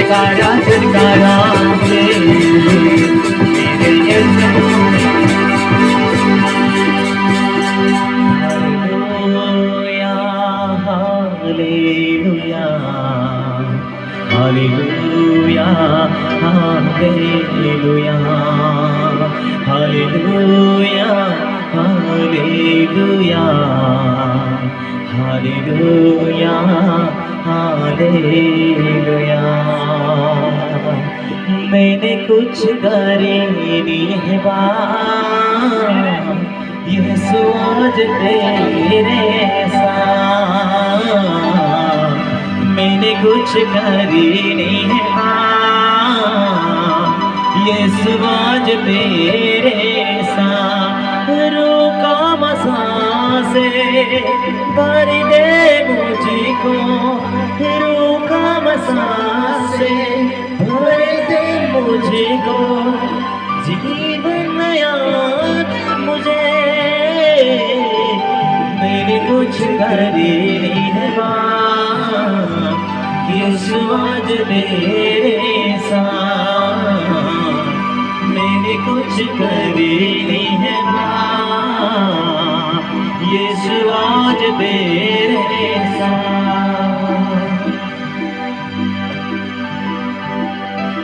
जयकारा जयकारा मेरे Yeshu. Hallelujah hallelujah hallelujah hallelujah hallelujah hallelujah hallelujah. मैंने कुछ करे नहीं बात यीशु आज तेरे साथ। मैंने कुछ करी नहीं यीशु आज तेरे साथ। रोका मसासे भर दे मुझको, रोका मसासे भर दे मुझको, जीवन नया मुझे। मैंने कुछ करी नहीं यीशु आज मेरे साथ। मैंने कुछ करी नहीं यीशु आज मेरे साथ।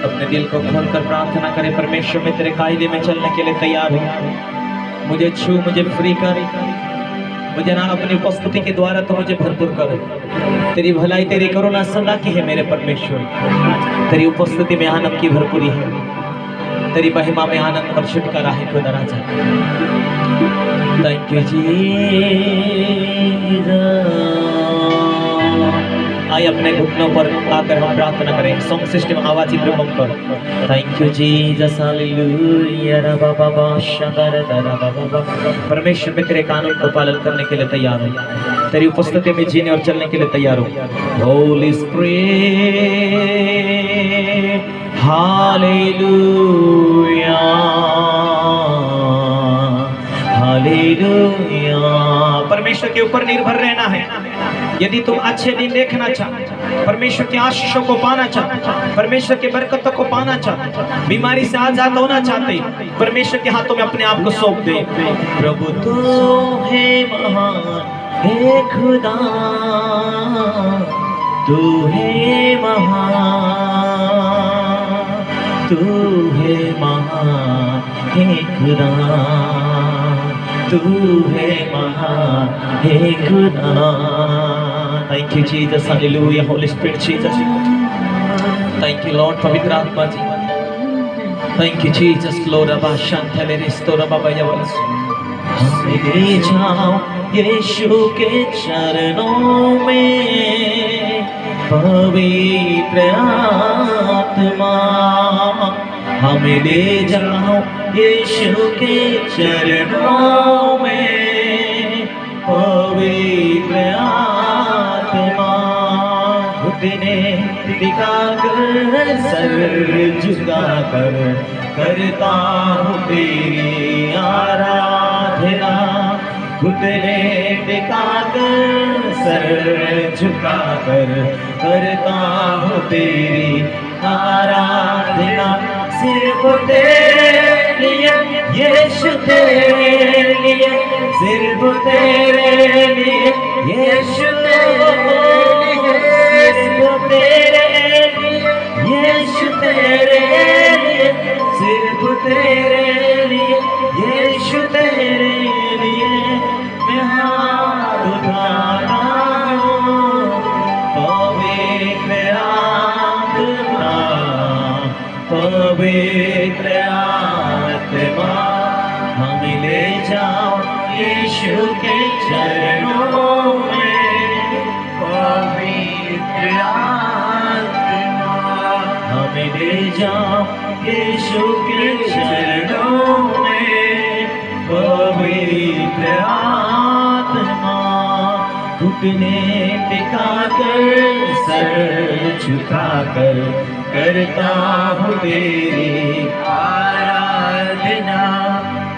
अपने दिल को खोलकर प्रार्थना करें, परमेश्वर में तेरे कायदे में चलने के लिए तैयार हूँ। मुझे छू, मुझे फ्री कर, मुझे ना अपनी उपस्थिति के द्वारा तो मुझे भरपूर करो। तेरी भलाई तेरी करुणा सदा की है मेरे परमेश्वर। तेरी उपस्थिति में आनंद की भरपूरी है, तेरी महिमा में आनंद और छुटकारा है खुदा राजा। Thank you Jesus. आइए अपने घुटनों पर आकर हम प्रार्थना करें, सॉन्ग सिस्टम आवाज़ी ध्रुवम पर। थैंक यू जीसस हालेलुया रबा बाबा शंकर दरा बाबा। परमेश्वर में तेरे कानून को पालन करने के लिए तैयार हूँ, तेरी उपस्थिति में जीने और चलने के लिए तैयार हूँ। Holi spirit hallelujah hallelujah. परमेश्वर के ऊपर निर्भर रहना है। यदि तुम अच्छे दिन देखना चाहते, परमेश्वर के आशीषों को पाना चाहते, परमेश्वर के बरकतों को पाना चाहते, बीमारी से आजाद होना चाहते, परमेश्वर के हाथों में अपने आप को सौंप दे। प्रभु तू है महान हे खुदा, तू है महान, तू है महान हे खुदा, तू है महान हे खुदा। Thank you Jesus, hallelujah, Holy Spirit Jesus. Thank you Lord, पवित्र आत्मा जी। Thank you Jesus, Lord Abba Shantale Restore Baba Yavas। हमें ले जाओ यीशु के चरणों में, पवित्र आत्मा। हमें ले जाओ यीशु के चरणों में, पवित्र आत्मा। घुटने टिकाकर सर झुकाकर करता हूँ तेरी आराधना। घुटने टिकाकर सर झुकाकर करता हूँ तेरी आराधना। सिर्फ तेरे लिए यीशु, तेरे लिए, सिर्फ तेरे लिए यीशु, तेरे लिए, सिर्फ तेरे लिए यीशु, तेरे लिए, सिर्फ तेरे लिए यीशु, तेरे लिए मैं हाथ उठाता हूँ। पवित्र आत्मा, पवित्र आत्मा, हमें ले जाओ यीशु के चरणों में, पवित्र आत्मा। हमें ले जाओ यीशु के चरणों में, पवित्र आत्मा। घुटने टिकाकर सर झुकाकर करता हूँ तेरी आराधना।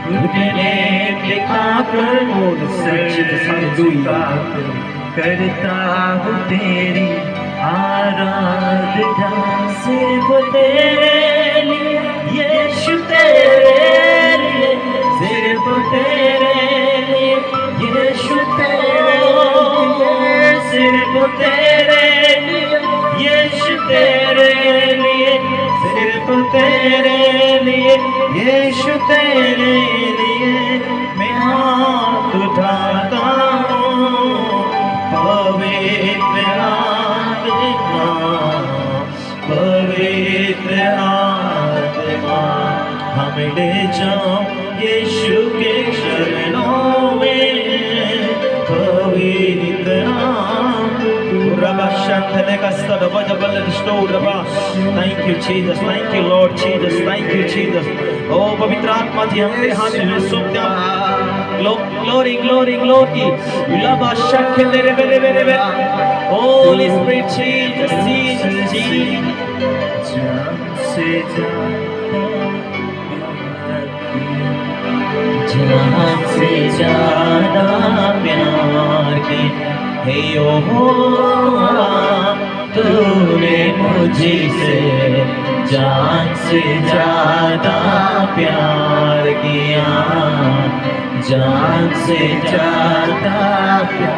घुटने टिकाकर सर झुकाकर करता हूँ तेरी आराधना। तेरे लिए, यीशु तेरे लिए, सिर्फ तेरे लिए, यीशु तेरे लिए, सिर्फ तेरे लिए, यीशु तेरे लिए, सिर्फ तेरे लिए, यीशु तेरे लिए मैं हाथ उठाता हूँ। पवित्र आत्मा, पवित्र आत्मा, हमें ले जाओ यीशु के शरणों में। पवित्र Thank you Jesus, thank you Lord Jesus, thank you Jesus. Oh पवित्र आत्मा जी, हम तेरे हाथ में सौंपते हैं। Glory, glory, glory. Holy Spirit, Jesus, Jesus, Jesus. जान से ज्यादा प्यार की हे यहोवा, तूने मुझसे जान से ज्यादा प्यार किया, जान से ज्यादा प्यार।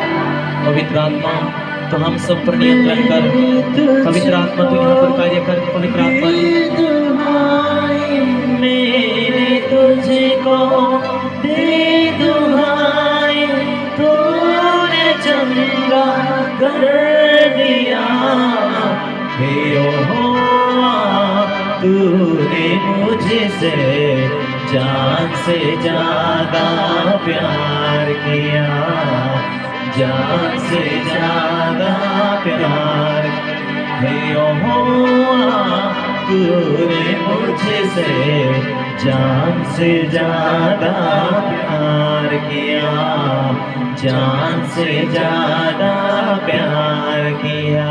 पवित्र आत्मा, तो हम सब पर नियंत्रण कर। पवित्र आत्मा, तू यहाँ पर कार्य कर। पवित्र आत्मा, मेरे तुझको दे दुहाई, तूने चंगा कर दिया। हे यहोवा, तूने मुझसे जान से ज्यादा प्यार किया, जान से ज्यादा प्यार। हे यहोवा, तूने मुझसे जान से ज्यादा प्यार किया, जान से ज्यादा प्यार किया,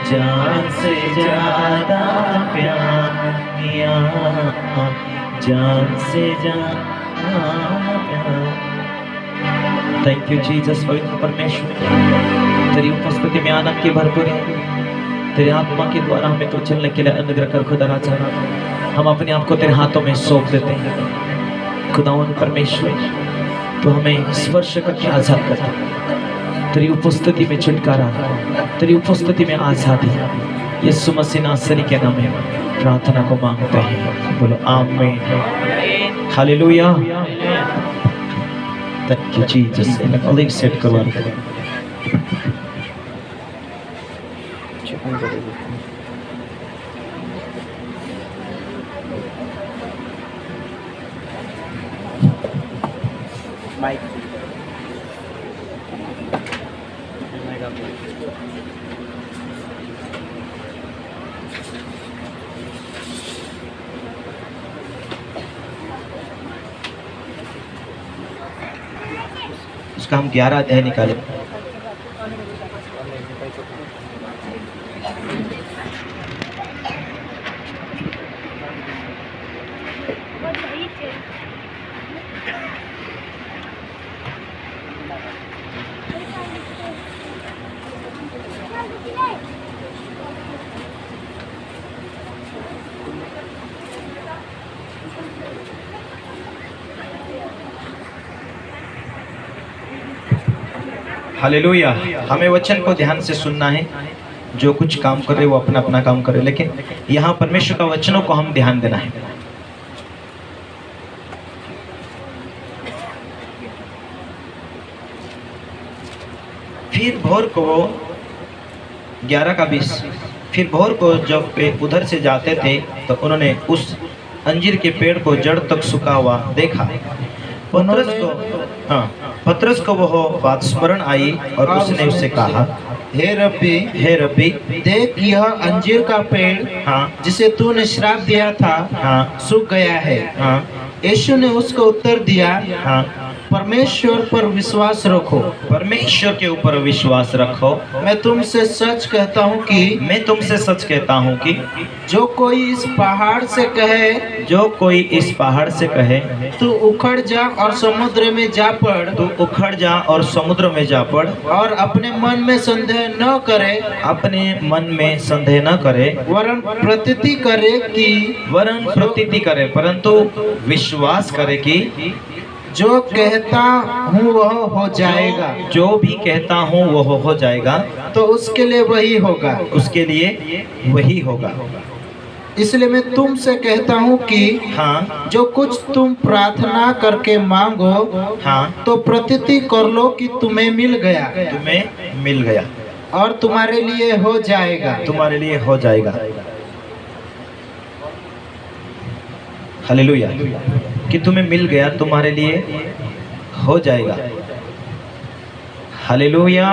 जान से ज्यादा प्यार किया, जान से ज्यादा प्यार। Thank you Jesus. पवित्र परमेश्वर, तेरी उपस्थिति में आनंद की भरपूर है। तेरे आत्मा के द्वारा हमें तो चलने के लिए अनुग्रह कर खुदा राजा। हम अपने आप को तेरे हाथों में सौंप देते हैं। खुदावन परमेश्वर, तो हमें स्पर्श करके आजाद करता। तेरी उपस्थिति में छुटकारा, तेरी उपस्थिति में आजादी, यीशु मसीह नासरी के नाम में प्रार्थना को मांगते हैं। बोलो आमीन, hallelujah. Thank you Jesus. In set करवा माइक उसका हम 11 अध्याय निकाले। हालेलुया। हमें वचन को ध्यान से सुनना है। जो कुछ काम कर रहे वो अपना अपना काम करे, लेकिन यहाँ परमेश्वर का वचनों को हम ध्यान देना है। फिर भोर को 11:20, फिर भोर को जब वे उधर से जाते थे तो उन्होंने उस अंजीर के पेड़ को जड़ तक सूखा हुआ देखा। पतरस को वह बात स्मरण आई और उसने उससे कहा, हे रब्बी, देख यह अंजीर का पेड़ जिसे तूने श्राप दिया था सूख गया है। यीशु ने उसको उत्तर दिया, परमेश्वर पर विश्वास रखो। परमेश्वर के ऊपर विश्वास रखो। मैं तुमसे सच कहता हूँ कि मैं तुमसे सच कहता हूँ कि जो कोई इस पहाड़ से कहे, जो कोई इस पहाड़ से कहे तू उखड़ जा और समुद्र में जा पड़, तू उखड़ जा और समुद्र में जा पड़, और अपने मन में संदेह न करे, अपने मन में संदेह न करे, वरन प्रतीति करे परंतु विश्वास करे कि जो कहता हूँ वह हो जाएगा। जो भी कहता हूँ वह हो जाएगा, तो उसके लिए वही होगा। उसके लिए वही होगा। इसलिए मैं तुमसे कहता हूँ कि हाँ, जो कुछ तुम प्रार्थना करके मांगो, हाँ, तो प्रतीति कर लो कि तुम्हें मिल गया, तुम्हें मिल गया और तुम्हारे लिए हो जाएगा। तुम्हारे लिए हो जाएगा। हालेलुया। कि तुम्हें मिल गया, तुम्हारे लिए हो जाएगा। हालेलुया।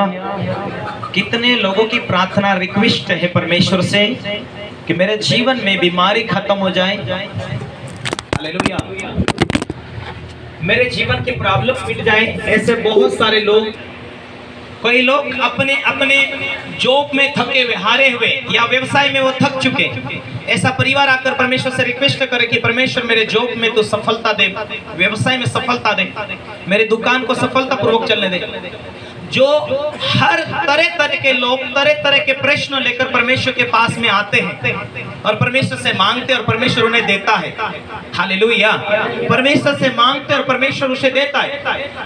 कितने लोगों की प्रार्थना रिक्वेस्ट है परमेश्वर से कि मेरे जीवन में बीमारी खत्म हो जाए। हालेलुया। मेरे जीवन की प्रॉब्लम मिट जाए। ऐसे बहुत सारे लोग, कई लोग अपने अपने जॉब में थके हुए, हारे हुए, या व्यवसाय में वो थक चुके, ऐसा परिवार आकर परमेश्वर से रिक्वेस्ट करे कि परमेश्वर मेरे जॉब में तो सफलता दे, व्यवसाय में सफलता दे, मेरे दुकान को सफलतापूर्वक चलने दे। जो हर तरह तरह के लोग तरह तरह के प्रश्न लेकर परमेश्वर के पास में आते हैं और परमेश्वर से मांगते और परमेश्वर उन्हें देता है। हालेलुया। परमेश्वर से मांगते और परमेश्वर उसे देता है।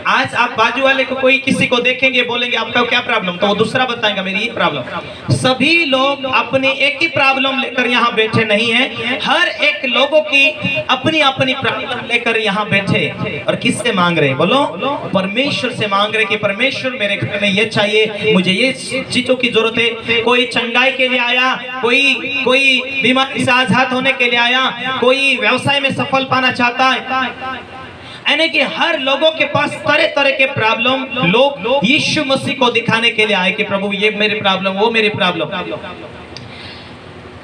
आज आप बाजू वाले को, कोई किसी को देखेंगे, बोलेंगे आपका क्या प्रॉब्लम, तो वो दूसरा बताएगा मेरी ये प्रॉब्लम। सभी लोग अपनी एक ही प्रॉब्लम लेकर यहाँ बैठे नहीं है, हर एक लोगों की अपनी अपनी प्रॉब्लम लेकर यहाँ बैठे। और किससे मांग रहे, बोलो? परमेश्वर से मांग रहे कि परमेश्वर मेरे घर में ये चाहिए, मुझे ये चीजों की जरूरत है। कोई चंगाई के लिए आया, कोई बीमारी से आजाद होने के लिए आया, कोई व्यवसाय में सफल पाना चाहता है। यानी कि हर लोगों के पास तरह तरह के प्रॉब्लम लोग यीशु मसीह को दिखाने के लिए आए कि प्रभु ये मेरी प्रॉब्लम, वो मेरी प्रॉब्लम।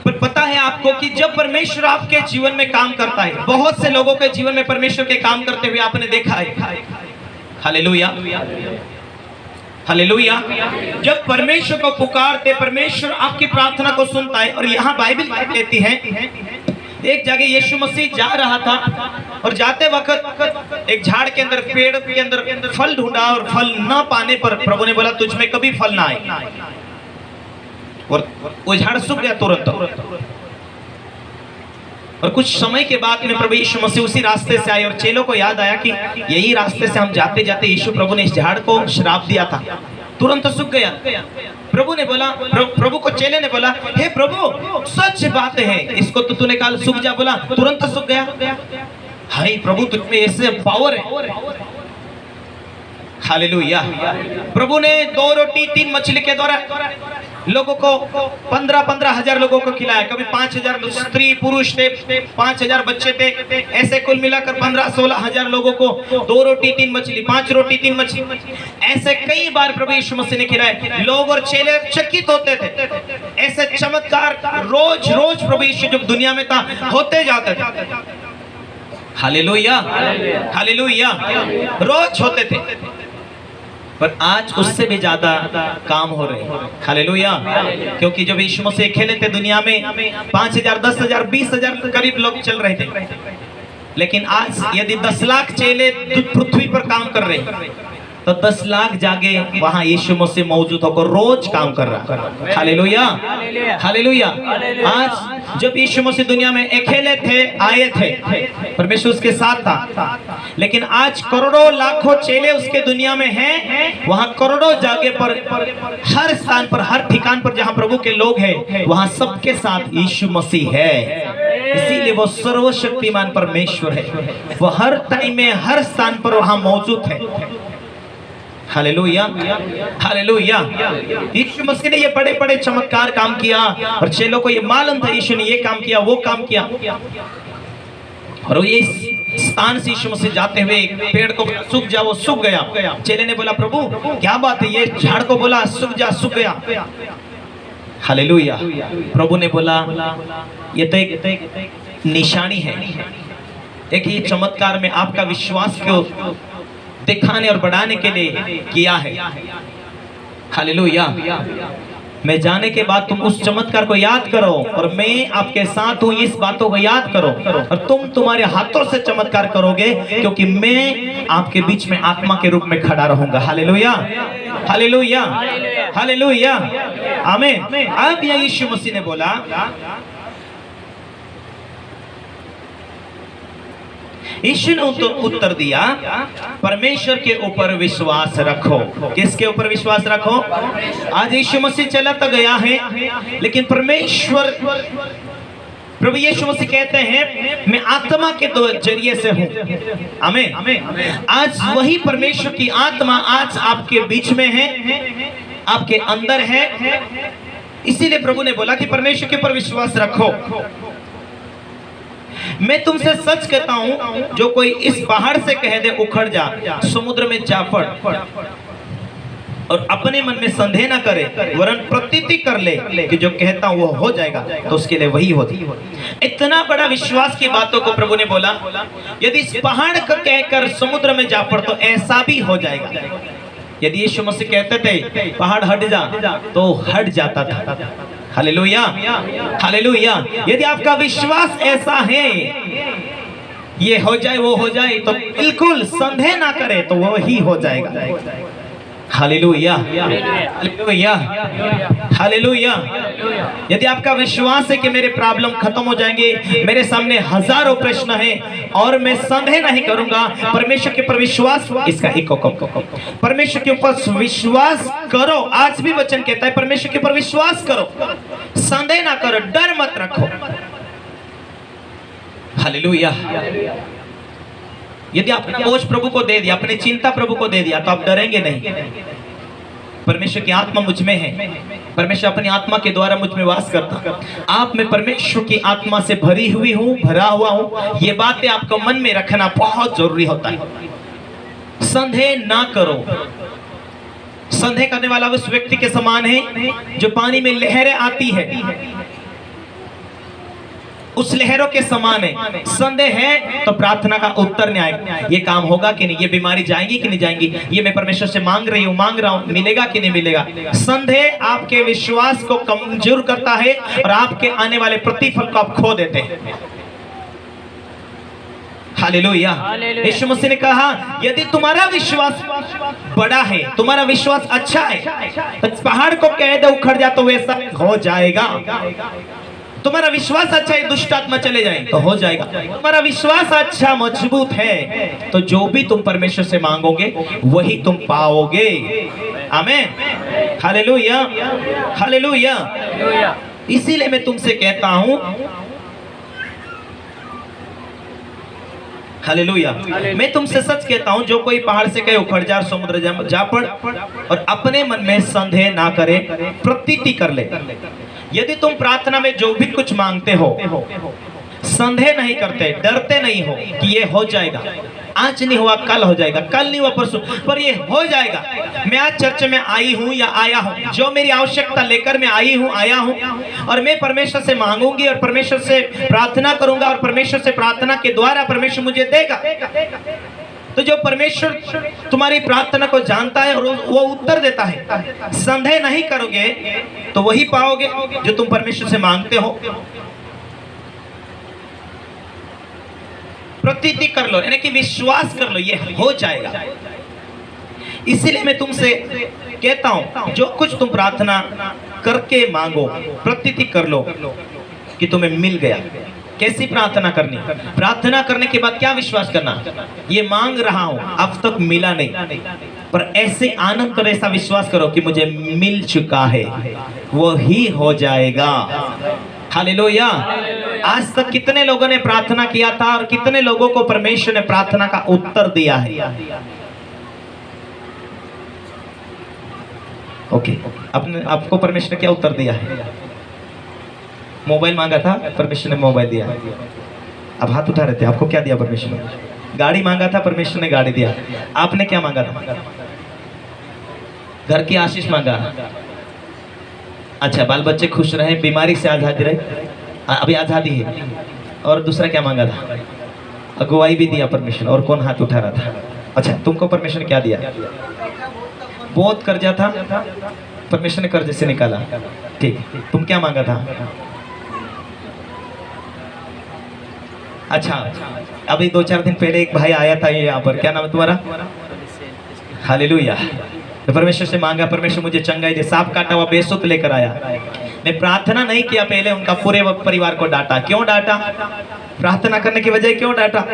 पर पता है आपको कि जब परमेश्वर आपके जीवन में काम करता है, बहुत से लोगों के जीवन में परमेश्वर के काम करते हुए आपने देखा है। हालेलुया। हालेलुया। जब परमेश्वर को पुकारते, परमेश्वर आपकी प्रार्थना को सुनता है। और यहाँ बाइबल कहती है, एक जगह यीशु मसीह जा रहा था और जाते वक्त एक झाड़ के अंदर, पेड़ के अंदर फल ढूंढा, और फल न पाने पर प्रभु ने बोला तुझ में कभी फल ना आए। और वो झाड़ सूख गया तुरंत। और कुछ समय के बाद में प्रभु यीशु मसीह उसी रास्ते से आए और चेलों को याद आया कि यही रास्ते से हम जाते जाते यीशु प्रभु ने इस झाड़ को श्राप दिया था, तुरंत सूख गया। प्रभु ने बोला, प्रभु को चेले ने बोला, हे प्रभु सच बात है, इसको तो तूने कहा सूख जा, बोला तुरंत सूख गया। हाय प्रभु, तुझमें ऐसे पावर है। हालेलुया। प्रभु ने 2 रोटी 3 मछली के द्वारा लोगों को 15-15 हजार लोगों को खिलाया। कभी 5000 स्त्री पुरुष थे, 5000 बच्चे थे, ऐसे कुल मिलाकर 15-16 हजार लोगों को 2 रोटी 3 मछली, 5 रोटी 3 मछली, ऐसे कई बार प्रभु यीशु मसीह ने खिलाए। लोग और चेले चकित होते थे। ऐसे चमत्कार रोज रोज प्रभु यीशु जब दुनिया में था होते जाते थे। हालेलुया। हालेलुया। रोज होते थे। पर आज उससे भी ज्यादा काम हो रहे हैं। हालेलुया। क्योंकि जब यीशु मसीह अकेले थे दुनिया में 5000, 10,000, 20,000 करीब लोग चल रहे थे। लेकिन आज यदि 10 लाख चेले पृथ्वी पर काम कर रहे हैं, तो 10 लाख जागे वहां यीशु मसीह मौजूद होकर रोज काम कर रहा है। हालेलुया। हालेलुया। आज जब यीशु मसीह दुनिया में अकेले थे, आए थे, परमेश्वर उसके साथ था। लेकिन आज करोड़ों लाखों चेले उसके दुनिया में हैं। वहां करोड़ों जगह पर, हर स्थान पर, हर ठिकान पर जहां प्रभु के लोग हैं, वहां सबके साथ यीशु मसीह है। इसीलिए वो सर्वशक्तिमान परमेश्वर है। वो हर टाइम में, हर स्थान पर वहां मौजूद है। हालेलुया। हालेलुया। यीशु मसीह ने ये बड़े बड़े चमत्कार काम किया और चेलों को ये मालूम था यीशु ने ये काम किया, वो काम किया। और ये स्थान से यीशु मसीह जाते हुए पेड़ को सूख जा, वो सूख गया। चेले ने बोला प्रभु क्या बात है, ये झाड़ को बोला सूख जा, सूख गया। हालेलुया। प्रभु ने बोला ये तो एक निशानी है, एक ही चमत्कार में आपका विश्वास को दिखाने और बढ़ाने के लिए किया है। हालेलुया। मैं जाने के बाद तुम उस चमत्कार को याद करो और मैं आपके साथ हूँ, इस बातों को याद करो और तुम तुम्हारे हाथों से चमत्कार करोगे, क्योंकि मैं आपके बीच में आत्मा के रूप में खड़ा रहूंगा। हालेलुया, हालेलुया, हालेलुया, आमीन। अब यह यीशु मसीह ने बोला, यीशु ने उत्तर दिया, परमेश्वर के ऊपर विश्वास रखो। किसके ऊपर विश्वास रखो? आज यीशु मसीह चला तो गया है, लेकिन परमेश्वर प्रभु यीशु मसीह कहते हैं मैं आत्मा के जरिए से हूं। आमीन। आज वही परमेश्वर की आत्मा आज आपके बीच में है, आपके अंदर है। इसीलिए प्रभु ने बोला कि परमेश्वर के ऊपर विश्वास रखो। मैं तुमसे सच कहता हूं, जो कोई इस पहाड़ से कह दे उखड़ जा, समुद्र में जा पड़, और अपने मन में संदेह ना करे, वरन प्रतीति कर ले कि जो कहता हूं वो हो जाएगा, तो उसके लिए वही होती। इतना बड़ा विश्वास की बातों को प्रभु ने बोला, यदि इस पहाड़ को कहकर समुद्र में जा पड़ तो ऐसा भी हो जाएगा। यदि यीशु मसीह कहते थे पहाड़ हट जा, तो हट जाता था। Hallelujah, hallelujah. यदि आपका विश्वास ऐसा है, ये हो जाए वो हो जाए, तो बिल्कुल संदेह ना करे, तो वो ही हो जाएगा। Hallelujah, hallelujah, hallelujah. यदि आपका विश्वास है कि मेरे प्रॉब्लम खत्म हो जाएंगे, मेरे सामने हजारों प्रश्न हैं और मैं संदेह नहीं करूंगा, परमेश्वर के ऊपर विश्वास, इसका एक परमेश्वर के ऊपर विश्वास करो। आज भी वचन कहता है परमेश्वर के ऊपर विश्वास करो, संदेह ना करो, डर मत रखो। हालेलुया। यदि आपने बोझ प्रभु को दे दिया, अपनी चिंता प्रभु को दे दिया, तो आप डरेंगे नहीं। परमेश्वर की आत्मा मुझ में है, परमेश्वर अपनी आत्मा के द्वारा मुझ में वास करता। आप में परमेश्वर की आत्मा से भरी हुई हूँ, भरा हुआ हूँ, ये बातें आपको मन में रखना बहुत जरूरी होता है। संदेह ना करो। संदेह करने वाला उस व्यक्ति के समान है जो पानी में लहरें आती है, उस लहरों के समान है। संदेह है तो प्रार्थना का उत्तर नहीं आएगा, ये काम होगा कि नहीं, ये बीमारी जाएगी कि नहीं जाएगी, ये मैं परमेश्वर से मांग रहा हूँ, मिलेगा कि नहीं मिलेगा। संदेह आपके विश्वास को कमजोर करता है और आपके आने वाले प्रतिफल को आप खो देते हैं। हालेलुया। यीशु मसीह ने कहा यदि तुम्हारा विश्वास बड़ा है, तुम्हारा विश्वास अच्छा है, तो पहाड़ को कह दो उखड़ जा, तो वैसा हो जाएगा। तुम्हारा विश्वास अच्छा है, दुष्ट आत्मा चले जाए तो हो जाएगा। तुम्हारा विश्वास अच्छा मजबूत है, तो जो भी तुम परमेश्वर से मांगोगे वही तुम पाओगे। आमीन। Hallelujah, hallelujah. इसीलिए मैं तुमसे कहता हूं, हालेलुया, मैं तुमसे सच कहता हूं, जो कोई पहाड़ से कहे उखड़ जा, समुद्र जा पड़, और अपने मन में संदेह ना करे, प्रतीति कर ले। यदि तुम प्रार्थना में जो भी कुछ मांगते हो, संदेह नहीं करते, डरते नहीं हो कि ये हो जाएगा, आज नहीं हुआ कल हो जाएगा, कल नहीं हुआ परसों, पर ये हो जाएगा। मैं आज चर्च में आई हूँ या आया हूँ, जो मेरी आवश्यकता लेकर मैं आई हूँ, आया हूँ, और मैं परमेश्वर से मांगूंगी और परमेश्वर से प्रार्थना करूंगा, और परमेश्वर से प्रार्थना के द्वारा परमेश्वर मुझे देगा। तो जो परमेश्वर तुम्हारी प्रार्थना को जानता है और वो उत्तर देता है, संदेह नहीं करोगे तो वही पाओगे जो तुम परमेश्वर से मांगते हो। प्रतीति कर लो, यानी कि विश्वास कर लो, ये हो जाएगा। इसीलिए मैं तुमसे कहता हूं, जो कुछ तुम प्रार्थना करके मांगो, प्रतीति कर लो कि तुम्हें मिल गया। कैसी प्रार्थना करनी? प्रार्थना करने के बाद क्या विश्वास करना? ये मांग रहा हूं, अब तक मिला नहीं, पर ऐसे आनंद कर, ऐसा विश्वास करो कि मुझे मिल चुका है, वो ही हो जाएगा। हालेलुया। आज तक कितने लोगों ने प्रार्थना किया था और कितने लोगों को परमेश्वर ने प्रार्थना का उत्तर दिया है? ओके, अपने आपको परमेश्वर ने क्या उत्तर दिया है? मोबाइल मांगा था, परमेश्वर ने मोबाइल दिया। अब हाथ उठा रहे थे, आपको क्या दिया परमेश्वर ने? गाड़ी मांगा था, परमेश्वर ने गाड़ी दिया। आपने क्या मांगा था? घर की आशीष मांगा। अच्छा, बाल बच्चे खुश रहे, बीमारी से आजादी रहे, अभी आजादी है। और दूसरा क्या मांगा था? अगुवाई भी दिया परमेश्वर। और कौन हाथ उठा रहा था? अच्छा, तुमको परमेश्वर ने क्या दिया? बहुत कर्जा था, परमेश्वर ने कर्जे से निकाला। ठीक, तुम क्या मांगा था? अच्छा, अभी 2-4 दिन पहले एक भाई आया था ये यहाँ पर, क्या नाम है तुम्हारा? हालेलुया। तो परमेश्वर से मांगा, परमेश्वर मुझे चंगाई दे। सांप काटा हुआ बेसुध लेकर आया। मैं प्रार्थना नहीं किया, पहले उनका पूरे परिवार को डांटा। क्यों डांटा? प्रार्थना करने की वजह क्यों डांटा?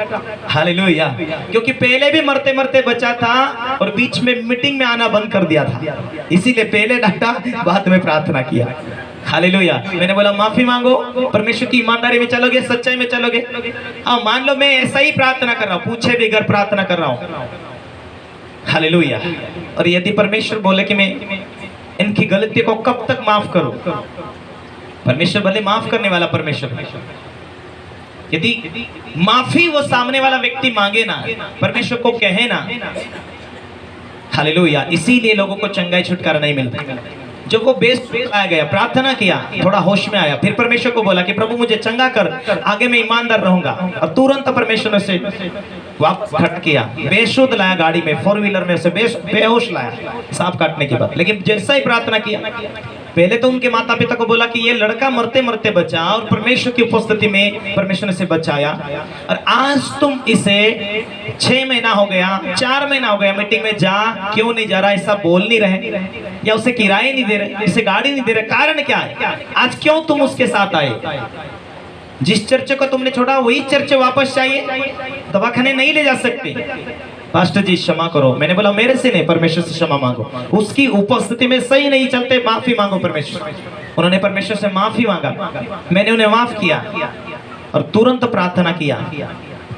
हालेलुया। क्योंकि पहले भी मरते मरते बचा था और बीच में मीटिंग में आना बंद कर दिया था, इसीलिए पहले डांटा, बाद में प्रार्थना किया। हालेलुया। मैंने बोला माफी मांगो, परमेश्वर की ईमानदारी में चलोगे, सच्चाई में चलोगे। हाँ, मान लो मैं ऐसा ही प्रार्थना कर रहा हूँ, पूछे बगैर प्रार्थना कर रहा हूँ। हालेलुया। और यदि परमेश्वर बोले कि मैं इनकी गलती को कब तक माफ करूं, परमेश्वर भले माफ करने वाला परमेश्वर है। यदि माफी वो सामने वाला व्यक्ति मांगे ना, परमेश्वर को कहे ना, हालेलुया। इसीलिए लोगों को चंगाई छुटकारा नहीं मिलता। जब वो बेस आया गया, प्रार्थना किया, थोड़ा होश में आया, फिर परमेश्वर को बोला कि प्रभु मुझे चंगा कर, आगे मैं ईमानदार रहूंगा, और तुरंत परमेश्वर से वापस खट किया, बेशुद्ध लाया गाड़ी में, 4 व्हीलर में से बेहोश लाया सांप काटने के बाद। लेकिन जैसा ही प्रार्थना किया, पहले तो उनके माता पिता को बोला कि ये लड़का मरते मरते बचा, और परमेश्वर की उपस्थिति में परमेश्वर ने से बचाया। और आज तुम इसे 6 महीना हो गया, 4 महीना हो गया, मीटिंग में जा क्यों नहीं जा रहा, ऐसा बोल नहीं रहे, या उसे किराए नहीं दे रहे, इसे गाड़ी नहीं दे रहे, कारण क्या है? आज क्यों तुम उसके साथ आए? जिस चर्च को तुमने छोड़ा वही चर्च वापस चाहिए, दवाखाने नहीं ले जा सकते। पास्टर जी क्षमा करो। मैंने बोला मेरे से नहीं, परमेश्वर से क्षमा मांगो। उसकी उपस्थिति में सही नहीं चलते, माफी मांगो परमेश्वर। उन्होंने परमेश्वर से माफी मांगा, मैंने उन्हें माफ किया और तुरंत प्रार्थना किया।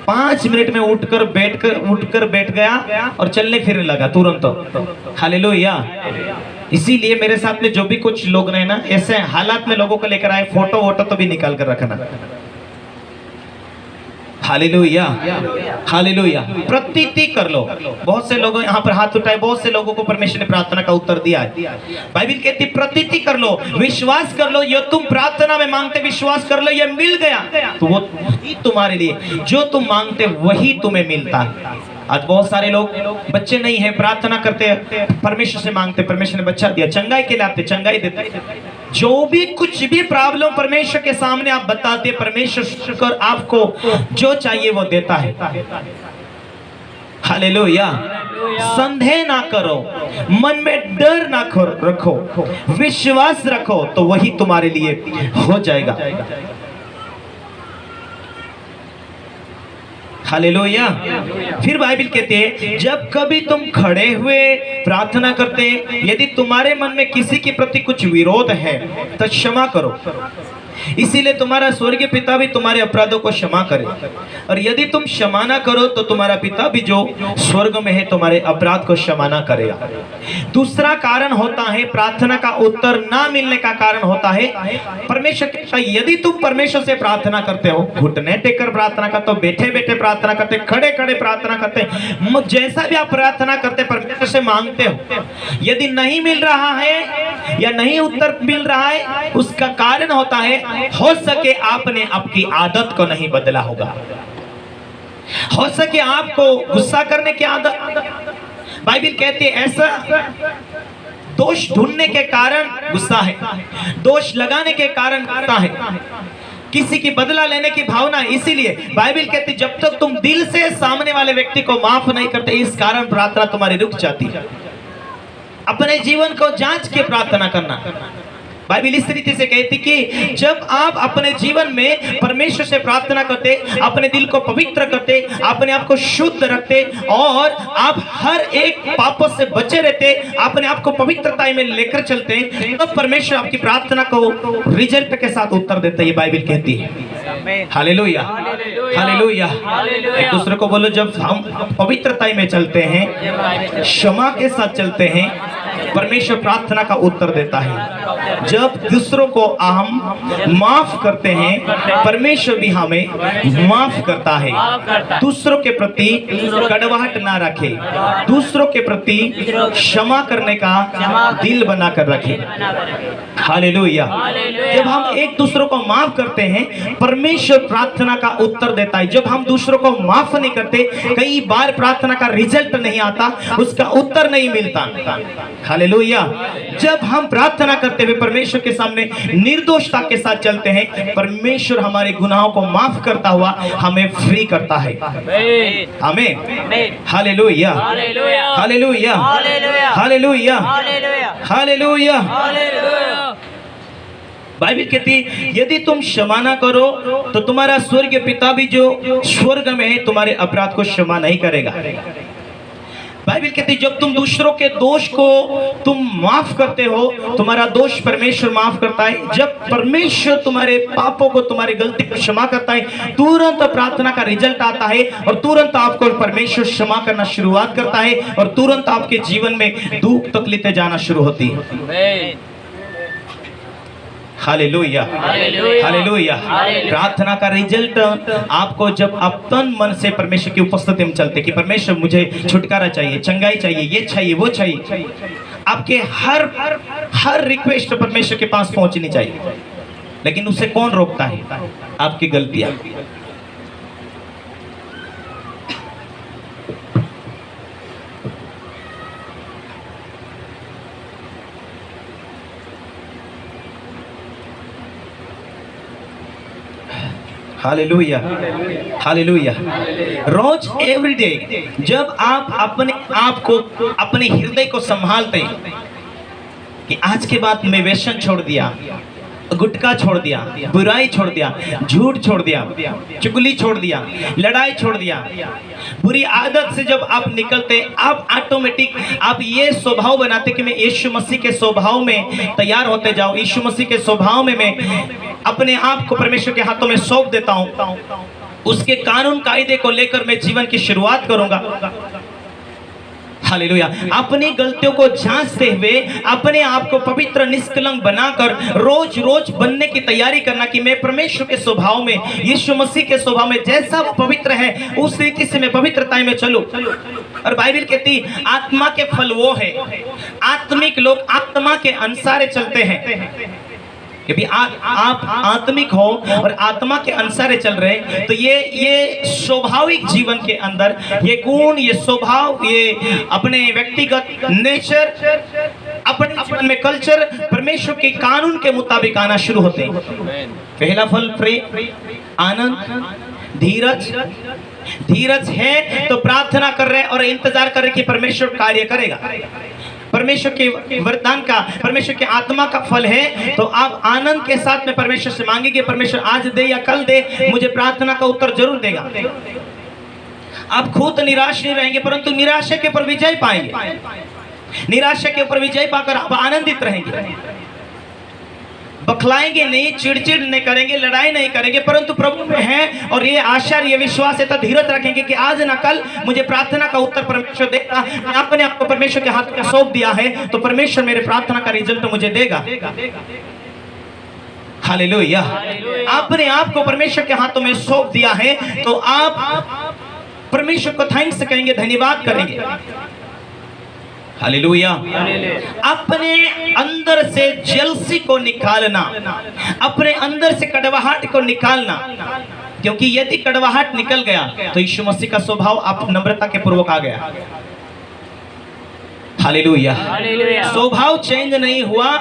5 मिनट में उठकर बैठ गया और चलने फिरने लगा तुरंत। हालेलुया। इसीलिए मेरे साथ में जो भी कुछ लोग रहे ना, ऐसे हालात में लोगों को लेकर आए, फोटो वोटो तो भी निकाल कर रखना। Hallelujah, hallelujah. प्रतीति कर लो। बहुत से लोग यहाँ पर हाथ उठाए, बहुत से लोगों को परमेश्वर ने प्रार्थना का उत्तर दिया है। बाइबल कहती प्रतीति कर लो, विश्वास कर लो, ये तुम प्रार्थना में मांगते विश्वास कर लो, ये मिल गया तो वो तुम्हारे लिए, जो तुम मांगते वही तुम्हें मिलता है। आज बहुत सारे लोग बच्चे नहीं है, प्रार्थना करते परमेश्वर से मांगते, परमेश्वर ने बच्चा दिया, चंगाई के लाते, चंगाई देते। जो भी कुछ भी प्रॉब्लम परमेश्वर के सामने आप बताते, परमेश्वर आपको जो चाहिए वो देता है। हालेलुया। संदेह ना करो, मन में डर ना रखो, विश्वास रखो, तो वही तुम्हारे लिए हो जाएगा। हालेलुया। फिर बाइबल कहते हैं जब कभी तुम खड़े हुए प्रार्थना करते, यदि तुम्हारे मन में किसी के प्रति कुछ विरोध है तो क्षमा करो, इसीलिए तुम्हारा स्वर्गीय पिता भी तुम्हारे अपराधों को क्षमा करे। और यदि तुम क्षमा ना करो तो तुम्हारा पिता भी जो स्वर्ग में है तुम्हारे अपराध को क्षमा ना करेगा। दूसरा कारण होता है प्रार्थना का उत्तर ना मिलने का कारण होता है परमेश्वर के, यदि तुम परमेश्वर से प्रार्थना करते हो, घुटने टेककर प्रार्थना करते हो, बैठे बैठे प्रार्थना करते, खड़े खड़े प्रार्थना करते, जैसा भी आप प्रार्थना करते परमेश्वर से मांगते हो, यदि नहीं मिल रहा है या नहीं उत्तर मिल रहा है, उसका कारण होता है हो सके आपने आपकी आदत को नहीं बदला होगा, हो सके आपको गुस्सा करने की आदत। बाइबल कहती है ऐसा दोष ढूंढने के कारण गुस्सा है, दोष लगाने के कारण गुस्सा है, किसी की बदला लेने की भावना। इसीलिए बाइबल कहती जब तक तुम दिल से सामने वाले व्यक्ति को माफ नहीं करते, इस कारण प्रार्थना तुम्हारी रुक जाती है। अपने जीवन को जांच के प्रार्थना करना। बाइबल इस रीति से कहती कि जब आप अपने जीवन में परमेश्वर से प्रार्थना करते, अपने दिल को पवित्र करते, अपने आप को शुद्ध रखते और आप हर एक पापों से बचे रहते, अपने आप को पवित्रता में लेकर चलते, तो परमेश्वर आपकी प्रार्थना को रिजल्ट के साथ उत्तर देता है। ये बाइबल कहती है। Hallelujah, hallelujah. एक दूसरे को बोलो जब हम पवित्रता में चलते हैं, क्षमा के साथ चलते हैं, परमेश्वर प्रार्थना का उत्तर देता है। जब दूसरों को हम माफ करते हैं, परमेश्वर भी हमें माफ करता है। दूसरों के प्रति कड़वाहट ना रखे, दूसरों के प्रति क्षमा करने का दिल बनाकर रखे। हालेलुया। जब हम एक दूसरों को माफ करते हैं, परमेश्वर प्रार्थना का उत्तर देता है। जब हम दूसरों को माफ नहीं करते, कई बार प्रार्थना का रिजल्ट नहीं आता, उसका उत्तर नहीं मिलता। हालेलुया। जब हम प्रार्थना करते हुए परमेश्वर के सामने निर्दोषता के साथ चलते हैं, परमेश्वर हमारे गुनाहों को माफ करता हुआ हमें फ्री करता है। आमीन। Hallelujah, hallelujah, hallelujah, hallelujah. Bible कहती है, यदि तुम क्षमा ना करो तो तुम्हारा स्वर्गीय पिता भी जो स्वर्ग में है तुम्हारे अपराध को क्षमा नहीं करेगा। बाइबल कहती है, जब तुम दूसरों के दोष को तुम माफ करते हो, तुम्हारा दोष परमेश्वर माफ करता है। जब परमेश्वर तुम्हारे पापों को, तुम्हारी गलती को क्षमा करता है, तुरंत प्रार्थना का रिजल्ट आता है और तुरंत आपको परमेश्वर क्षमा करना शुरुआत करता है और तुरंत आपके जीवन में दुख तकलीफें जाना शुरू होती है। Hallelujah, hallelujah. प्रार्थना का रिजल्ट आपको जब आप तन मन से परमेश्वर की उपस्थिति में चलते कि परमेश्वर मुझे छुटकारा चाहिए, चंगाई चाहिए, ये चाहिए, वो चाहिए, आपके हर रिक्वेस्ट परमेश्वर के पास पहुंचनी चाहिए। लेकिन उसे कौन रोकता है? आपकी गलतियां। Hallelujah, hallelujah. रोज एवरीडे जब आप अपने आप को, अपने हृदय को संभालते हैं कि आज के बाद मैं व्यसन छोड़ दिया, गुटखा छोड़ दिया, बुराई छोड़ दिया, झूठ छोड़ दिया, चुगली छोड़ दिया, लड़ाई छोड़ दिया, बुरी आदत से जब आप निकलते, आप ऑटोमेटिक आप ये स्वभाव बनाते कि मैं यीशु मसीह के स्वभाव में तैयार होते जाऊं, यीशु मसीह के स्वभाव में मैं अपने आप को परमेश्वर के हाथों में सौंप देता हूं, उसके कानून कायदे को लेकर मैं जीवन की शुरुआत करूंगा। हालेलुया। अपनी गलतियों को जांचते हुए अपने आप को पवित्र निष्कलंक बनाकर रोज रोज बनने की तैयारी करना कि मैं परमेश्वर के स्वभाव में, यीशु मसीह के स्वभाव में, जैसा वो पवित्र है उस रीति से मैं पवित्रता में चलूं। और बाइबल कहती आत्मा के फल वो है, आत्मिक लोग आत्मा के अनुसार चलते हैं। यदि आप आत्मिक हो और आत्मा के अनुसार चल रहे हैं तो ये स्वाभाविक जीवन के अंदर ये गुण, ये स्वभाव, ये अपने व्यक्तिगत नेचर, अपने जीवन में कल्चर परमेश्वर के कानून के मुताबिक आना शुरू होते हैं। पहला फल प्रेम, आनंद, धीरज। धीरज है तो प्रार्थना कर रहे और इंतजार कर रहे कि परमेश्वर कार्य करेगा। परमेश्वर के वरदान का, परमेश्वर के आत्मा का फल है तो आप आनंद के साथ में परमेश्वर से मांगेंगे, परमेश्वर आज दे या कल दे, मुझे प्रार्थना का उत्तर जरूर देगा। आप खुद निराश नहीं रहेंगे परंतु निराशा के ऊपर विजय पाएंगे। निराशा के ऊपर विजय पाकर आप आनंदित रहेंगे, बखलाएंगे नहीं, चिड़चिड़ नहीं करेंगे, लड़ाई नहीं करेंगे, परंतु प्रभु में है और ये आशा, ये विश्वास है तो धीरज रखेंगे कि आज ना कल मुझे प्रार्थना का उत्तर परमेश्वर देगा। मैं अपने आप को परमेश्वर के हाथ में सौंप दिया है तो परमेश्वर मेरे प्रार्थना का रिजल्ट मुझे देगा। हालेलुया। अपने आप को परमेश्वर के हाथों में सौंप दिया है तो आप परमेश्वर को थैंक्स कहेंगे, धन्यवाद करेंगे। हालेलुया। अपने अंदर से जेलसी को निकालना, अपने अंदर से कड़वाहट को निकालना, क्योंकि यदि कड़वाहट निकल गया तो यीशु मसीह का स्वभाव आप नम्रता के पूर्वक आ गया। हालेलुया। स्वभाव चेंज नहीं हुआ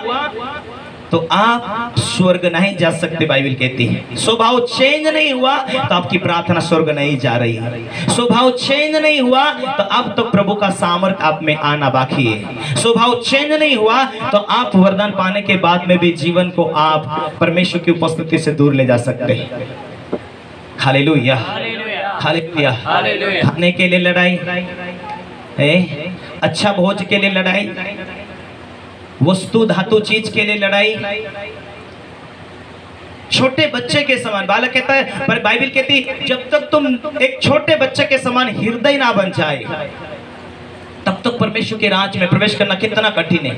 तो आप स्वर्ग नहीं जा सकते। बाइबल कहती है स्वभाव चेंज नहीं हुआ तो आपकी प्रार्थना स्वर्ग नहीं जा रही है। स्वभाव चेंज नहीं हुआ तो अब तो प्रभु का सामर्थ आप में आना बाकी है। स्वभाव चेंज नहीं हुआ तो आप वरदान पाने के बाद में भी जीवन को आप परमेश्वर की उपस्थिति से दूर ले जा सकते हैं। Hallelujah, hallelujah. खाने के लिए लड़ाई है, अच्छा भोज के लिए लड़ाई, वस्तु धातु चीज के लिए लड़ाई, छोटे बच्चे के समान। बालक कहता है, पर बाइबल कहती जब तक तुम एक छोटे बच्चे के समान हृदय ना बन जाए तब तक परमेश्वर के राज्य में प्रवेश करना कितना कठिन है।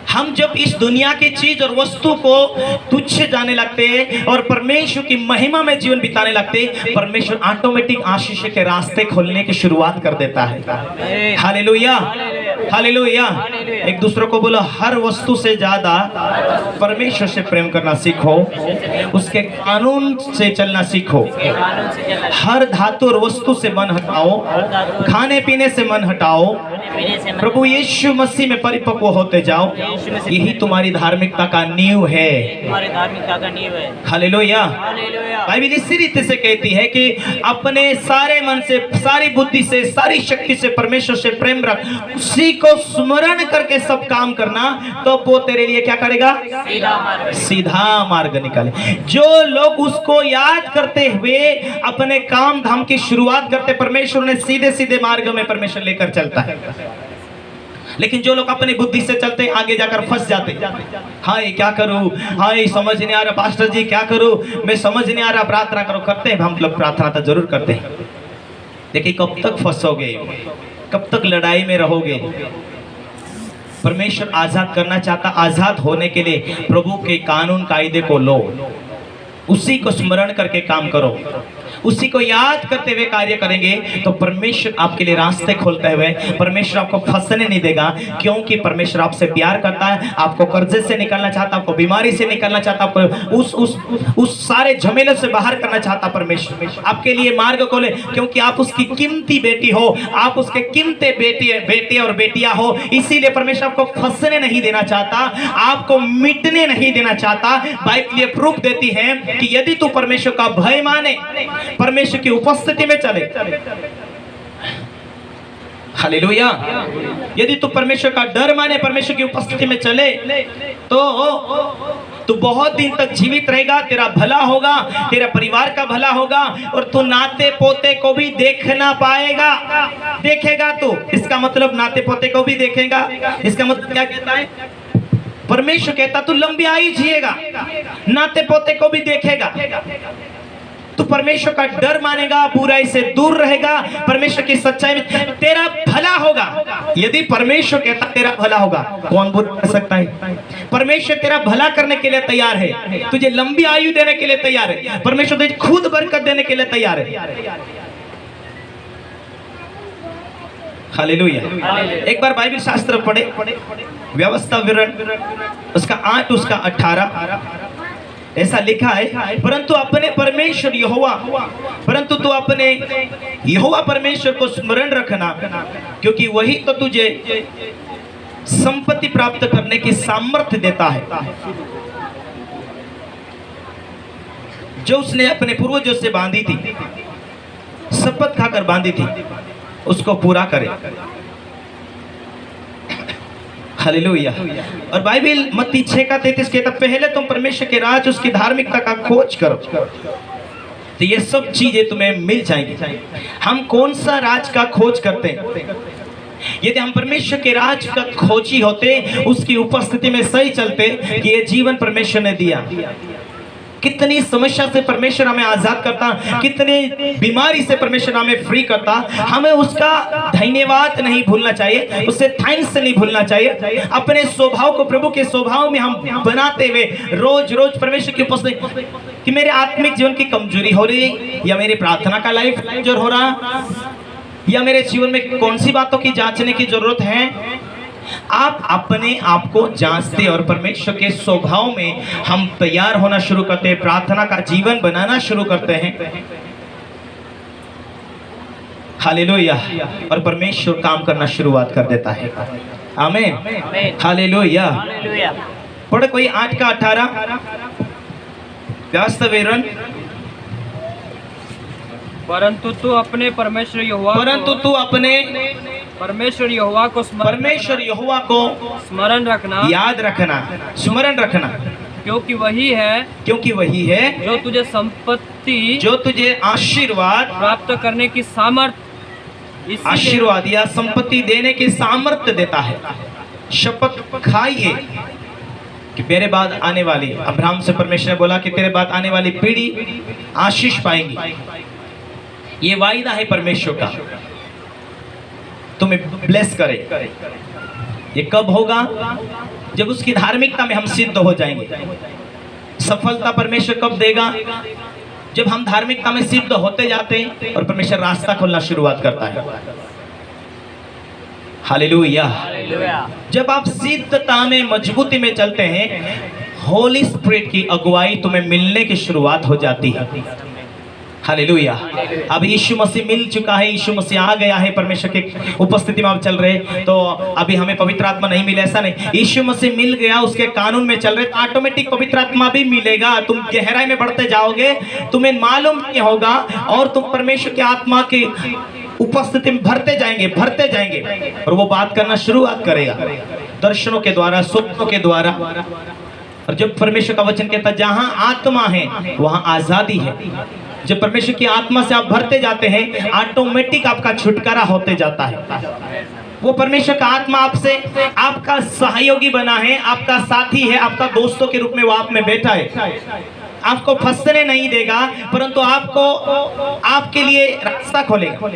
हम जब इस दुनिया की चीज और वस्तु को तुच्छ जाने लगते हैं और परमेश्वर की महिमा में जीवन बिताने लगते हैं, परमेश्वर ऑटोमेटिक आशीष के रास्ते खोलने की शुरुआत कर देता है। Hallelujah, hallelujah. एक दूसरे को बोलो, हर वस्तु से ज्यादा परमेश्वर से प्रेम करना सीखो, उसके कानून से चलना सीखो। हर धातु और वस्तु से मन हटाओ, खाने पीने से मन हटाओ, प्रभु यीशु मसीह में परिपक्व होते जाओ। यही तुम्हारी धार्मिकता का नींव है। हालेलुया। बाइबल इसी रीति से कहती है कि अपने सारे मन से, सारी बुद्धि से, सारी शक्ति से परमेश्वर से प्रेम रख, उसी को स्मरण करके सब काम करना, तो वो तेरे लिए क्या करेगा? सीधा मार्ग निकाले। जो लोग उसको याद करते हुए अपने काम धाम की शुरुआत करते, परमेश्वर ने सीधे सीधे मार्ग में परमेश्वर लेकर चलता है। लेकिन जो लोग अपनी बुद्धि से चलते आगे जाकर फंस जाते। हाय क्या करूं, हाय समझ नहीं आ रहा, पास्टर जी क्या करूं, मैं समझ नहीं आ रहा, प्रार्थना करो। करते हैं हम लोग, प्रार्थना तो जरूर करते हैं, देखिए कब तक फंसोगे, कब तक लड़ाई में रहोगे। परमेश्वर आजाद करना चाहता, आजाद होने के लिए प्रभु के कानून कायदे को लो, उसी को स्मरण करके काम करो, उसी को याद करते हुए कार्य करेंगे, तो परमेश्वर आपके लिए रास्ते खोलते हुए, परमेश्वर आपको फंसने नहीं देगा, क्योंकि परमेश्वर आपसे प्यार करता है, आपको कर्जे से निकालना चाहता, आपको बीमारी से निकालना चाहता, आपको उस सारे झमेले से बाहर करना चाहता। परमेश्वर आपके लिए मार्ग खोले, क्योंकि आप उसकी कीमती बेटी हो, आप उसके कीमती बेटे और बेटियां हो। इसीलिए परमेश्वर आपको फंसने नहीं देना चाहता, आपको मिटने नहीं देना चाहता। बाइबल ये प्रूफ देती है कि यदि तू परमेश्वर का भय माने, परमेश्वर की उपस्थिति में चले, हालेलुया, यदि तू परमेश्वर का डर माने, परमेश्वर की उपस्थिति में चले, तो तू बहुत दिन तक जीवित रहेगा, तेरा भला होगा, तेरा परिवार का भला होगा, और तू नाते पोते को भी देखना पाएगा, देखेगा तू। इसका मतलब नाते पोते को भी देखेगा। इसका मतलब क्या कहता है? परमेश्वर कहता तू लंबी आयु जिएगा, नाते पोते को भी देखेगा। तू परमेश्वर का डर मानेगा, बुराई से दूर रहेगा, परमेश्वर की सच्चाई में तेरा भला होगा। यदि परमेश्वर कहता तेरा भला होगा, कौन बुरा कर सकता है? परमेश्वर तेरा भला करने के लिए तैयार है, तुझे लंबी आयु देने के लिए तैयार है, परमेश्वर तुझे खुद बरकत देने के लिए तैयार है। हालेलुया। एक बार बाइबल शास्त्र पढ़े, व्यवस्था विवरण उसका 8 उसका 18, ऐसा लिखा है, परंतु अपने परमेश्वर यहोवा, परंतु तू अपने यहोवा परमेश्वर को स्मरण रखना, क्योंकि वही तो तुझे संपत्ति प्राप्त करने की सामर्थ्य देता है, जो उसने अपने पूर्वजों से बांधी थी, शपथ खाकर बांधी थी, उसको पूरा करे। हालेलुया। और बाइबल मत्ती 6:33 कहता, पहले तुम परमेश्वर के राज, उसकी धार्मिकता का खोज करो, तो ये सब चीजें तुम्हें मिल जाएंगी। हम कौन सा राज का खोज करते हैं? यदि हम परमेश्वर के राज का खोजी होते, उसकी उपस्थिति में सही चलते, कि ये जीवन परमेश्वर ने दिया, कितनी समस्या से परमेश्वर हमें आजाद करता, कितनी बीमारी से परमेश्वर हमें फ्री करता, हमें उसका धन्यवाद नहीं भूलना चाहिए, उससे थैंक्स नहीं भूलना चाहिए। अपने स्वभाव को प्रभु के स्वभाव में हम बनाते हुए रोज रोज परमेश्वर की उपस्थिति, कि मेरे आत्मिक जीवन की कमजोरी हो रही, या मेरी प्रार्थना का लाइफ कमजोर हो रहा, या मेरे जीवन में कौन सी बातों की जांचने की जरूरत है। आप अपने आप को जांचते और परमेश्वर के स्वभाव में हम तैयार होना शुरू करते हैं, प्रार्थना का जीवन बनाना शुरू करते हैं। हालेलुया। और परमेश्वर काम करना शुरुआत कर देता है। आमीन। हालेलुया। पढ़ कोई 8 का 18 व्यवस्था विवरण। परंतु तू अपने परमेश्वर यहोवा को स्मरण रखना, याद रखना, स्मरण रखना, क्योंकि वही है जो तुझे संपत्ति, जो तुझे आशीर्वाद प्राप्त करने की सामर्थ्य, आशीर्वाद या संपत्ति देने की सामर्थ्य देता है। शपथ खाइए कि मेरे बाद आने वाली, अब्राहम से परमेश्वर ने बोला कि तेरे बाद आने वाली पीढ़ी आशीष पाएंगी। ये वायदा है परमेश्वर का। तुम्हें ब्लेस करे। ये कब होगा? जब उसकी धार्मिकता में हम सिद्ध हो जाएंगे। सफलता परमेश्वर कब देगा? जब हम धार्मिकता में सिद्ध होते जाते हैं और परमेश्वर रास्ता खोलना शुरुआत करता है। हालेलुया। जब आप सिद्धता में मजबूती में चलते हैं, होली स्पिरिट की अगुवाई तुम्हें मिलने की शुरुआत हो जाती है। हालेलुया। अब यीशु मसीह मिल चुका है, यीशु मसीह आ गया है, परमेश्वर के उपस्थिति में आप चल रहे, तो अभी हमें पवित्र आत्मा नहीं मिला, ऐसा नहीं। यीशु मसीह मिल गया, उसके कानून में चल रहे, तो ऑटोमेटिक पवित्र आत्मा भी मिलेगा। तुम गहराई में बढ़ते जाओगे, तुम्हें मालूम नहीं होगा, और तुम परमेश्वर की आत्मा की उपस्थिति में भरते जाएंगे और वो बात करना शुरुआत करेगा दर्शनों के द्वारा, स्वप्नों के द्वारा। और जब परमेश्वर का वचन कहता है जहां आत्मा है वहां आजादी है। जब परमेश्वर की आत्मा से आप भरते जाते हैं, ऑटोमेटिक आपका छुटकारा होते जाता है। वो परमेश्वर का आत्मा आपसे आपका सहयोगी बना है, आपका साथी है, आपका दोस्तों के रूप में वो आप में बैठा है। आपको फंसने नहीं देगा, परंतु आपको आपके लिए रास्ता खोलेगा।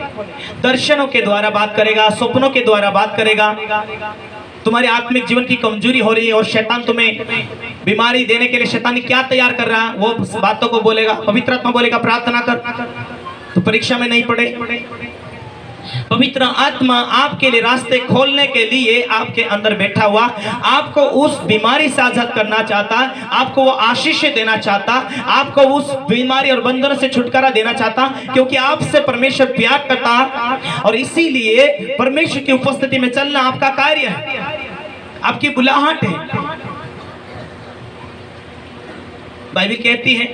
दर्शनों के द्वारा बात करेगा, स्वप्नों के द्वारा बात करेगा। तुम्हारे आत्मिक जीवन की कमजोरी हो रही है और शैतान तुम्हें बीमारी देने के लिए शैतानी क्या तैयार कर रहा है, वो बातों को बोलेगा। पवित्र आत्मा बोलेगा प्रार्थना कर, तो परीक्षा में नहीं पड़े। पवित्र आत्मा आपके लिए रास्ते खोलने के लिए आपके अंदर बैठा हुआ, आपको उस बीमारी से आजाद करना चाहता, आपको वो आशीष देना चाहता, आपको उस बीमारी और बंधन से छुटकारा देना चाहता, क्योंकि आपसे परमेश्वर प्यार करता। और इसीलिए परमेश्वर की उपस्थिति में चलना आपका कार्य है, आपकी बुलाहट है। बाइबल कहती है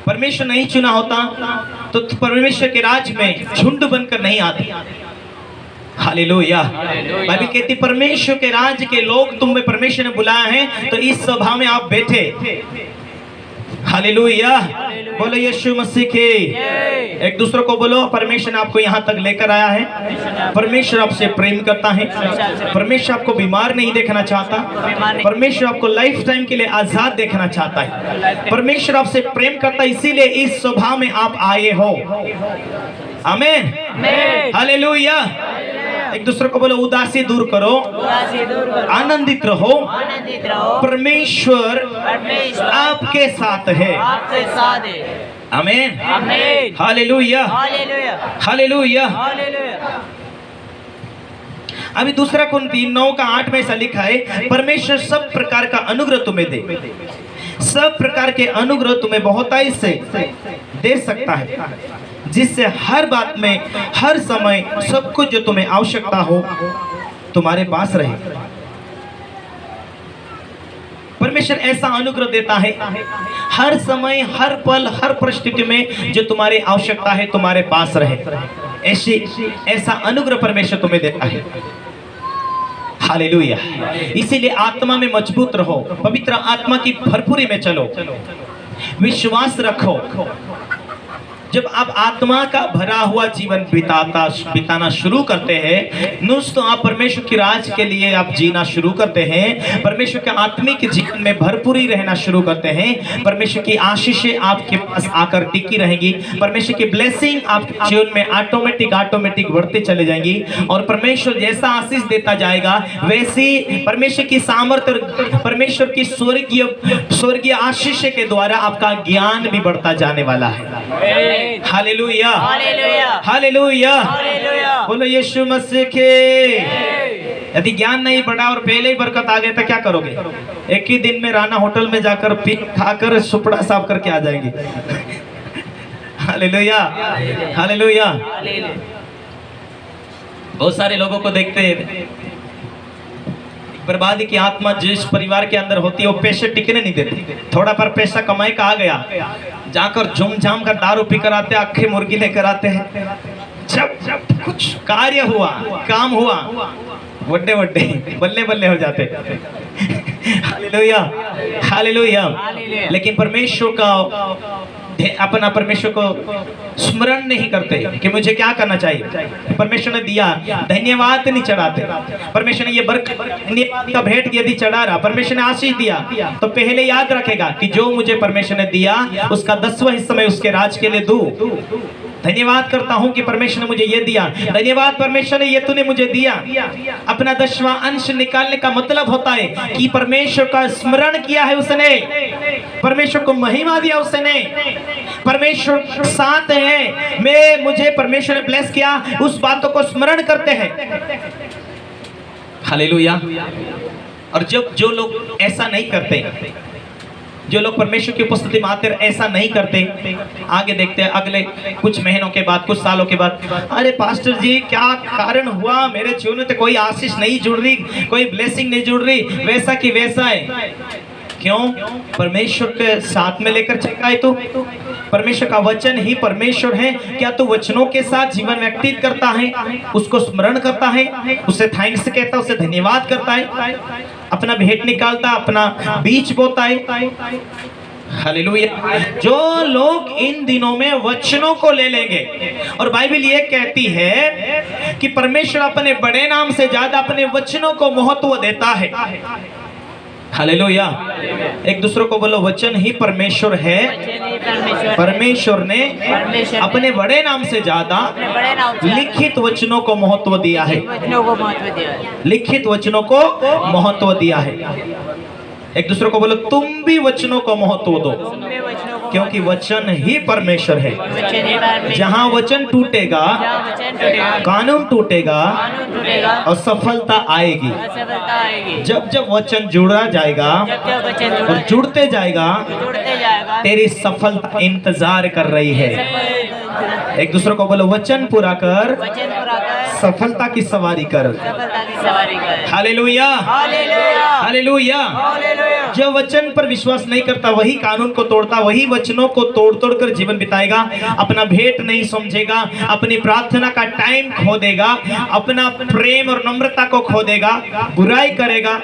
परमेश्वर नहीं चुना होता तो परमेश्वर के राज में झुंड बनकर नहीं आते। हालेलुया। बाइबल कहती परमेश्वर के राज के लोग तुम्हें परमेश्वर ने बुलाया है, तो इस सभा में आप बैठे। हालेलुया। बोलो यीशु मसीह के। एक दूसरे को बोलो परमेश्वर ने आपको यहाँ तक लेकर आया है। परमेश्वर आपसे प्रेम करता है। परमेश्वर आपको बीमार नहीं देखना चाहता। परमेश्वर आपको लाइफ टाइम के लिए आजाद देखना चाहता है। परमेश्वर आपसे प्रेम करता है, इसीलिए इस सभा में आप आए हो। आमीन। हालेलुया। एक दूसरे को बोलो उदासी दूर करो, आनंदित रहो, परमेश्वर आपके साथ है। आमीन। हालेलुया। हालेलुया। अभी दूसरा कुरिन्थियों 9:8 में ऐसा लिखा है, परमेश्वर सब प्रकार का अनुग्रह तुम्हें दे। सब प्रकार के अनुग्रह तुम्हें बहुतायत से दे सकता है, जिससे हर बात में हर समय सब कुछ जो तुम्हें आवश्यकता हो तुम्हारे पास रहे। परमेश्वर ऐसा अनुग्रह देता है हर समय, हर पल, हर परिस्थिति में जो तुम्हारी आवश्यकता है तुम्हारे पास रहे। ऐसा अनुग्रह परमेश्वर तुम्हें देता है। हालेलुया। इसीलिए आत्मा में मजबूत रहो, पवित्र आत्मा की भरपूरी में चलो, विश्वास रखो। जब आप आत्मा का भरा हुआ जीवन बिताना शुरू करते हैं, तो आप परमेश्वर की राज के लिए आप जीना शुरू करते हैं। परमेश्वर के आत्मिक जीवन में भरपूरी रहना शुरू करते हैं। परमेश्वर की आशीषें आपके पास आकर टिकी रहेंगी। परमेश्वर की ब्लेसिंग आपके जीवन में ऑटोमेटिक बढ़ते चले जाएंगी। और परमेश्वर जैसा आशीष देता जाएगा, वैसी परमेश्वर की सामर्थ्य, परमेश्वर की स्वर्गीय आशीष के द्वारा आपका ज्ञान भी बढ़ता जाने वाला है। हालेलुया। हालेलुया। बोलो यीशु मसीह के। यदि ज्ञान नहीं बढ़ा और पहले ही बरकत आ गए तो क्या करोगे? एक ही दिन में राना होटल में जाकर पी खाकर सुपड़ा साफ करके आ जाएंगे। हालेलुया। हालेलुया। बहुत सारे लोगों को देखते हैं, बर्बादी की आत्मा जिस परिवार के अंदर होती है वो पैसे टिकने नहीं देती। थोड़ा पर पैसा कमाई का आ गया, जाकर झूम कर दारू पीकर आते, आखे मुर्गी लेकर आते हैं। जब कुछ कार्य हुआ, काम हुआ, बड्डे बल्ले बल्ले हो जाते। हालेलुया। हालेलुया। लेकिन परमेश्वर का अपना परमेश्वर को स्मरण नहीं करते कि मुझे क्या करना चाहिए। परमेश्वर ने दिया, धन्यवाद नहीं चढ़ाते। परमेश्वर ने ये बरकत का भेंट यदि चढ़ा रहा, परमेश्वर ने आशीष दिया, तो पहले याद रखेगा कि जो मुझे परमेश्वर ने दिया उसका 10वां हिस्सा मैं उसके राज के लिए दूं। धन्यवाद करता हूं कि परमेश्वर ने मुझे ये दिया, धन्यवाद परमेश्वर ने ये तूने मुझे दिया। अपना 10वां अंश निकालने का मतलब होता है कि परमेश्वर का स्मरण किया है उसने, परमेश्वर को महिमा दिया उसने, परमेश्वर साथ है, मुझे परमेश्वर ने ब्लेस किया, उस बातों को स्मरण करते हैं। हालेलुया। और जब जो लोग ऐसा नहीं करते, जो लोग परमेश्वर की उपस्थिति में आते ऐसा नहीं करते, आगे देखते हैं अगले कुछ महीनों के बाद, कुछ सालों के बाद, अरे पास्टर जी क्या कारण हुआ, मेरे जीवन में तो कोई आशीष नहीं जुड़ रही, कोई ब्लेसिंग नहीं जुड़ रही, वैसा कि वैसा है। क्यों? परमेश्वर के साथ में लेकर चलता है। तो परमेश्वर का वचन ही परमेश्वर है। क्या तू वचनों के साथ जीवन व्यतीत करता है, उसको स्मरण करता है, उसे थैंक्स कहता है, उसे धन्यवाद करता है, अपना भेंट निकालता, अपना बीज बोता है। हालेलुया। जो लोग इन दिनों में वचनों को ले लेंगे, और बाइबल ये कहती है कि परमेश्वर अपने बड़े नाम से ज्यादा अपने वचनों को महत्व देता है। हालेलुया। एक दूसरे को बोलो, वचन ही परमेश्वर है। परमेश्वर ने अपने बड़े नाम से ज्यादा लिखित वचनों को महत्व दिया है, लिखित वचनों को महत्व दिया है। एक दूसरे को बोलो, तुम भी वचनों को महत्व दो, क्योंकि वचन ही परमेश्वर है। जहाँ वचन टूटेगा कानून टूटेगा और सफलता आएगी। जब जब वचन जुड़ा जाएगा और जुड़ते जाएगा, तेरी सफलता इंतजार कर रही है। एक दूसरे को बोलो, वचन पूरा कर, सफलता की सवारी कर। Hallelujah, hallelujah. जो वचन पर विश्वास नहीं करता वही कानून को तोड़ता, वही वचनों को तोड़ तोड़ कर जीवन बिताएगा, अपना भेंट नहीं समझेगा, अपनी प्रार्थना का टाइम खो देगा, अपना प्रेम और नम्रता को खो देगा, बुराई करेगा,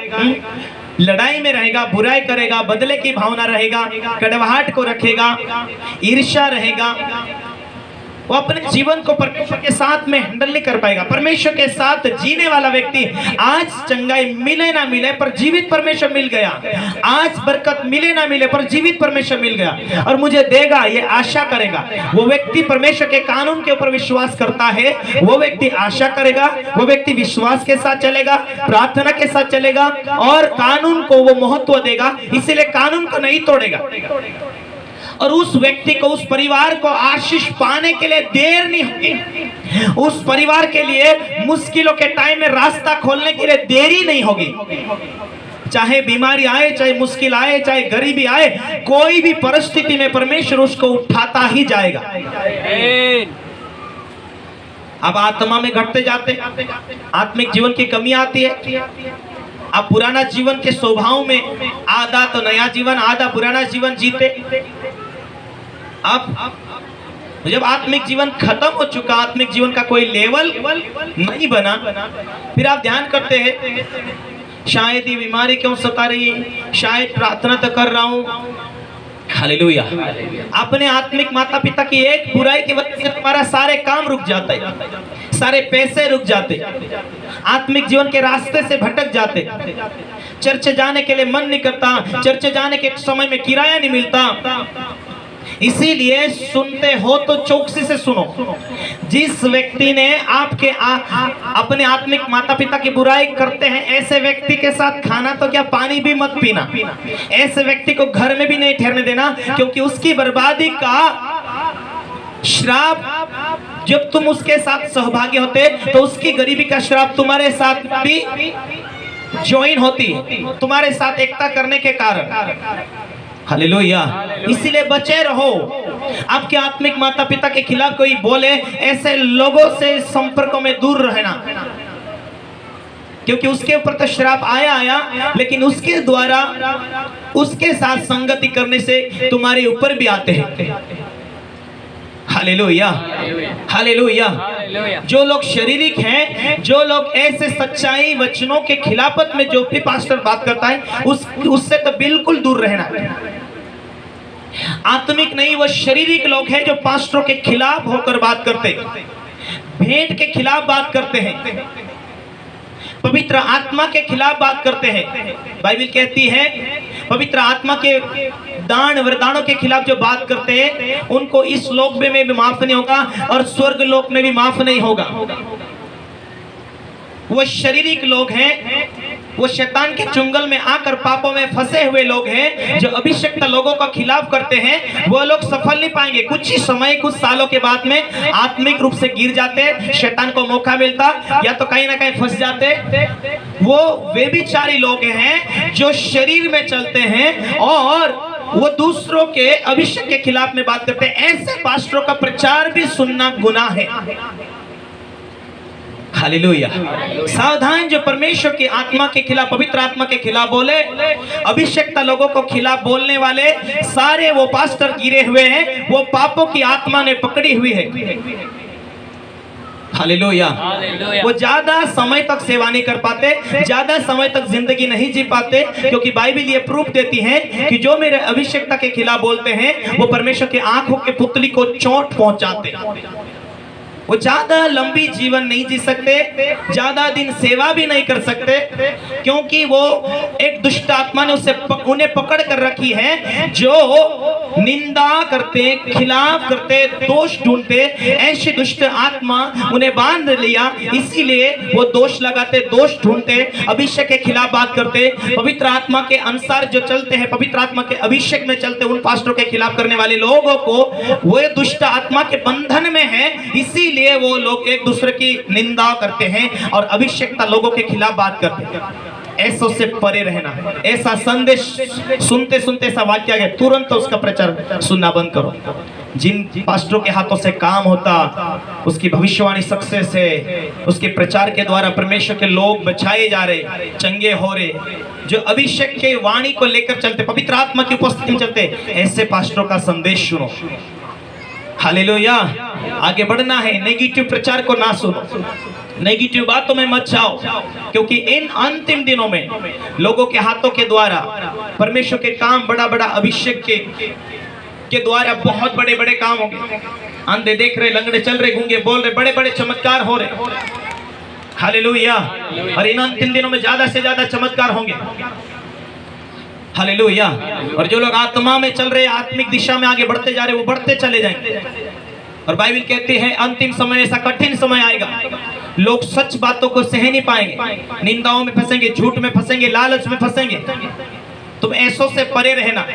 लड़ाई में रहेगा, बुराई करेगा, बदले की भावना रहेगा, कड़वाहट को रखेगा, ईर्ष्या रहेगा। वो अपने जीवन को परमेश्वर के साथ में हैंडल नहीं कर पाएगा। परमेश्वर के साथ जीने वाला व्यक्ति, आज चंगाई मिले ना मिले पर जीवित परमेश्वर मिल गया, आज बरकत मिले ना मिले पर जीवित परमेश्वर मिल गया और मुझे देगा, ये आशा करेगा। वो व्यक्ति परमेश्वर के कानून के ऊपर विश्वास करता है, वो व्यक्ति आशा करेगा, वो व्यक्ति विश्वास के साथ चलेगा, प्रार्थना के साथ चलेगा और कानून को वो महत्व देगा, इसीलिए कानून को नहीं तोड़ेगा। और उस व्यक्ति को, उस परिवार को आशीष पाने के लिए देर नहीं होगी, उस परिवार के लिए मुश्किलों के टाइम में रास्ता खोलने के लिए देरी नहीं होगी। चाहे बीमारी आए, चाहे मुश्किल आए, चाहे गरीबी आए, कोई भी परिस्थिति में परमेश्वर उसको उठाता ही जाएगा। अब आत्मा में घटते जाते आत्मिक जीवन की कमी आती है। अब पुराना जीवन के स्वभाव में आधा तो नया जीवन, आधा पुराना जीवन जीते। अब जब आत्मिक जीवन खत्म हो चुका, आत्मिक जीवन का कोई लेवल नहीं बना, फिर आप ध्यान करते हैं शायद ये बीमारी क्यों सता रही है, शायद प्रार्थना तो कर रहा हूँ। हालेलुया। अपने आत्मिक माता पिता की एक बुराई की वजह से तुम्हारा सारे काम रुक जाते हैं, सारे पैसे रुक जाते, आत्मिक जीवन के रास्ते से भटक जाते, चर्च जाने के लिए मन नहीं करता, चर्च जाने के समय में किराया नहीं मिलता। इसीलिए सुनते हो तो चौकसी से सुनो। जिस व्यक्ति ने आपके अपने आत्मिक माता पिता की बुराई करते हैं, ऐसे व्यक्ति के साथ खाना तो क्या पानी भी मत पीना, ऐसे व्यक्ति को घर में भी नहीं ठहरने देना, क्योंकि उसकी बर्बादी का श्राप, जब तुम उसके साथ सहभागी होते तो उसकी गरीबी का श्राप तुम्हारे साथ भी ज्वाइन होती है, तुम्हारे साथ एकता करने के कारण। हालेलुया। इसीलिए बचे रहो। आपके आत्मिक माता पिता के खिलाफ कोई बोले, ऐसे लोगों से संपर्कों में दूर रहना, क्योंकि उसके ऊपर तो श्राप आया, लेकिन उसके द्वारा उसके साथ संगति करने से तुम्हारे ऊपर भी आते हैं। Hallelujah, hallelujah. जो लोग शारीरिक हैं, जो लोग ऐसे सच्चाई वचनों के खिलाफत में जो भी पास्टर बात करता है, उससे तो बिल्कुल दूर रहना। आत्मिक नहीं, वो शारीरिक लोग हैं जो पास्टरों के खिलाफ होकर बात करते, भेंट के खिलाफ बात करते हैं, पवित्र आत्मा के खिलाफ बात करते हैं। बाइबल कहती है पवित्र आत्मा के दान वरदानों के खिलाफ जो बात करते हैं उनको इस लोक में भी माफ नहीं होगा और स्वर्ग लोक में भी माफ नहीं होगा। वो शारीरिक लोग हैं, वो शैतान के चुंगल में आकर पापों में फंसे हुए लोग हैं जो अभिषिक्त लोगों का खिलाफ करते हैं, वो लोग सफल नहीं पाएंगे। कुछ ही समय, कुछ सालों के बाद में आत्मिक रूप से गिर जाते, शैतान को मौका मिलता या तो कहीं ना कहीं फंस जाते। वो व्यभिचारी लोग हैं जो शरीर में चलते हैं और वो दूसरों के अभिषेक के खिलाफ में बात करते हैं। ऐसे पास्टरों का प्रचार भी सुनना गुनाह है। हालेलुया। सावधान जो परमेश्वर की आत्मा के खिलाफ, पवित्र आत्मा के खिलाफ बोले, अभिषेक लोगों को खिलाफ बोलने वाले सारे वो पास्टर गिरे हुए हैं, वो पापों की आत्मा ने पकड़ी हुई है। हालेलुया। वो ज्यादा समय तक सेवा नहीं कर पाते, ज्यादा समय तक जिंदगी नहीं जी पाते, क्योंकि बाइबल ये प्रूफ देती है कि जो मेरे अभिषेकता के खिलाफ बोलते हैं वो परमेश्वर की आंखों के पुतली को चोट पहुंचाते। वो ज्यादा लंबी जीवन नहीं जी सकते, ज्यादा दिन सेवा भी नहीं कर सकते, क्योंकि वो एक दुष्ट आत्मा ने उन्हें पकड़ कर रखी है जो निंदा करते, खिलाफ करते, दोष ढूंढते। ऐसी दुष्ट आत्मा उन्हें बांध लिया, इसीलिए वो दोष लगाते, दोष ढूंढते, अभिषेक के खिलाफ बात करते, पवित्र आत्मा के अनुसार जो चलते हैं, पवित्र आत्मा के अभिषेक में चलते, उन पास्टरों के खिलाफ करने वाले लोगों को वो दुष्ट आत्मा के बंधन में है, इसीलिए वो लोग एक दूसरे की निंदा करते हैं और अभिषेकता लोगों के खिलाफ बात करते हैं। ऐसों से परे रहना। ऐसा संदेश सुनते सुनते ऐसा वाक्य आ गया, तुरंत तो उसका प्रचार सुनना बंद करो। जिन पास्टरों के हाथों से काम होता, उसकी भविष्यवाणी सक्सेस है, उसके प्रचार के द्वारा परमेश्वर के लोग बचाए जा रहे, चंगे हो रहे, जो अभिषेक के वाणी को लेकर चलते, पवित्र आत्मा की उपस्थिति में चलते, ऐसे पास्टरों का संदेश सुनो। हालेलुया। आगे बढ़ना है, नेगेटिव प्रचार को ना सुनो, नेगेटिव बातों में मत जाओ, क्योंकि इन अंतिम दिनों में लोगों के हाथों के द्वारा परमेश्वर के काम, बड़ा बड़ा अभिषेक के द्वारा बहुत बड़े बड़े काम होंगे। अंधे देख रहे, लंगड़े चल रहे, गूंगे बोल रहे, बड़े बड़े चमत्कार हो रहे। हालेलुया। और इन अंतिम दिनों में ज्यादा से ज्यादा चमत्कार होंगे। हालेलुया। और जो लोग आत्मा में चल रहे, आत्मिक दिशा में आगे बढ़ते जा रहे, वो बढ़ते चले जाएंगे। और बाइबल कहती है अंतिम समय ऐसा कठिन समय आएगा, लोग सच बातों को सह नहीं पाएंगे, निंदाओं में फंसेंगे, झूठ में फंसेंगे, लालच में फंसेंगे। तुम ऐसों से परे रहना।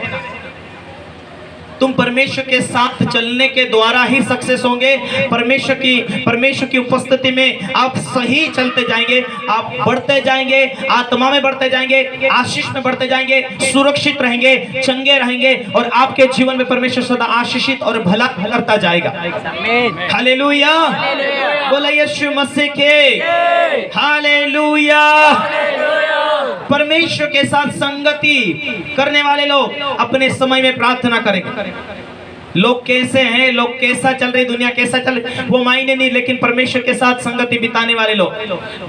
तुम परमेश्वर के साथ चलने के द्वारा ही सक्सेस होंगे। परमेश्वर की उपस्थिति में आप सही चलते जाएंगे, आप बढ़ते जाएंगे, आत्मा में बढ़ते जाएंगे, आशीष में बढ़ते जाएंगे, सुरक्षित रहेंगे, चंगे रहेंगे, और आपके जीवन में परमेश्वर सदा आशीषित और भला करता जाएगा। हालेलुया। बोला यीशु मसीह के हालेलुया। परमेश्वर के साथ संगति करने वाले लोग अपने समय में प्रार्थना करेंगे। लोग कैसे हैं, लोग कैसा चल रही, दुनिया कैसा चल रही, वो मायने नहीं, लेकिन परमेश्वर के साथ संगति बिताने वाले लोग,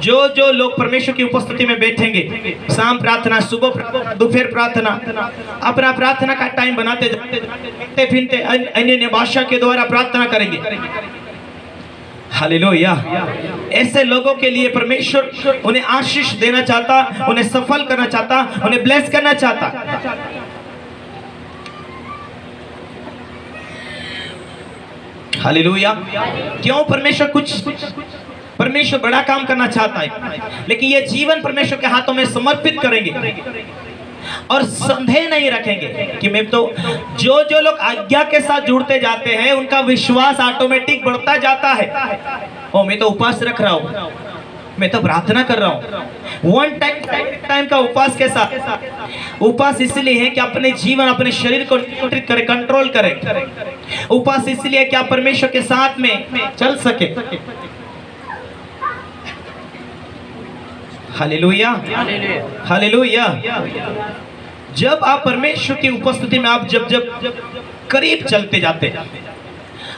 जो लोग परमेश्वर की उपस्थिति में बैठेंगे, शाम प्रार्थना, सुबह दोपहर प्रार्थना, अपना प्रार्थना का टाइम बनाते जाते फिरते अन्य भाषा के द्वारा प्रार्थना करेंगे। हालेलुया। ऐसे लोगों के लिए परमेश्वर उन्हें आशीष देना चाहता, उन्हें सफल करना चाहता, उन्हें ब्लेस करना चाहता। हालेलुया। क्यों? परमेश्वर बड़ा काम करना चाहता है, लेकिन ये जीवन परमेश्वर के हाथों में समर्पित करेंगे और संदेह नहीं रखेंगे कि मैं तो जो लोग आज्ञा के साथ जुड़ते जाते हैं उनका विश्वास ऑटोमेटिक बढ़ता जाता है। ओ मैं तो उपवास रख रहा हूँ, मैं तो प्रार्थना कर रहा हूँ। वन टाइम का उपवास के साथ, उपवास इसलिए है कि अपने जीवन, अपने शरीर को नियंत्रित करे, कंट्रोल करे। उपवास इसलिए कि आप परमेश्वर के साथ में चल सके। हालेलुया। हालेलुया। जब आप परमेश्वर की उपस्थिति में आप जब करीब चलते जाते,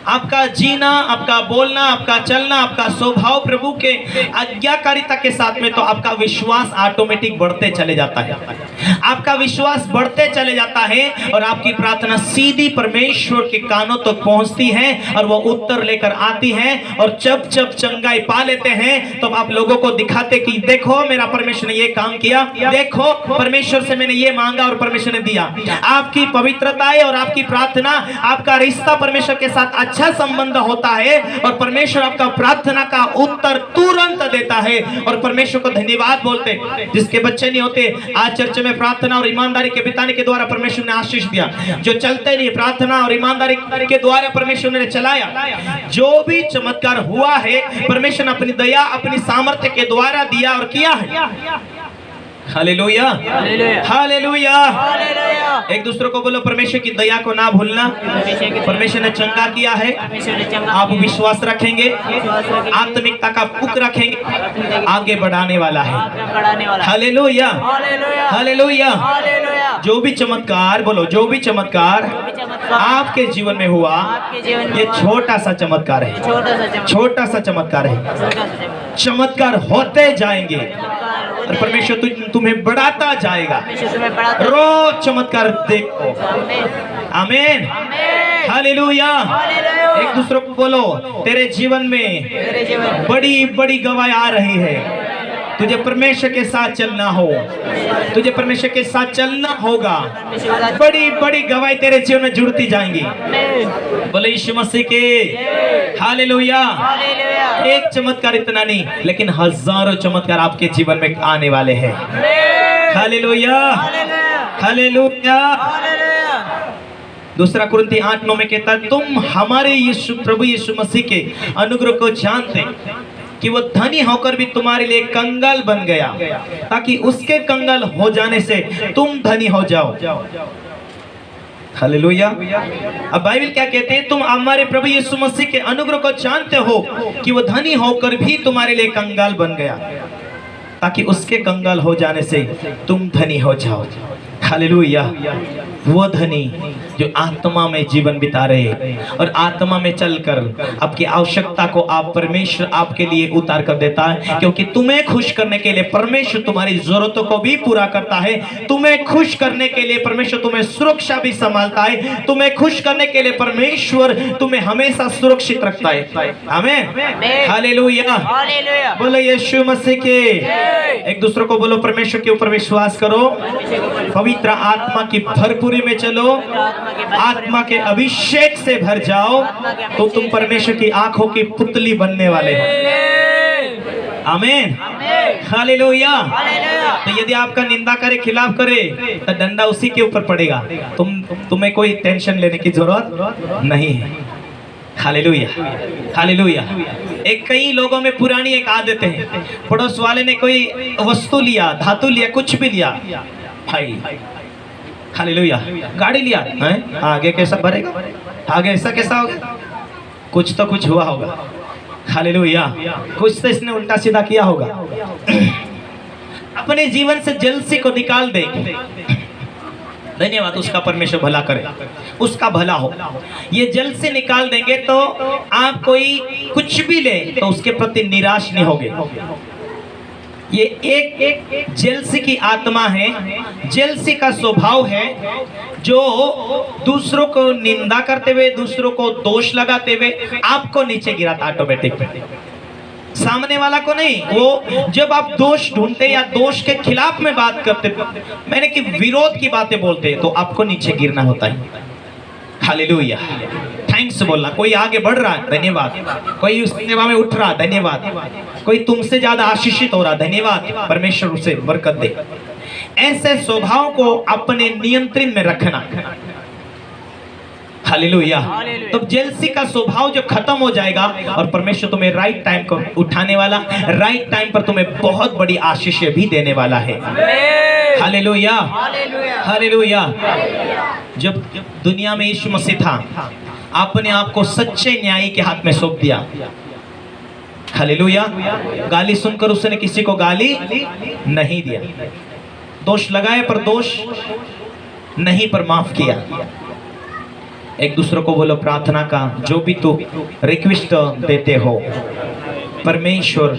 आपका जीना, आपका बोलना, आपका चलना, आपका स्वभाव प्रभु के आज्ञाकारिता के साथ में, तो आपका विश्वास ऑटोमेटिक बढ़ते चले जाता है। आपका विश्वास बढ़ते चले जाता है और आपकी प्रार्थना सीधी परमेश्वर के कानों तक तो पहुंचती है और वो उत्तर लेकर आती है। और जब जब चंगाई पा लेते हैं तो आप लोगों को दिखाते कि देखो मेरा परमेश्वर ने ये काम किया, देखो परमेश्वर से मैंने ये मांगा और परमेश्वर ने दिया। आपकी पवित्रताएं और आपकी प्रार्थना, आपका रिश्ता परमेश्वर के साथ अच्छा संबंध होता है और परमेश्वर आपका प्रार्थना का उत्तर तुरंत देता है और परमेश्वर को धन्यवाद बोलते। जिसके बच्चे नहीं होते, आज चर्च में प्रार्थना और ईमानदारी के बिताने के द्वारा परमेश्वर ने आशीष दिया। जो चलते नहीं, प्रार्थना और ईमानदारी के द्वारा परमेश्वर ने चलाया। जो भी चमत्कार हुआ है परमेश्वर ने अपनी दया, अपनी सामर्थ्य के द्वारा दिया और किया है। Hallelujah, hallelujah. एक दूसरे को बोलो, परमेश्वर की दया को ना भूलना। परमेश्वर ने चंगा किया है, आप विश्वास रखेंगे, आत्मिकता का भूख रखेंगे, आगे बढ़ाने वाला है। Hallelujah, hallelujah. जो भी चमत्कार, बोलो जो भी चमत्कार आपके जीवन में हुआ, ये छोटा सा चमत्कार है, छोटा सा चमत्कार है। चमत्कार होते जाएंगे और परमेश्वर तुम्हें बढ़ाता जाएगा। रोज चमत्कार देखो। आमीन, हालेलुया। एक दूसरे को बोलो, तेरे जीवन में बड़ी बड़ी गवाही आ रही है। तुझे परमेश्वर के साथ चलना हो, तुझे परमेश्वर के साथ चलना होगा। बड़ी बड़ी गवाही तेरे जीवन में जुड़ती जाएंगी। बोले यीशु मसीह के हालेलुया। एक चमत्कार इतना नहीं, लेकिन हजारों चमत्कार आपके जीवन में आने वाले हैं। Hallelujah, hallelujah. दूसरा कुरिन्थी 8:9 में कहता है, तुम हमारे यीशु प्रभु यीशु मसीह के अनुग्रह को जानते कि वो धनी होकर भी तुम्हारे लिए कंगाल बन गया, ताकि उसके कंगाल हो जाने से तुम धनी हो जाओ। हालेलुया। अब बाइबल क्या कहते हैं, तुम हमारे प्रभु यीशु मसीह के अनुग्रह को जानते हो कि वो धनी होकर भी तुम्हारे लिए कंगाल बन गया, ताकि उसके कंगाल हो जाने से तुम धनी हो जाओ। हालेलुया। वो धनी जो आत्मा में जीवन बिता रहे और आत्मा में चलकर आपकी आवश्यकता को आप परमेश्वर आपके लिए उतार कर देता है, क्योंकि तुम्हें खुश करने के लिए परमेश्वर तुम्हारी जरूरतों को भी पूरा करता है। तुम्हें खुश करने के लिए परमेश्वर तुम्हें सुरक्षा भी संभालता है। तुम्हें खुश करने के लिए परमेश्वर तुम्हें हमेशा सुरक्षित रखता है। आमीन, हालेलुया। बोलो यीशु मसीह के। एक दूसरे को बोलो, परमेश्वर के ऊपर विश्वास करो, पवित्र आत्मा की भरपूरी में चलो, आत्मा के अभिषेक से भर जाओ, तो तुम परमेश्वर की आंखों की पुतली बनने वाले हो। आमीन, हालेलुया। तो यदि आपका निंदा करे, खिलाफ करे, तो डंडा उसी के ऊपर पड़ेगा। तुम्हें कोई टेंशन लेने की जरूरत नहीं है। Hallelujah, hallelujah. एक कई लोगों में पुरानी एक आदत है, पड़ोस वाले ने कोई वस्तु लिया, धातु लिया, कुछ भी लिया, भाई हालेलुया, गाड़ी लिया है, आगे कैसा भरेगा, आगे ऐसा कैसा होगा, कुछ तो कुछ हुआ होगा। हालेलुया, कुछ तो इसने उल्टा सीधा किया होगा। अपने जीवन से जलसी को निकाल दे। धन्यवाद, उसका परमेश्वर भला करे, उसका भला हो। ये जल से निकाल देंगे तो आप कोई कुछ भी ले तो उसके प्रति निराश नहीं होगे। ये एक जेलसी की आत्मा है, जेलसी का स्वभाव है, जो दूसरों को निंदा करते हुए, दूसरों को दोष लगाते हुए आपको नीचे गिराता ऑटोमेटिक। सामने वाला को नहीं, वो जब आप दोष ढूंढते या दोष के खिलाफ में बात करते, मैंने कि विरोध की बातें बोलते, तो आपको नीचे गिरना होता है। हालेलुया, थैंक्स बोलना। कोई आगे बढ़ रहा है, धन्यवाद। कोई उस सेवा में उठ रहा, धन्यवाद। कोई तुमसे ज्यादा आशीषित हो रहा, धन्यवाद। परमेश्वर उसे बरकत दे। ऐसे स्वभाव को अपने नियंत्रण में रखना। हालेलुया। तो जेलसी का स्वभाव जो खत्म हो जाएगा और परमेश्वर तुम्हें राइट टाइम को उठाने वाला, राइट टाइम पर तुम्हें बहुत बड़ी आशीष भी देने वाला है। Hallelujah, hallelujah. जब दुनिया में यीशु मसीह था, आपने आपको सच्चे न्यायी के हाथ में सौंप दिया। हालेलुया। गाली सुनकर उसने किसी को गाली नहीं दिया, दोष लगाए पर दोष नहीं पर माफ किया। एक दूसरे को बोलो प्रार्थना का जो भी तू रिक्वेस्ट देते हो परमेश्वर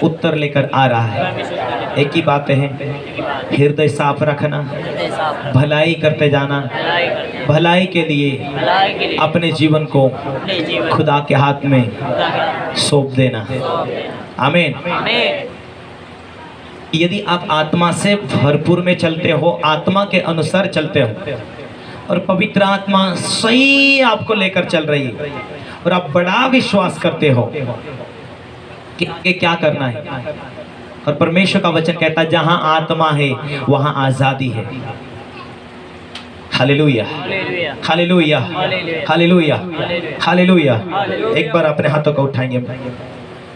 उत्तर लेकर आ रहा है। एक ही बात है, हृदय साफ रखना, भलाई करते जाना, भलाई के लिए अपने जीवन को खुदा के हाथ में सौंप देना। आमीन। यदि आप आत्मा से भरपूर में चलते हो, आत्मा के अनुसार चलते हो और पवित्र आत्मा सही आपको लेकर चल रही है और आप बड़ा विश्वास करते हो कि क्या करना है, और परमेश्वर का वचन कहता है जहां आत्मा है वहां आजादी है। Hallelujah, hallelujah, hallelujah, hallelujah. एक बार अपने हाथों को उठाएंगे,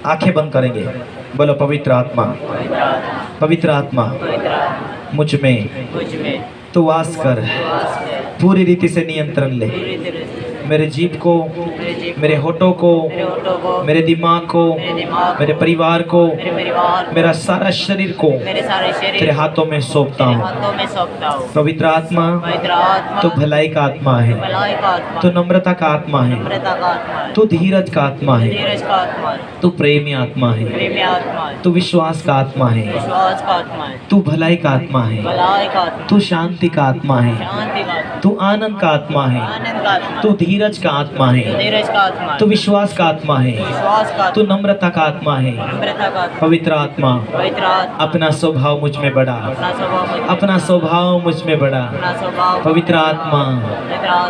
आंखें बंद करेंगे, बोलो पवित्र आत्मा, पवित्र आत्मा मुझ में तू वास कर, पूरी रीति से नियंत्रण ले, मेरे जीभ को, मेरे होठों को, मेरे दिमाग को, मेरे परिवार को, मेरा सारा शरीर को तेरे हाथों में सौंपता हूँ। पवित्र आत्मा तू भलाई का आत्मा है, तू नम्रता का आत्मा है, तू धीरज का आत्मा है, तू प्रेमी आत्मा है, तू विश्वास का आत्मा है, तू भलाई का आत्मा है, तू शांति का आत्मा है, तू आनंद का आत्मा है, तू धीरज का आत्मा है, तू विश्वास का आत्मा है, तू नम्रता का आत्मा है। पवित्र आत्मा अपना स्वभाव मुझ में बढ़ा, अपना स्वभाव मुझ में बढ़ा। पवित्र आत्मा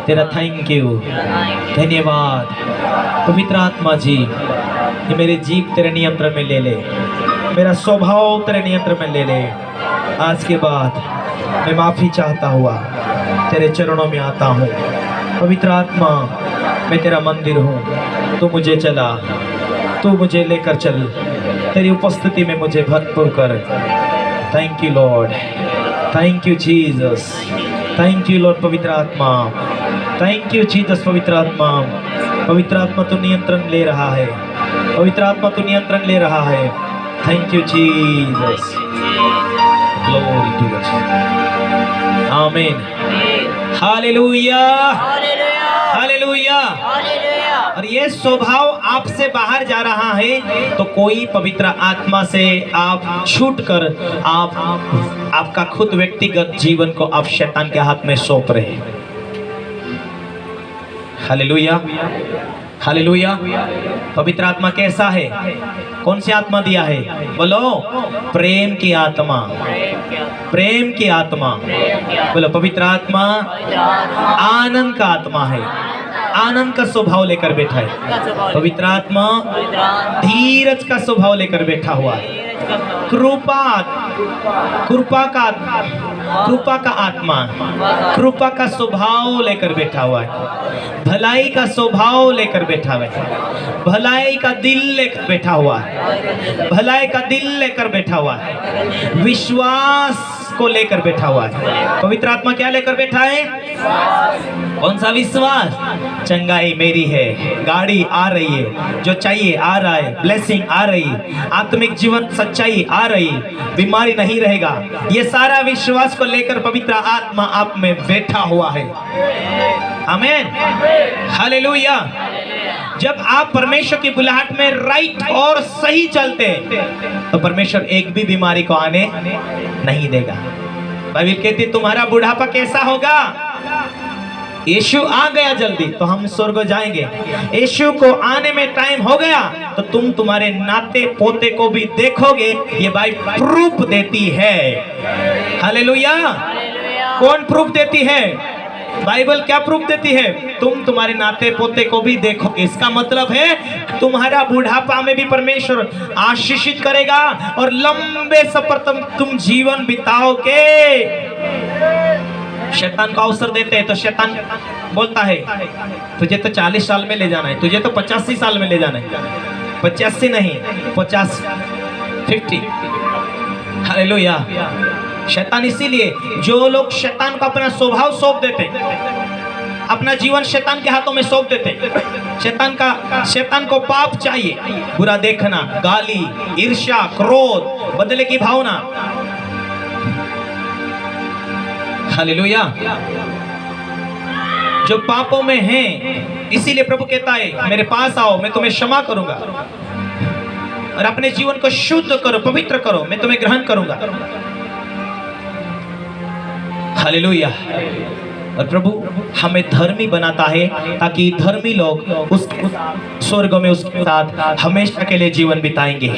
तेरा थैंक यू, धन्यवाद। पवित्र आत्मा जी, ये मेरे जीव तेरे नियंत्रण में ले ले, मेरा स्वभाव तेरे नियंत्रण में ले ले। आज के बाद मैं माफी चाहता हुआ तेरे चरणों में आता हूँ। पवित्र आत्मा मैं तेरा मंदिर हूँ, तू मुझे चला, तू मुझे लेकर चल, तेरी उपस्थिति में मुझे भरपूर कर। Thank you Lord, thank you Jesus, thank you Lord. पवित्र आत्मा, थैंक यू जीसस। पवित्र आत्मा, पवित्र आत्मा तू नियंत्रण ले रहा है, पवित्र आत्मा तू नियंत्रण ले रहा है। Thank you Jesus, glory to God. Amen, hallelujah, hallelujah. और ये स्वभाव आपसे बाहर जा रहा है तो कोई पवित्र आत्मा से आप छूट कर आपका खुद व्यक्तिगत जीवन को आप शैतान के हाथ में सौंप रहे हैं। Hallelujah, hallelujah. पवित्र आत्मा कैसा है? कौन सी आत्मा दिया है? बोलो, प्रेम की आत्मा, प्रेम की आत्मा। बोलो, पवित्र आत्मा आनंद का आत्मा है, आनंद का स्वभाव लेकर बैठा है। पवित्र आत्मा धीरज का स्वभाव लेकर बैठा हुआ है। कृपा, कृपा का आत्मा, कृपा का स्वभाव लेकर बैठा हुआ है। भलाई का स्वभाव लेकर बैठा हुआ है, भलाई का दिल लेकर बैठा हुआ है, भलाई का दिल लेकर बैठा हुआ है, विश्वास को लेकर बैठा हुआ है। पवित्र आत्मा क्या लेकर बैठा है? कौन सा विश्वास? चंगाई मेरी है, गाड़ी आ रही है, जो चाहिए आ रहा है, ब्लेसिंग आ रही है, आत्मिक जीवन सच्चाई आ रही, बीमारी नहीं रहेगा। ये सारा विश्वास को लेकर पवित्र आत्मा आप में बैठा हुआ है। आमीन, हालेलुया। जब आप परमेश्वर की बुलाहट में राइट और सही चलते तो परमेश्वर एक भी बीमारी को आने नहीं देगा। बाइबल कहती तुम्हारा बुढ़ापा कैसा होगा? यीशु आ गया जल्दी तो हम स्वर्ग जाएंगे। यीशु को आने में टाइम हो गया तो तुम तुम्हारे नाते पोते को भी देखोगे। ये बाइबल प्रूफ देती है। हालेलुया। कौन प्रूफ देती है? बाइबल क्या प्रूफ देती है? तुम तुम्हारे नाते पोते को भी देखोगे। इसका मतलब है तुम्हारा बुढ़ापा में भी परमेश्वर आशीषित करेगा और लंबे सफर तुम जीवन बिताओगे। शैतान को अवसर देते हैं तो शैतान बोलता है तुझे तो 40 साल में ले जाना है, तुझे तो 85 साल में ले जाना है। 85 नहीं, 50, 50। हालेलुया। शैतान इसीलिए जो लोग शैतान को अपना स्वभाव सौंप देते, अपना जीवन शैतान के हाथों में सौंप देते, शैतान को पाप चाहिए, बुरा देखना, गाली, ईर्ष्या, क्रोध, बदले की भावना। हालेलुया। जो पापों में हैं, इसीलिए प्रभु कहता है मेरे पास आओ, मैं तुम्हें क्षमा करूंगा और अपने जीवन को शुद्ध करो, पवित्र करो, मैं तुम्हें ग्रहण करूंगा। हालेलुया। और प्रभु हमें धर्मी बनाता है ताकि धर्मी लोग उस स्वर्ग में उसके साथ हमेशा के लिए जीवन बिताएंगे।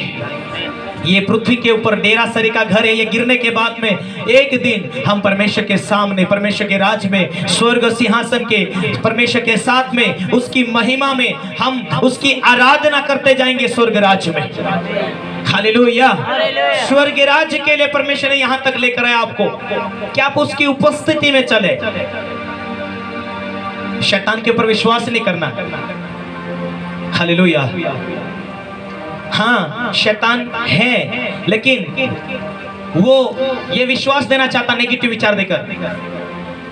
ये पृथ्वी के ऊपर डेरा सरी का घर है। ये गिरने के बाद में एक दिन हम परमेश्वर के सामने, परमेश्वर के राज में, स्वर्ग सिंहासन के परमेश्वर के साथ में, उसकी महिमा में हम उसकी आराधना करते जाएंगे स्वर्ग राज्य में। हालेलुया। स्वर्ग राज्य के लिए परमेश्वर ने यहां तक लेकर आया आपको कि आप उसकी उपस्थिति में चले। शैतान के ऊपर विश्वास नहीं करना। हालेलुया। हाँ, शैतान है, लेकिन वो ये विश्वास देना चाहता नेगेटिव विचार देकर।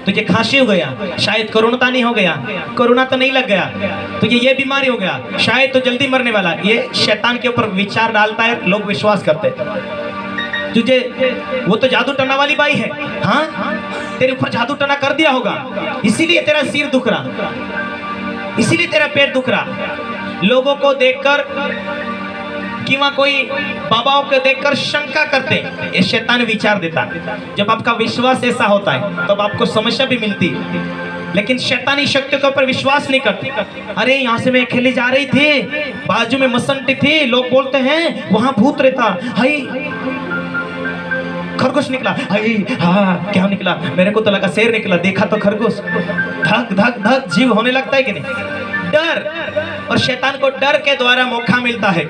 तुझे खांसी हो गया, शायद कोरोना नहीं हो गया, कोरोना तो नहीं लग गया, तुझे ये बीमारी हो गया, शायद तो जल्दी मरने वाला। ये शैतान के ऊपर विचार डालता है, लोग विश्वास करते हैं। तुझे वो तो जादू टना वाली बाई है, हाँ तेरे ऊपर जादू टना कर दिया होगा, इसीलिए तेरा सिर दुख रहा, इसीलिए तेरा पेट दुख रहा। लोगों को देखकर कि वहां कोई बाबाओं को देखकर शंका करते, ये शैतान विचार देता। जब आपका विश्वास ऐसा होता है तब आपको समस्या भी मिलती है, लेकिन शैतानी शक्तियों के ऊपर विश्वास नहीं करते। अरे यहाँ से मैं अकेले जा रही थी, बाजू में मसंटी थी, लोग बोलते हैं वहां भूत रहता, हाय खरगोश निकला, हाय हाँ क्या निकला, मेरे को तो लगा शेर निकला, देखा तो खरगोश। धक धक धक जीव होने लगता है कि नहीं? डर। और शैतान को डर के द्वारा मौका मिलता है।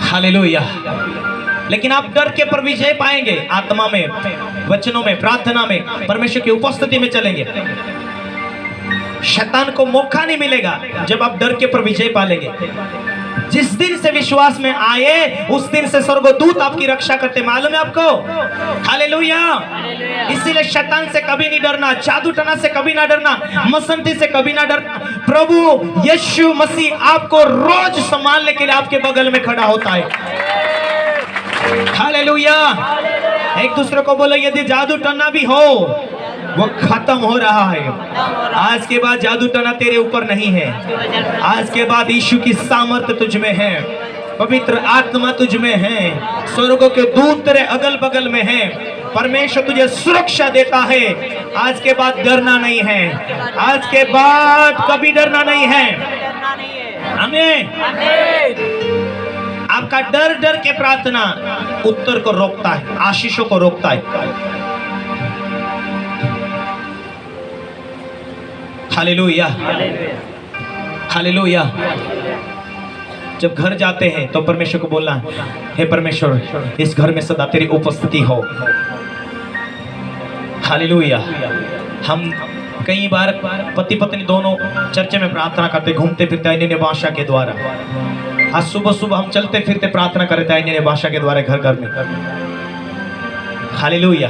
हालेलुया। लेकिन आप डर के पर विजय पाएंगे, आत्मा में, वचनों में, प्रार्थना में, परमेश्वर की उपस्थिति में चलेंगे। शैतान को मौका नहीं मिलेगा जब आप डर के पर विजय पालेंगे। जिस दिन से विश्वास में आए उस दिन से स्वर्गदूत आपकी रक्षा करते, मालूम है आपको? हालेलुया। इसीलिए शैतान से कभी नहीं डरना, जादू टना से कभी ना डरना, मसंती से कभी ना डरना। प्रभु यीशु मसीह आपको रोज संभालने के लिए आपके बगल में खड़ा होता है। हालेलुया। एक दूसरे को बोलो यदि जादू टना भी हो वो खत्म हो रहा है। आज के बाद जादू टना तेरे ऊपर नहीं है। आज के बाद यीशु की सामर्थ तुझ में है, पवित्र आत्मा तुझ में है, स्वर्गों के दूत तेरे अगल बगल में है, परमेश्वर तुझे सुरक्षा देता है। आज के बाद डरना नहीं है, आज के बाद कभी डरना नहीं है। आमीन। आपका डर डर के प्रार्थना उत्तर को रोकता है, आशीषों को रोकता है। हालेलुया। हालेलुया। जब घर जाते हैं तो परमेश्वर को बोलना, हे परमेश्वर इस घर में सदा तेरी उपस्थिति हो। हालेलुया। हम कई बार पति पत्नी दोनों चर्च में प्रार्थना करते, घूमते फिरते अन्य भाषा के द्वारा। आज सुबह सुबह हम चलते फिरते प्रार्थना करते अन्य भाषा के द्वारा घर घर में। हालेलुया।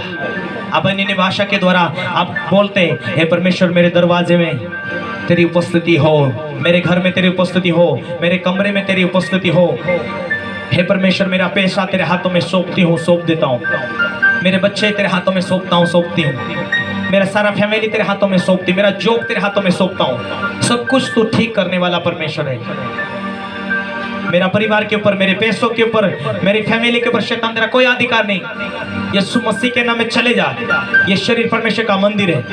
अब अन्य भाषा के द्वारा आप बोलते हैं, हे परमेश्वर मेरे दरवाजे में तेरी उपस्थिति हो, मेरे घर में तेरी उपस्थिति हो, मेरे कमरे में तेरी उपस्थिति हो। हे परमेश्वर मेरा पैसा तेरे हाथों में सौंपती हूँ, सौंप देता हूँ। मेरे बच्चे तेरे हाथों में सौंपता हूँ, सौंपती हूँ। मेरा सारा फैमिली तेरे हाथों में सौंपती, मेरा जॉब तेरे हाथों में सौंपता हूँ। सब कुछ तू ठीक करने वाला परमेश्वर है। मेरा परिवार के ऊपर, मेरे पैसों के ऊपर, मेरी फैमिली के ऊपर शैतान तेरा कोई अधिकार नहीं। यीशु मसीह के नाम में चले जा। ये शरीर परमेश्वर का मंदिर है,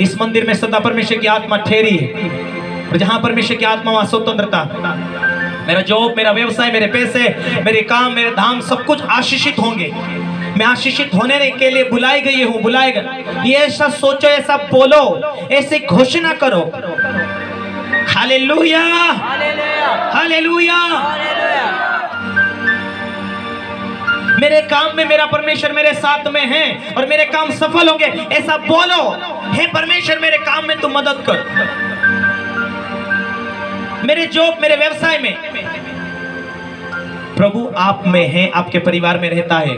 इस मंदिर में सदा परमेश्वर की आत्मा ठहरी है, और जहां परमेश्वर की आत्मा वहां स्वतंत्रता। मेरा जॉब, मेरा व्यवसाय, मेरे पैसे, मेरे काम, मेरे धाम सब कुछ आशीषित होंगे। मैं आशीषित होने के लिए बुलाई गई हूँ, बुलाएगा। ये ऐसा सोचो, ऐसा बोलो, ऐसे घोषणा करो। हालेलुया। हालेलुया। मेरे काम में मेरा परमेश्वर मेरे साथ में है और मेरे काम सफल होंगे, ऐसा बोलो। हे परमेश्वर मेरे काम में तू मदद कर, मेरे जॉब, मेरे व्यवसाय में। प्रभु आप में है, आपके परिवार में रहता है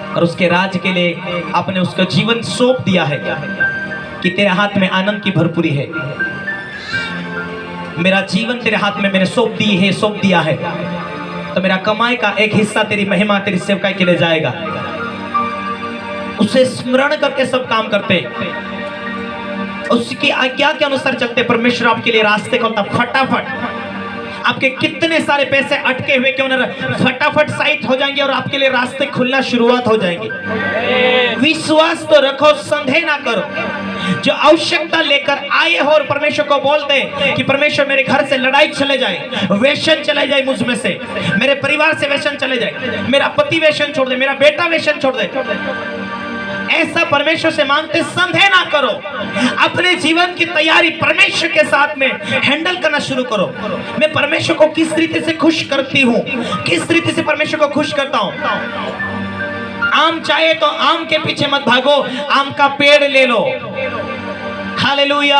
और उसके राज के लिए आपने उसका जीवन सौंप दिया है कि तेरे हाथ में आनंद की भरपूरी है। मेरा जीवन तेरे हाथ में मैंने सौंप दी है, सौंप दिया है, तो मेरा कमाई का एक हिस्सा तेरी महिमा, तेरी सेवकाई के लिए जाएगा। उसे स्मरण करके सब काम करते। उसकी आज्ञा के अनुसार चलते, परमेश्वर आपके लिए रास्ते खोलता फटाफट। आपके कितने सारे पैसे अटके हुए क्यों न फटाफट साइट हो जाएंगे और आपके लिए रास्ते खुलना शुरुआत हो जाएंगे। विश्वास तो रखो, संदेह ना करो। जो आवश्यकता लेकर आए हो और परमेश्वर को बोलते हैं कि परमेश्वर मेरे घर से लड़ाई चले जाए, व्यसन चले जाए मुझ में से, मेरे परिवार से व्यसन चले जाए, मेरा पति व्यसन छोड़ दे, मेरा बेटा व्यसन छोड़ दे, ऐसा परमेश्वर से मांगते, संदेह ना करो। अपने जीवन की तैयारी परमेश्वर के साथ में हैंडल करना शुरू करो। मैं परमेश्वर को किस रीति से खुश करती हूँ, किस रीति से परमेश्वर को खुश करता हूँ। आम चाहे तो आम के पीछे मत भागो, आम का पेड़ ले लो। हालेलुया,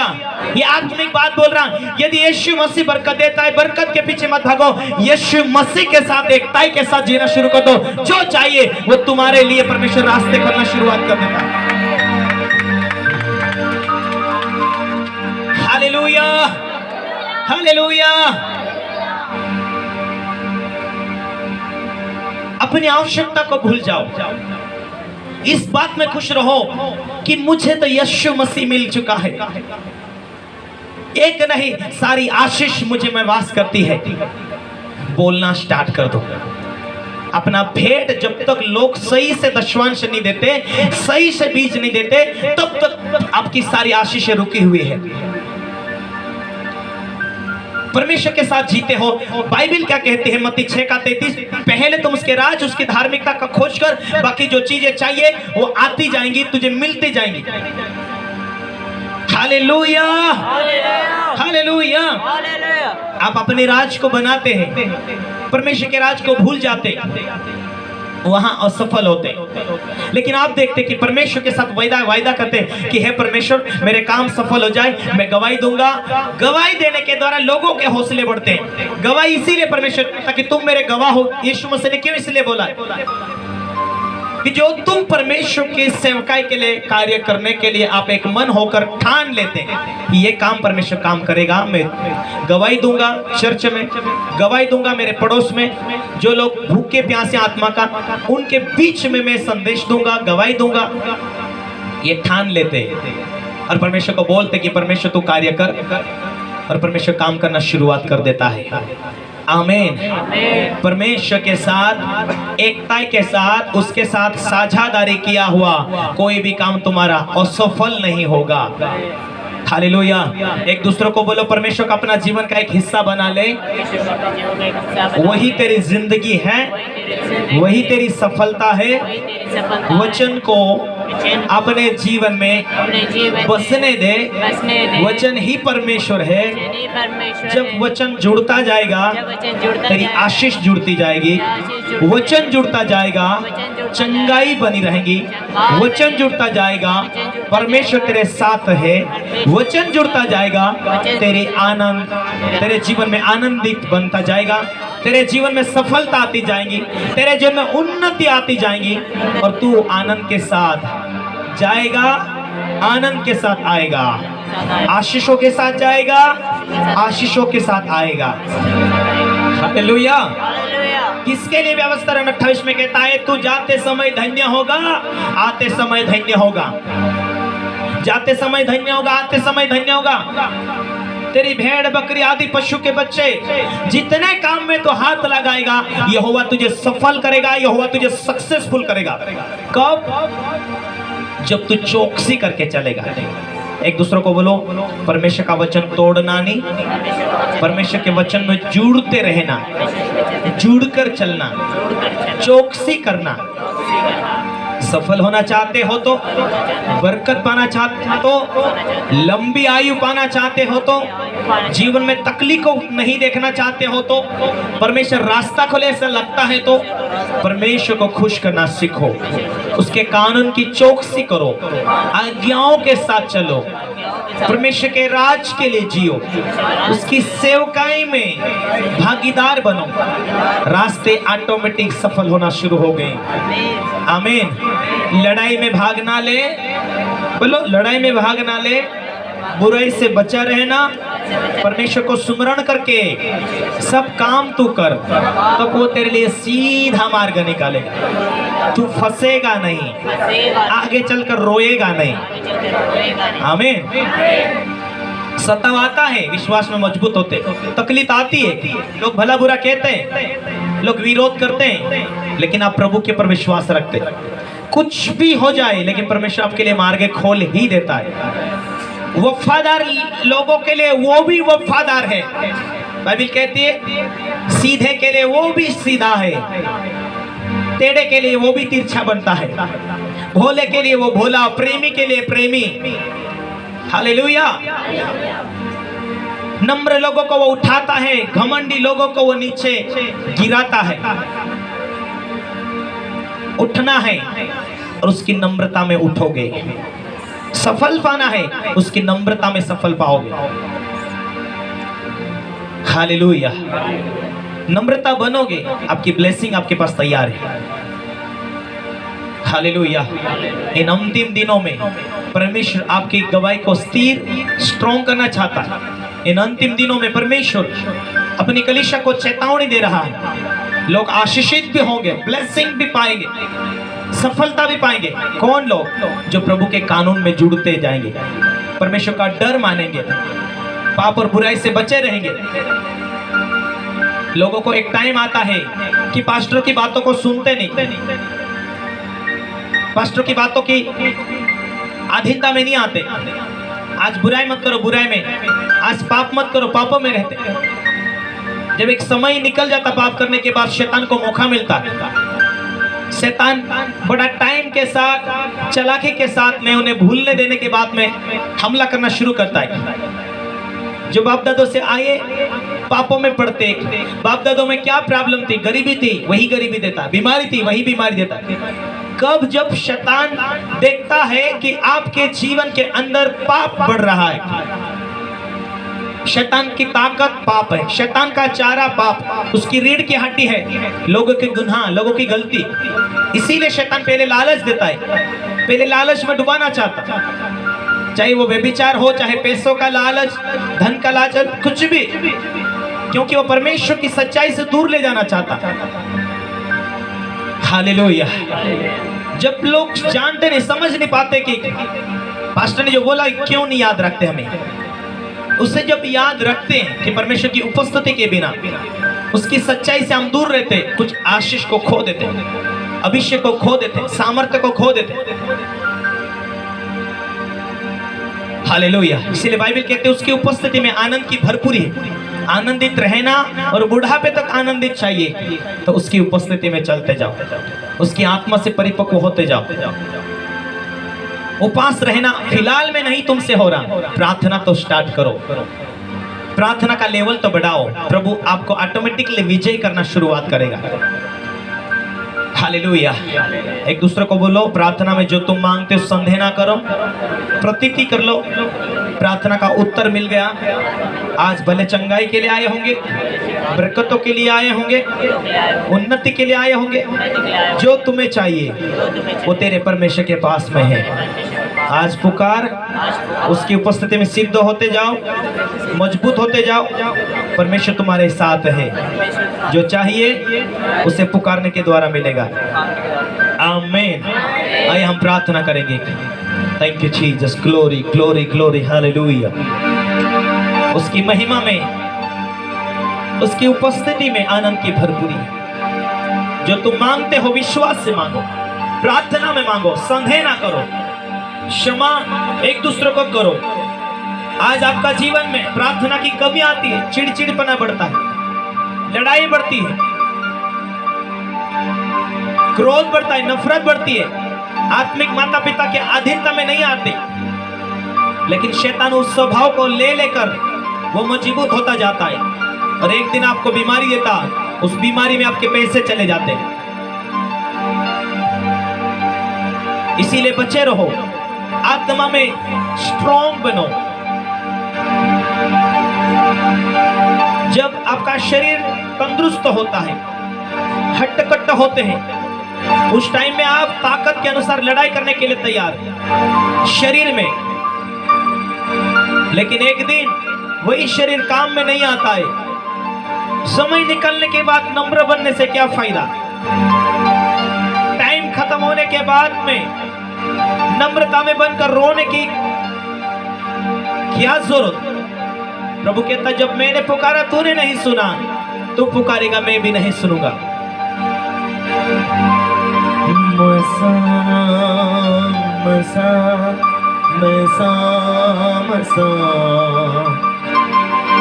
ये आत्मिक बात बोल रहा हूं। यदि यीशु मसीह बरकत देता है, बरकत के पीछे मत भागो, यीशु मसीह के साथ एकताई के साथ जीना शुरू कर दो। जो चाहिए वो तुम्हारे लिए परमेश्वर रास्ते करना शुरुआत कर देता है। Hallelujah, hallelujah. अपनी आवश्यकता को भूल जाओ, इस बात में खुश रहो कि मुझे तो यीशु मसीह मिल चुका है। एक नहीं, सारी आशीष मुझे में वास करती है। बोलना स्टार्ट कर दो। अपना भेंट जब तक लोग सही से दशवांश नहीं देते, सही से बीज नहीं देते, तब तक आपकी सारी आशीषें रुकी हुई है। परमेश्वर के साथ जीते हो। बाइबल क्या कहती है, मत्ती 6:33, पहले तुम उसके राज, उसकी धार्मिकता का खोज कर, बाकी जो चीजें चाहिए वो आती जाएंगी, तुझे मिलती जाएंगी। Hallelujah, hallelujah. आप अपने राज को बनाते हैं, परमेश्वर के राज को भूल जाते, वहां असफल होते। लेकिन आप देखते कि परमेश्वर के साथ वायदा करते कि हे परमेश्वर मेरे काम सफल हो जाए, मैं गवाही दूंगा। गवाही देने के द्वारा लोगों के हौसले बढ़ते हैं। गवाही इसीलिए परमेश्वर, ताकि तुम मेरे गवाह हो। यीशु मसीह ने क्यों इसलिए बोला कि जो तुम परमेश्वर की सेवकाई के लिए कार्य करने के लिए आप एक मन होकर ठान लेते हैं कि ये काम परमेश्वर काम करेगा। मैं गवाही दूंगा चर्च में, गवाही दूंगा मेरे पड़ोस में, जो लोग भूखे प्यासे आत्मा का, उनके बीच में मैं संदेश दूंगा, गवाही दूंगा। ये ठान लेते हैं और परमेश्वर को बोलते कि परमेश्वर तू कार्य कर, और परमेश्वर काम करना शुरुआत कर देता है। आमीन। परमेश्वर के साथ एकता के साथ, उसके साथ साझादारी किया हुआ कोई भी काम तुम्हारा असफल नहीं होगा। हालेलुया। एक दूसरे को बोलो, परमेश्वर का अपना जीवन का एक हिस्सा बना ले। वही तेरी जिंदगी है, वही तेरी सफलता है। वचन को अपने जीवन में बसने दे। वचन ही परमेश्वर है। जब वचन जुड़ता जाएगा, तेरी आशीष जुड़ती जाएगी। वचन जुड़ता जाएगा, चंगाई बनी रहेगी। वचन जुड़ता जाएगा, परमेश्वर तेरे साथ है। वचन जुड़ता जाएगा, तेरे आनंद, तेरे जीवन में आनंदित बनता जाएगा। तेरे जीवन में सफलता आती जाएगी, तेरे जीवन में उन्नति आती जाएगी, और तू आनंद के साथ जाएगा, आनंद के साथ आएगा, आशीषों के साथ जाएगा, आशीषों के साथ आएगा। हालेलुया। किसके लिए व्यवस्था 28 में कहता है, तू जाते समय धन्य होगा, आते समय धन्य होगा। जाते समय धन्य होगा, आते समय धन्य होगा। तेरी भेड़ बकरी आदि पशु के बच्चे जितने काम में तो हाथ लगाएगा, यहोवा तुझे सफल करेगा, यहोवा तुझे सक्सेसफुल करेगा। कब? जब तू चौकसी करके चलेगा। एक दूसरे को बोलो, परमेश्वर का वचन तोड़ना नहीं, परमेश्वर के वचन में जुड़ते रहना, जुड़कर चलना, चौकसी करना। सफल होना चाहते हो तो, बरकत पाना चाहते हो तो, लंबी आयु पाना चाहते हो तो, जीवन में तकलीफ को नहीं देखना चाहते हो तो, परमेश्वर रास्ता खोले ऐसा लगता है तो, परमेश्वर को खुश करना सीखो। उसके कानून की चौकसी करो, आज्ञाओं के साथ चलो, परमेश्वर के राज के लिए जियो, उसकी सेवकाई में भागीदार बनो। रास्ते ऑटोमेटिक सफल होना शुरू हो गए। आमीन। लड़ाई में भाग ना ले, बोलो लड़ाई में भाग ना ले, बुराई से बचा रहना, परमेश्वर को सुमरण करके सब काम तू कर, तो वो तेरे लिए सीधा मार्ग निकालेगा। तू फंसेगा नहीं, आगे चलकर रोएगा नहीं। आमीन। सताव आता है, विश्वास में मजबूत होते, तकलीफ आती है, लोग भला बुरा कहते हैं, लोग विरोध करते हैं, लेकिन आप प्रभु के ऊपर विश्वास रखते। कुछ भी हो जाए, लेकिन परमेश्वर आपके लिए मार्ग खोल ही देता है। वफादार लोगों के लिए वो भी वफादार है। बाइबल कहती है सीधे के लिए वो भी सीधा है, टेढ़े के लिए वो भी तिरछा बनता है, भोले के लिए वो भोला, प्रेमी के लिए प्रेमी। हालेलुया। नम्र लोगों को वो उठाता है, घमंडी लोगों को वो नीचे गिराता है। उठना है और उसकी नम्रता में उठोगे, सफल पाना है उसकी नम्रता में सफल पाओगे। हालेलुया। नम्रता बनोगे, आपकी ब्लेसिंग आपके पास तैयार है। हालेलुया। इन अंतिम दिनों में परमेश्वर आपकी गवाही को स्थिर स्ट्रॉन्ग करना चाहता है। इन अंतिम दिनों में परमेश्वर अपनी कलीसिया को चेतावनी दे रहा है। लोग आशीषित भी होंगे, ब्लेसिंग भी पाएंगे, सफलता भी पाएंगे। कौन लोग? जो प्रभु के कानून में जुड़ते जाएंगे, परमेश्वर का डर मानेंगे, पाप और बुराई से बचे रहेंगे। लोगों को एक टाइम आता है कि पास्टर की बातों को सुनते नहीं, पास्टर की बातों की अधीनता में नहीं आते। आज बुराई मत करो, बुराई में, आज पाप मत करो, पापों में रहते। जब एक समय निकल जाता पाप करने के बाद, शैतान को मौका मिलता है। शैतान बड़ा टाइम के साथ, चालाकी के साथ में, उन्हें भूलने देने के बाद में हमला करना शुरू करता है। जो बाप दादों से आए पापों में पड़ते, बाप दादों में क्या प्रॉब्लम थी? गरीबी थी, वही गरीबी देता, बीमारी थी, वही बीमारी देता। कब जब शैतान देखता है कि आपके जीवन के अंदर पाप बढ़ रहा है, शैतान की ताकत पाप है, शैतान का चारा पाप, उसकी रीढ़ की हड्डी है लोगों के गुनाह, लोगों की गलती। इसीलिए शैतान पहले लालच देता है, पहले लालच में डुबाना चाहता, चाहे वो व्यभिचार हो, चाहे पैसों का लालच, धन का लालच, कुछ भी, क्योंकि वो परमेश्वर की सच्चाई से दूर ले जाना चाहता। हालेलुया। जब लोग जानते नहीं, समझ नहीं पाते कि पास्टर ने जो बोला क्यों नहीं याद रखते हमें, उसे जब याद रखते हैं कि परमेश्वर की उपस्थिति के बिना, उसकी सच्चाई से हम दूर रहते, कुछ आशीष को खो देते, अभिषेक को खो देते, सामर्थ्य को खो देते। हालेलुया। इसीलिए बाइबल कहते हैं उसकी उपस्थिति में आनंद की भरपूरी है। आनंदित रहना और बुढ़ापे तक आनंदित चाहिए, तो उसकी उपस्थिति में चलते जाओ, उसकी आत्मा से परिपक्व होते जाओ। उपास रहना फिलहाल में नहीं तुमसे हो रहा, प्रार्थना तो स्टार्ट करो, प्रार्थना का लेवल तो बढ़ाओ, प्रभु आपको ऑटोमेटिकली विजय करना शुरुआत करेगा। हालेलुया। एक दूसरे को बोलो, प्रार्थना में जो तुम मांगते हो संदेह ना करो, प्रतीति कर लो, प्रार्थना का उत्तर मिल गया। आज भले चंगाई के लिए आए होंगे, बरकतों के लिए आए होंगे, उन्नति के लिए आए होंगे, जो तुम्हें चाहिए वो तेरे परमेश्वर के पास में है। आज पुकार, उसकी उपस्थिति में सिद्ध होते जाओ, मजबूत होते जाओ, परमेश्वर तुम्हारे साथ है। जो चाहिए उसे पुकारने के द्वारा मिलेगा। आमीन। आइए हम प्रार्थना करेंगे। Thank you Jesus, glory glory glory, hallelujah. उसकी महिमा में, उसकी उपस्थिति में आनंद की भरपूरी है। जो तुम मांगते हो विश्वास से मांगो, प्रार्थना में मांगो, संदेह ना करो, क्षमा एक दूसरे को करो। आज आपका जीवन में प्रार्थना की कमी आती है, चिड़चिड़पना बढ़ता है, लड़ाई बढ़ती है, क्रोध बढ़ता है, नफरत बढ़ती है, आत्मिक माता पिता के अधीनता में नहीं आते। लेकिन शैतान उस स्वभाव को ले लेकर वो मजबूत होता जाता है और एक दिन आपको बीमारी देता, उस बीमारी में आपके पैसे चले जाते हैं। इसीलिए बचे रहो, आत्मा में स्ट्रॉन्ग बनो। जब आपका शरीर तंदुरुस्त होता है, हट्ट-कट्ट होते हैं, उस टाइम में आप ताकत के अनुसार लड़ाई करने के लिए तैयार हैं शरीर में। लेकिन एक दिन वही शरीर काम में नहीं आता है। समय निकलने के बाद नम्र बनने से क्या फायदा? टाइम खत्म होने के बाद में नम्रता में बनकर रोने की क्या जरूरत? प्रभु कहता जब मैंने पुकारा तूने नहीं सुना, तू पुकारेगा मैं भी नहीं सुनूंगा। मसा मसा मसा मसा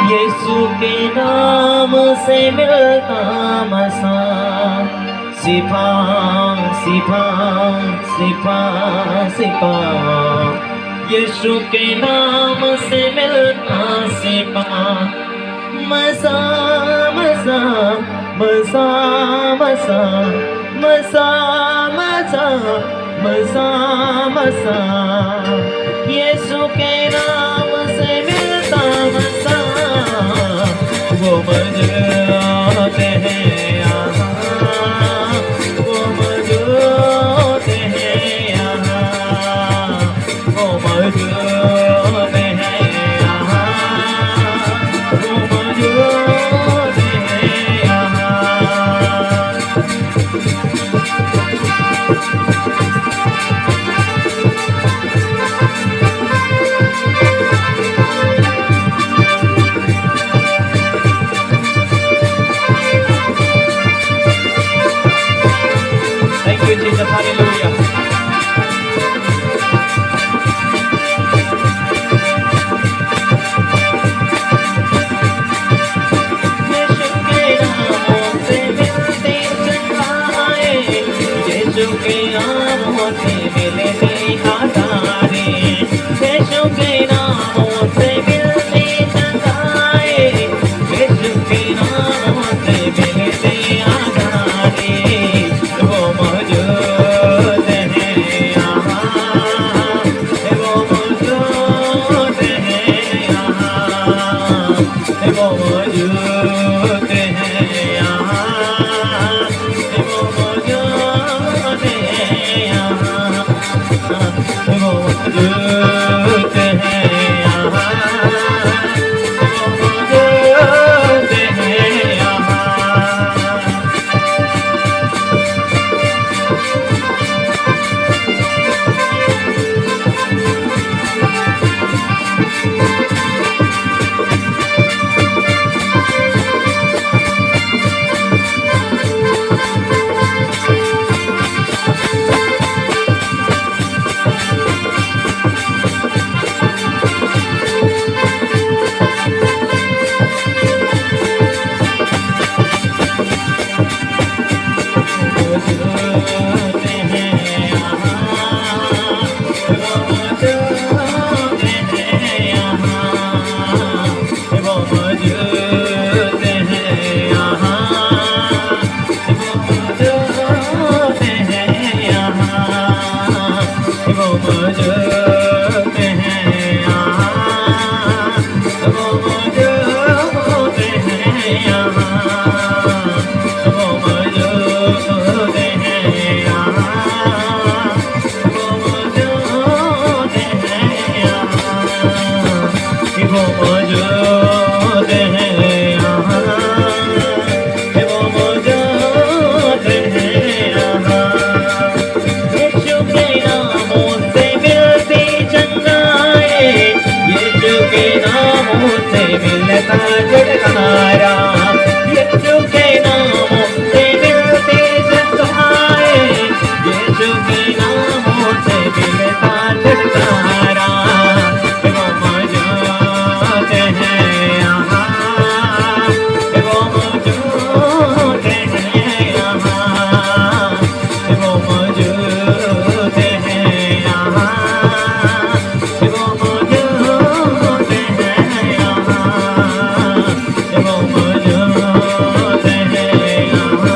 यीशु के नाम से मिलता मसा, सिपा सिपा सिपा सिपा यीशु के नाम से मिलता सिपा, मसा मसा मसा मसा मसा मसा मसा मसा यीशु के नाम से मिलता मसा, वो मौजूद है यहाँ, वो मौजूद है यहाँ, वो मौजूद है यहाँ, वो मौजूद है यहाँ। Thank you, Jesus. Hallelujah. यीशु के नामों से मिलते आधारे, यीशु के नामों से मिलते चंगाए, यीशु के नामों से मिलते आधारे, वो मौजूद है यहाँ, वो मौजूद है यहाँ, वो मौजूद है यहाँ, वो मौजूद है यहाँ, वो मौजूद है यहाँ, वो मौजूद है यहाँ। मिलता जुड़कारा, यीशु के नामों से मिलते जगहाए, यीशु के नामों से मिलता जुड़कारा, वो मौजूद है यहाँ, वो मौजूद है यहाँ, वो मौजूद है यहाँ, वो मौजूद है यहाँ, वो मौजूद है यहाँ।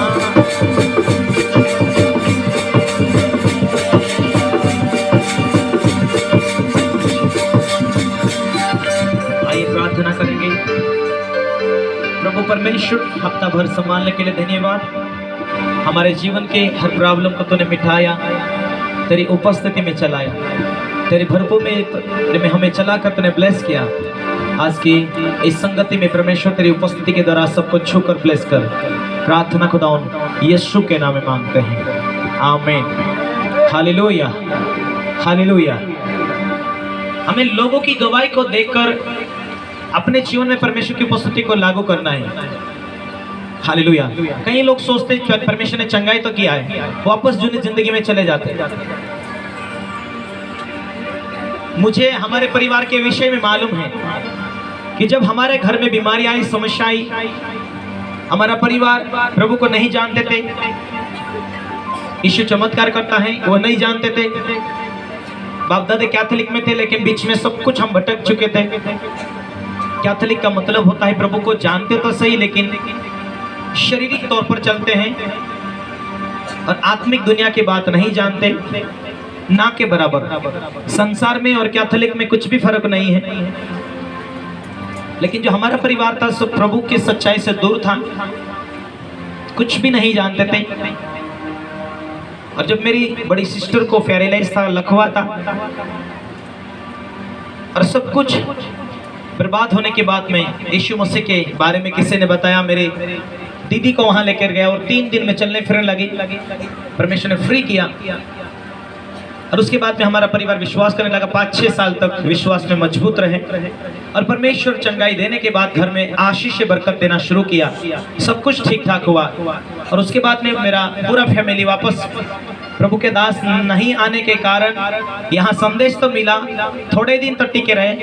आइए प्रार्थना करेंगे। प्रभु परमेश्वर, हफ्ता भर संभालने के लिए धन्यवाद। हमारे जीवन के हर प्रॉब्लम को तूने मिटाया, तेरी उपस्थिति में चलाया, तेरी भरपूर में हमें चलाकर तूने ब्लेस किया। आज की इस संगति में परमेश्वर तेरी उपस्थिति के द्वारा सबको छूकर ब्लेस कर, प्रार्थना खुदावन यीशु के नाम में मांगते हैं, आमीन। Hallelujah, hallelujah. हमें लोगों की गवाही को देखकर अपने जीवन में परमेश्वर की उपस्थिति को लागू करना है। हालेलुया। कई लोग सोचते हैं परमेश्वर ने चंगाई तो किया है, वापस जूनी जिंदगी में चले जाते हैं। मुझे हमारे परिवार के विषय में मालूम है कि जब हमारे घर में बीमारी आई, समस्या आई, हमारा परिवार प्रभु को नहीं जानते थे, यीशु चमत्कार करता है वो नहीं जानते थे, बाप दादा कैथोलिक में थे, लेकिन बीच में सब कुछ हम भटक चुके थे। कैथोलिक का मतलब होता है प्रभु को जानते तो सही, लेकिन शारीरिक तौर पर चलते हैं और आत्मिक दुनिया की बात नहीं जानते, ना के बराबर। संसार में और कैथोलिक में कुछ भी फर्क नहीं है। लेकिन जो हमारा परिवार था सब प्रभु की सच्चाई से दूर था, कुछ भी नहीं जानते थे। और जब मेरी बड़ी सिस्टर को पैरालाइज था, लकवा था, और सब कुछ बर्बाद होने के बाद में यीशु मसीह के बारे में किसी ने बताया, मेरे दीदी को वहां लेकर गया और 3 दिन में चलने फिरने लगी। परमेश्वर ने फ्री किया और उसके बाद में हमारा परिवार विश्वास करने लगा। 5-6 साल तक विश्वास में मजबूत रहे और परमेश्वर चंगाई देने के बाद घर में आशीष बरकत देना शुरू किया। सब कुछ ठीक ठाक हुआ और उसके बाद में मेरा पूरा फैमिली वापस प्रभु के दास नहीं आने के कारण यहाँ संदेश तो मिला, थोड़े दिन तो टिके रहे,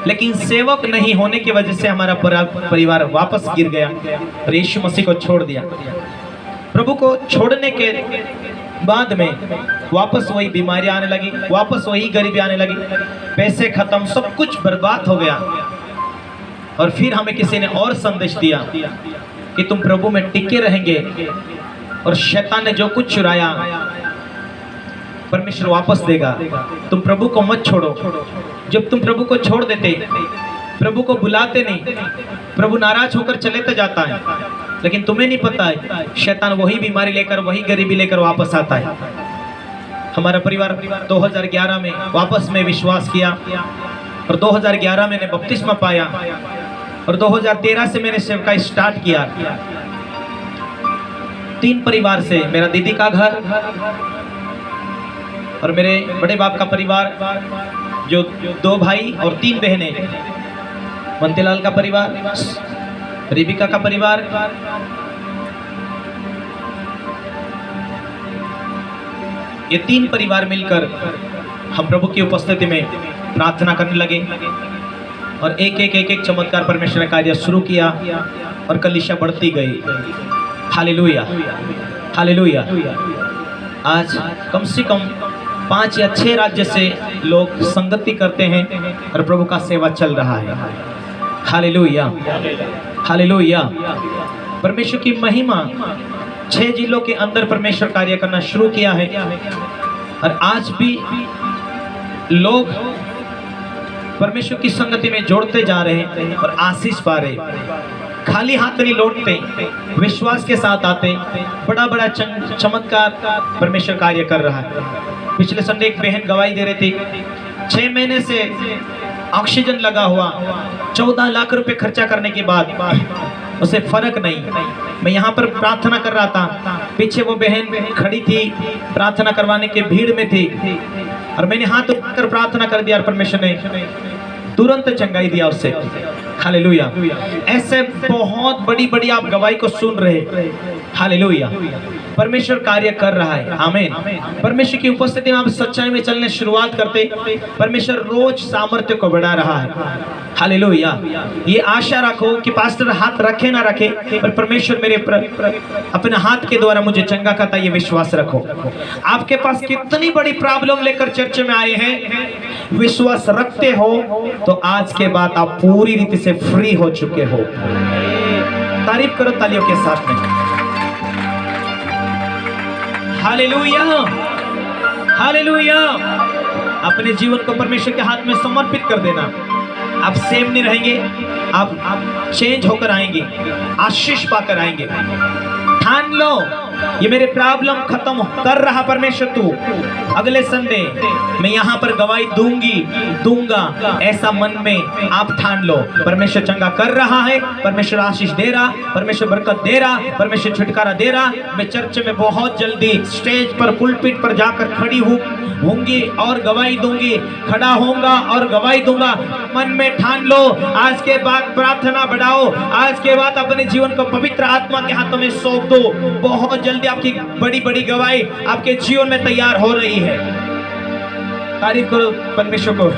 लेकिन सेवक नहीं होने की वजह से हमारा परिवार वापस गिर गया और यीशु मसीह को छोड़ दिया। प्रभु को छोड़ने के बाद में वापस वही बीमारी आने लगी, वापस वही गरीबी आने लगी, पैसे खत्म, सब कुछ बर्बाद हो गया। और फिर हमें किसी ने और संदेश दिया कि तुम प्रभु में टिके रहेंगे और शैतान ने जो कुछ चुराया परमेश्वर वापस देगा, तुम प्रभु को मत छोड़ो। जब तुम प्रभु को छोड़ देते, प्रभु को बुलाते नहीं, प्रभु नाराज होकर चले तो जाता है, लेकिन तुम्हें नहीं पता है शैतान वही बीमारी लेकर, वही गरीबी लेकर वापस आता है। हमारा परिवार 2011 में वापस में विश्वास किया और 2011 में मैंने बपतिस्मा पाया और 2013 से मैंने सेवकाई स्टार्ट किया। 3 परिवार से, मेरा दीदी का घर और मेरे बड़े बाप का परिवार, जो 2 भाई और 3 बहनें, मंतीलाल का परिवार, रिबिका का परिवार, ये 3 परिवार मिलकर हम प्रभु की उपस्थिति में प्रार्थना करने लगे और एक चमत्कार परमेश्वर ने कार्य शुरू किया और कलीसिया बढ़ती गई। Hallelujah, hallelujah. आज कम से कम 5 या 6 राज्य से लोग संगति करते हैं और प्रभु का सेवा चल रहा है। Hallelujah, hallelujah. परमेश्वर की महिमा 6 जिलों के अंदर परमेश्वर कार्य करना शुरू किया है और आज भी लोग परमेश्वर की संगति में जोड़ते जा रहे हैं और आशीष पा रहे। खाली हाथ नहीं लौटते, विश्वास के साथ आते। बड़ा बड़ा चमत्कार परमेश्वर कार्य कर रहा है। पिछले संडे एक बहन गवाही दे रही थी, 6 महीने से ऑक्सीजन लगा हुआ, 14 लाख रुपए खर्चा करने के बाद उसे फर्क नहीं। मैं यहाँ पर प्रार्थना कर रहा था, पीछे वो बहन खड़ी थी, प्रार्थना करवाने के भीड़ में थी और मैंने हाथ उठाकर प्रार्थना कर दिया और परमेश्वर ने तुरंत चंगाई दिया उससे। हालेलुया। ऐसे बहुत बड़ी बड़ी आप गवाही को सुन रहे। हालेलुया। परमेश्वर कार्य कर रहा है। आमीन। परमेश्वर की उपस्थिति में आप सच्चाई में चलने शुरुआत करते, परमेश्वर रोज सामर्थ्य को बढ़ा रहा है। हालेलुया। ये आशा रखो कि पास्टर हाथ रखे ना रखे, पर परमेश्वर मेरे अपने हाथ के द्वारा मुझे चंगा करता, ये विश्वास रखो। आपके पास कितनी बड़ी प्रॉब्लम लेकर चर्च में आए हैं, विश्वास रखते हो तो आज के बाद आप पूरी रीति से फ्री हो चुके हो। तारीफ करो तालियों के साथ में। Hallelujah, hallelujah. अपने जीवन को परमेश्वर के हाथ में समर्पित कर देना। आप सेम नहीं रहेंगे, आप चेंज होकर आएंगे, आशीष पाकर आएंगे। ठान लो ये मेरे प्रॉब्लम खत्म कर रहा परमेश्वर तू। अगले संडे मैं यहाँ पर गवाही दूंगा, ऐसा मन में आप ठान लो। परमेश्वर चंगा कर रहा है, परमेश्वर आशीष दे रहा, परमेश्वर बरकत दे रहा, परमेश्वर छुटकारा दे रहा। मैं चर्च में बहुत जल्दी स्टेज पर पुलपिट पर जाकर खड़ी होंगी और गवाही दूंगी, खड़ा होऊंगा और गवाही दूंगा। मन में ठान लो, आज के बाद प्रार्थना बढ़ाओ, आज के बाद अपने जीवन को पवित्र आत्मा के हाथों में सौंप दो। बहुत जल्दी आपकी बड़ी बड़ी गवाही आपके जीवन में तैयार हो रही है। तारीफ करो परमेश्वर को।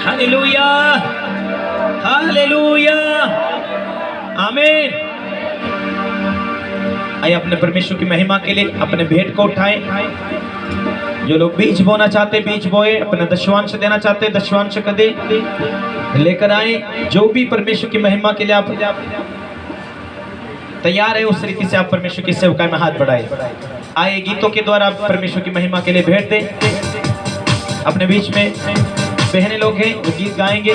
हालेलुया, हालेलुया, आमीन। आइए अपने परमेश्वर की महिमा के लिए अपने भेंट को उठाएं। जो लोग बीज बोना चाहते बीज बोए, अपना दशवांश देना चाहते दशवांश का दे लेकर आए। जो भी परमेश्वर की महिमा के लिए आप तैयार है, उस तरीके से आप परमेश्वर की सेवकाई में हाथ बढ़ाए। आए गीतों के द्वारा आप परमेश्वर की महिमा के लिए भेंट दें। अपने बीच में बहने लोग हैं, वो गीत गाएंगे।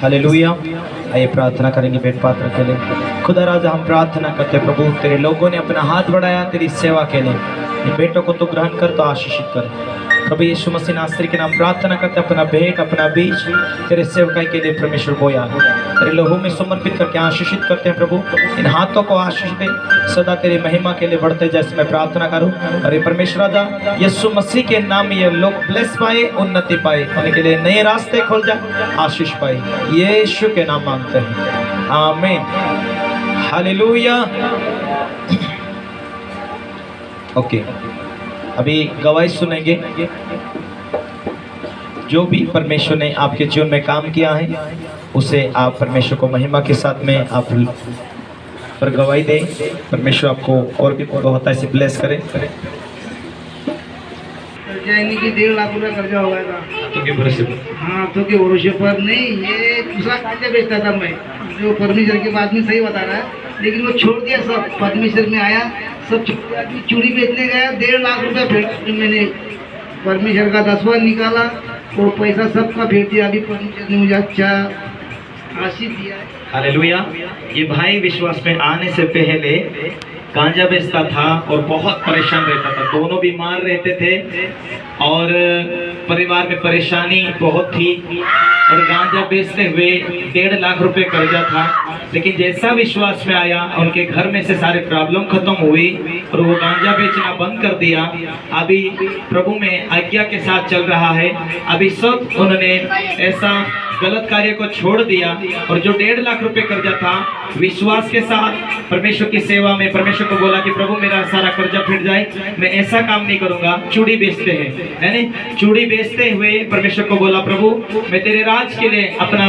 हालेलुया। आइए प्रार्थना करेंगे भेंट पात्र के लिए। खुदा राजा हम प्रार्थना करते प्रभु, तेरे लोगों ने अपना हाथ बढ़ाया तेरी सेवा के लिए, इन बेटों को तो ग्रहण कर, तो आशीषित कर प्रभु। यीशु मसीह नासरी के नाम प्रार्थना करते, अपना भेंट अपना बीज तेरे सेवकाई के लिए परमेश्वर बोया तेरे लहू में समर्पित करके आशीषित करते हैं प्रभु। इन हाथों को आशीष दे, सदा तेरी महिमा के लिए बढ़ते जैसे मैं प्रार्थना करूं। अरे परमेश्वर राजा यीशु मसीह के नाम में ये लोग ब्लेस पाए, उन्नति पाए, उनके लिए नए रास्ते खोल जाए, आशीष पाए, यीशु के नाम मांगते हैं, आमीन। हालेलुया। ओके, अभी गवाही सुनेंगे। जो भी परमेश्वर ने आपके जीवन में काम किया है उसे आप परमेश्वर को महिमा के साथ में आप पर गवाही दें। परमेश्वर आपको और भी बहुत ऐसे ब्लेस करे। की 1.5 लाख रुपया कर्जा हो गया था तो के भरोसे पर? हाँ, तो के भरोसे पर नहीं, ये दूसरा कांचा बेचता था मैं, जो परमेश्वर के बाद में सही बता रहा है, लेकिन वो छोड़ दिया सब। परमेश्वर में आया, सब छोड़ दिया। चूड़ी बेचने गया, 1.5 लाख रुपया भेंट मैंने परमेश्वर का 10वां निकाला, वो पैसा सबका भेज दिया। अभी परमेश्वर ने मुझे अच्छा आशीष दिया है। हालेलुया। ये भाई विश्वास में आने से पहले गांजा बेचता था और बहुत परेशान रहता था। दोनों बीमार रहते थे और परिवार में परेशानी बहुत थी और गांजा बेचते हुए 1.5 लाख रुपए कर्जा था। लेकिन जैसा विश्वास में आया उनके घर में से सारे प्रॉब्लम खत्म हुई और वो गांजा बेचना बंद कर दिया। अभी प्रभु में आज्ञा के साथ चल रहा है। अभी सब उन्होंने ऐसा गलत कार्य को छोड़ दिया और जो 1.5 लाख रुपए कर्जा था विश्वास के साथ परमेश्वर की सेवा में परमेश्वर को बोला कि प्रभु मेरा सारा कर्जा फिट जाए, मैं ऐसा काम नहीं करूंगा। चूड़ी बेचते हैं है नहीं, चूड़ी बेचते हुए परमेश्वर को बोला प्रभु मैं तेरे राज के लिए अपना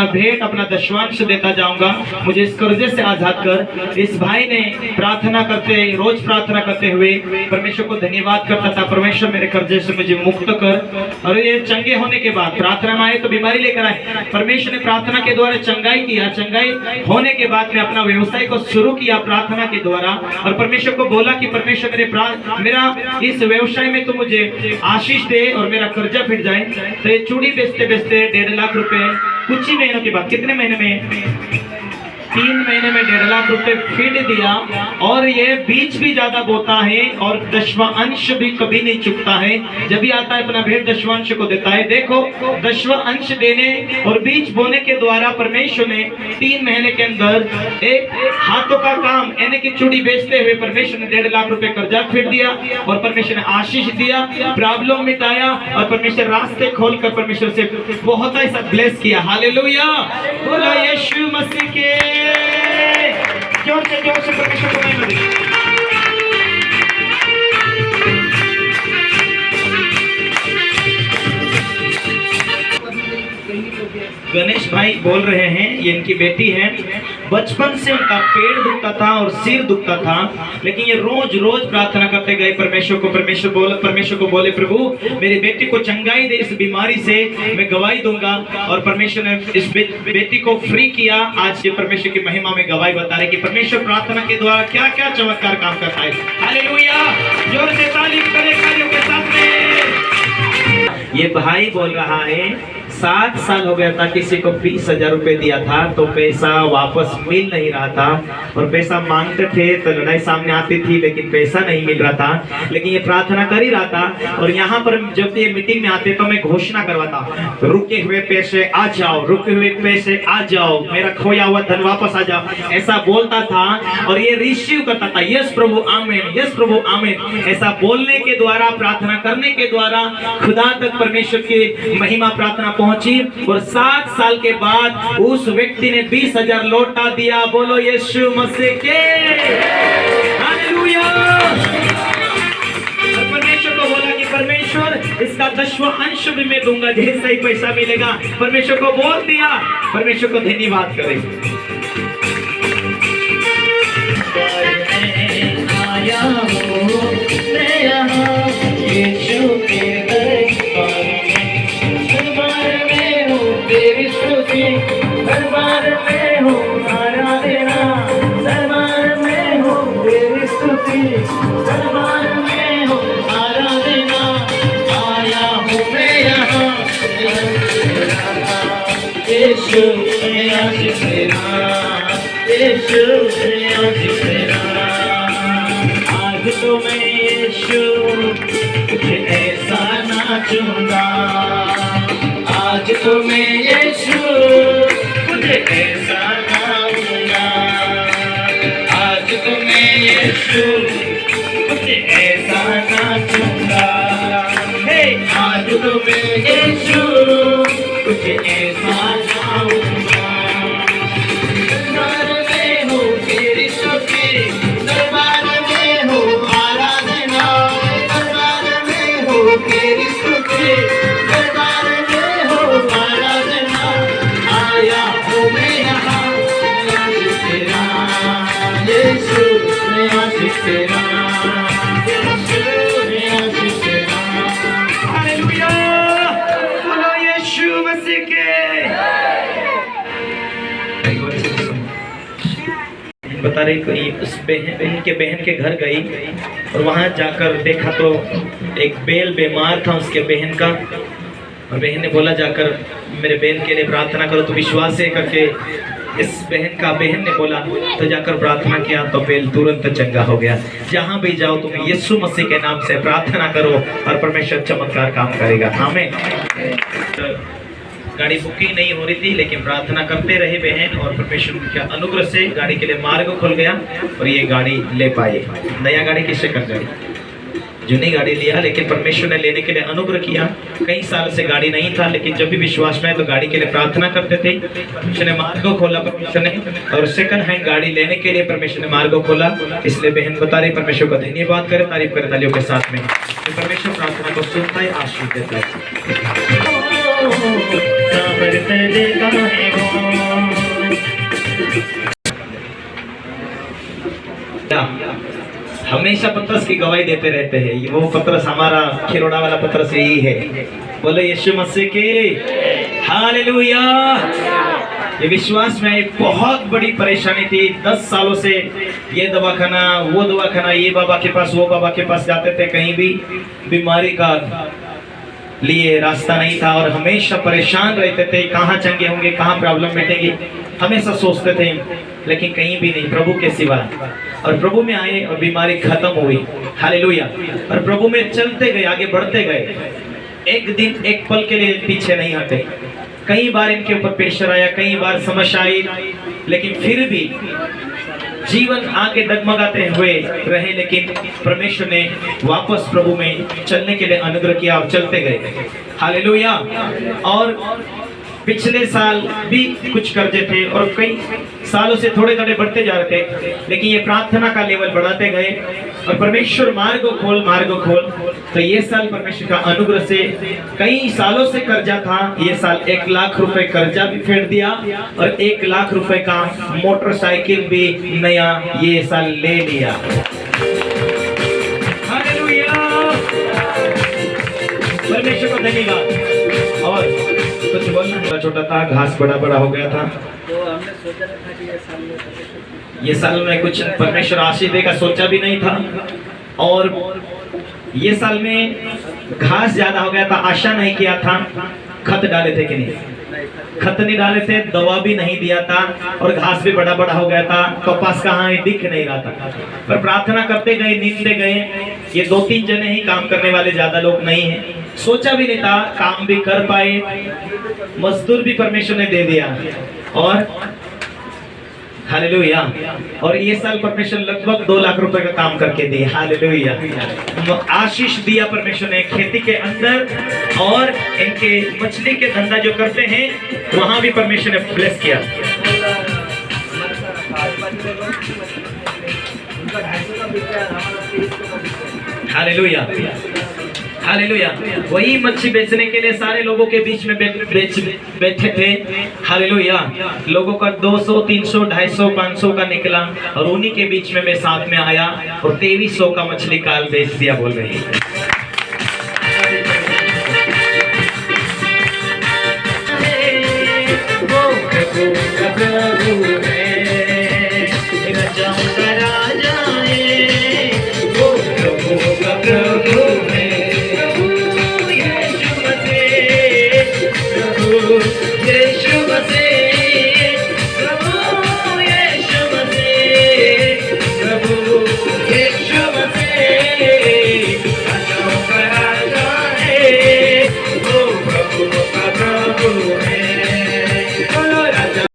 भेंट अपना दशवांश देता जाऊंगा, मुझे इस कर्जे से आजाद कर। इस भाई ने प्रार्थना करते रोज प्रार्थना करते हुए परमेश्वर को धन्यवाद करता था, परमेश्वर मेरे कर्जे से मुझे मुक्त कर। और ये चंगे होने के बाद प्रार्थना में आए तो बीमारी लेकर आए, परमेश्वर ने प्रार्थना के द्वारा चंगाई किया। चंगाई होने के बाद में अपना व्यवसाय को शुरू किया प्रार्थना के द्वारा और परमेश्वर को बोला कि परमेश्वर मेरा इस व्यवसाय में तो मुझे आशीष दे और मेरा कर्जा फिट जाए। तो ये चूड़ी बेचते बेचते 1.5 लाख रुपए कुछ ही महीनों के बाद, कितने महीने में 3 महीने में 1.5 लाख रुपए फिट दिया। और ये बीज भी ज्यादा बोता है और दशवां अंश भी कभी नहीं चुकता है, जब भी आता है अपना भेंट दशवांश को देता है। देखो दशवां अंश देने और बीज बोने के द्वारा परमेश्वर ने 3 महीने के अंदर एक हाथों का काम यानी कि चूड़ी बेचते हुए परमेश्वर ने 1.5 लाख रुपए कर्जा फिट दिया और परमेश्वर ने आशीष दिया, प्रॉब्लम मिटाया और परमेश्वर रास्ते खोलकर परमेश्वर से बहुत ऐसा ब्लेस किया। हालेलुया, बोलो यीशु मसीह के जोर से परमेश्वर को महिमा दे। गणेश भाई बोल रहे हैं, ये इनकी बेटी है। बचपन से उनका पेट दुखता था और सिर दुखता था, लेकिन ये रोज रोज प्रार्थना करते गए परमेश्वर को बोले प्रभु मेरी बेटी को चंगाई दे इस बीमारी से, मैं गवाही दूंगा। और परमेश्वर ने इस बेटी को फ्री किया। आज ये परमेश्वर की महिमा में गवाही बता रहे कि परमेश्वर प्रार्थना के द्वारा क्या क्या चमत्कार काम करता है। हालेलुया, जोर से तारीफ करें कार्यों के साथ में। ये भाई बोल रहा है 7 साल हो गया था, किसी को 20,000 रुपए दिया था तो पैसा वापस मिल नहीं रहा था और पैसा मांगते थे तो लड़ाई सामने आती थी लेकिन पैसा नहीं मिल रहा था। लेकिन ये प्रार्थना कर ही रहा था और यहाँ पर जब ये मीटिंग में आते तो मैं घोषणा करवाता रुके हुए पैसे आ जाओ, रुके हुए पैसे आ जाओ, मेरा खोया हुआ धन वापस आ जाओ, ऐसा बोलता था और ये रिसीव करता था। यस प्रभु आमीन, यस प्रभु आमीन। ऐसा बोलने के द्वारा प्रार्थना करने के द्वारा खुदा तक परमेश्वर की महिमा प्रार्थना पहुंची और 7 साल के बाद उस व्यक्ति ने 20,000 लौटा दिया। बोलो यीशु मसीह के हालेलुया। परमेश्वर को बोला कि परमेश्वर इसका 10वां अंश भी मैं दूंगा, जैसा ही पैसा मिलेगा। परमेश्वर को बोल दिया, परमेश्वर को धन्यवाद करें। आया हूँ मैं यहाँ यीशु के दरबार में हूँ आराधना, दरबार में हूँ तेरी स्तुति, दरबार में हूँ आराधना। आया हूँ मैं यहाँ यीशु मेरा तेरा, यीशु मेरा तेरा। आज तो मैं यीशु कुछ ऐसा नाचूंगा, आज तो मैं यीशु मुझे ऐसा गाऊंगा, आज तो मैं यीशु मुझे ऐसा नाचूंगा। हे आज तो मैं यीशु मुझे ऐसा गाऊंगा। दरबार में हो तेरी स्तुति, दरबार में हो आराधना, दरबार में हो तेरी स्तुति, दरबार में हो आराधना। आया हूँ मैं यहाँ तेरा, यीशु मैं आशिक तेरा, यीशु मैं आशिक तेरा। हालेलुया, बोलो यीशु मसीह के। बता रही कोई उस बहन के घर गई और वहाँ जाकर देखा तो एक बेल बीमार था उसके बहन का और बहन ने बोला जाकर मेरे बहन के लिए प्रार्थना करो, तो विश्वास से करके इस बहन ने बोला तो जाकर प्रार्थना किया तो बेल तुरंत चंगा हो गया। जहां भी जाओ तुम यीशु मसीह के नाम से प्रार्थना करो और परमेश्वर चमत्कार काम करेगा। आमीन। गाड़ी बुकिंग नहीं हो रही थी, लेकिन प्रार्थना करते रहे बहन और परमेश्वर के अनुग्रह से गाड़ी के लिए मार्ग खुल गया और ये गाड़ी ले पाए। नया गाड़ी किससे कर गई, जुनी गाड़ी लिया, लेकिन परमेश्वर ने लेने के लिए अनुग्रह किया। कई साल से गाड़ी नहीं था, लेकिन जब भी विश्वास में तो गाड़ी के लिए प्रार्थना करते थे, परमेश्वर ने मार्ग को खोला परमेश्वर ने, और सेकंड हैंड गाड़ी लेने के लिए परमेश्वर ने मार्ग को खोला। इसलिए बहन बता रही परमेश्वर का धन्यवाद करे, तारीफ करे तालियों के साथ में। तो परमेश्वर प्रार्थना को सुनता है, आशीष देता है। हमेशा पतरस की गवाही देते रहते हैं। वो पतरस हमारा खिरोड़ा वाला पतरस यही है। बोले यीशु मसीह की हालेलुया। ये विश्वास में एक बहुत बड़ी परेशानी थी। 10 सालों से ये दवाखाना वो दवाखाना, ये बाबा के पास वो बाबा के पास जाते थे, कहीं भी बीमारी का लिए रास्ता नहीं था और हमेशा परेशान रहते थे, कहाँ चंगे होंगे, कहाँ प्रॉब्लम मिटेंगी, हमेशा सोचते थे, लेकिन कहीं भी नहीं प्रभु के सिवा। और प्रभु में आए और बीमारी खत्म हुई। हालेलुया। और प्रभु में चलते गए, आगे बढ़ते गए, एक दिन एक पल के लिए पीछे नहीं हटे। कई बार इनके ऊपर प्रेशर आया, कई बार समस्या आई, लेकिन फिर भी जीवन आगे डगमगाते हुए रहे, लेकिन परमेश्वर ने वापस प्रभु में चलने के लिए अनुग्रह किया और चलते गए। हालेलुया। और पिछले साल भी कुछ कर्जे थे और कई सालों से थोड़े थोड़े बढ़ते जा रहे थे, लेकिन ये प्रार्थना का लेवल बढ़ाते गए और परमेश्वर मार्ग खोल। तो ये साल परमेश्वर का अनुग्रह से कई सालों से कर्जा था, ये साल 1 लाख रुपए कर्जा भी फेर दिया और 1 लाख रुपए का मोटरसाइकिल भी नया ये साल ले लिया। हालेलुया। परमेश्वर को धन्यवाद। और कुछ बोलना, छोटा था, घास बड़ा बड़ा हो गया था, तो हमने सोचा था कि ये साल में कुछ परमेश्वर आशीष देगा, सोचा भी नहीं था। और ये साल में घास ज्यादा हो गया था, आशा नहीं किया था। खत डाले थे कि नहीं, खत नहीं डाले थे, दवा भी नहीं दिया था और घास भी बड़ा बड़ा हो गया था। कपास कहाँ दिख नहीं रहा था, पर प्रार्थना करते गए, नींदते गए। ये 2-3 जने ही काम करने वाले, ज्यादा लोग नहीं है। सोचा भी नहीं था, काम भी कर पाए, मजदूर भी परमेश्वर ने दे दिया। और हालेलुया। और ये साल परमेश्वर लगभग 2 लाख रुपए का काम करके दिए। हालेलुया। आशीष दिया परमेश्वर ने खेती के अंदर, और इनके मछली के धंधा जो करते हैं वहां भी परमेश्वर ने ब्लेस किया। हालेलुया। हालेलुया। वही मच्छी बेचने के लिए सारे लोगों के बीच में बैठे थे। हालेलुया। लोगों का 200, 300, 250, 500 का निकला और उन्हीं के बीच में मैं साथ में आया और 2300 का मछली काल बेच दिया। बोल रही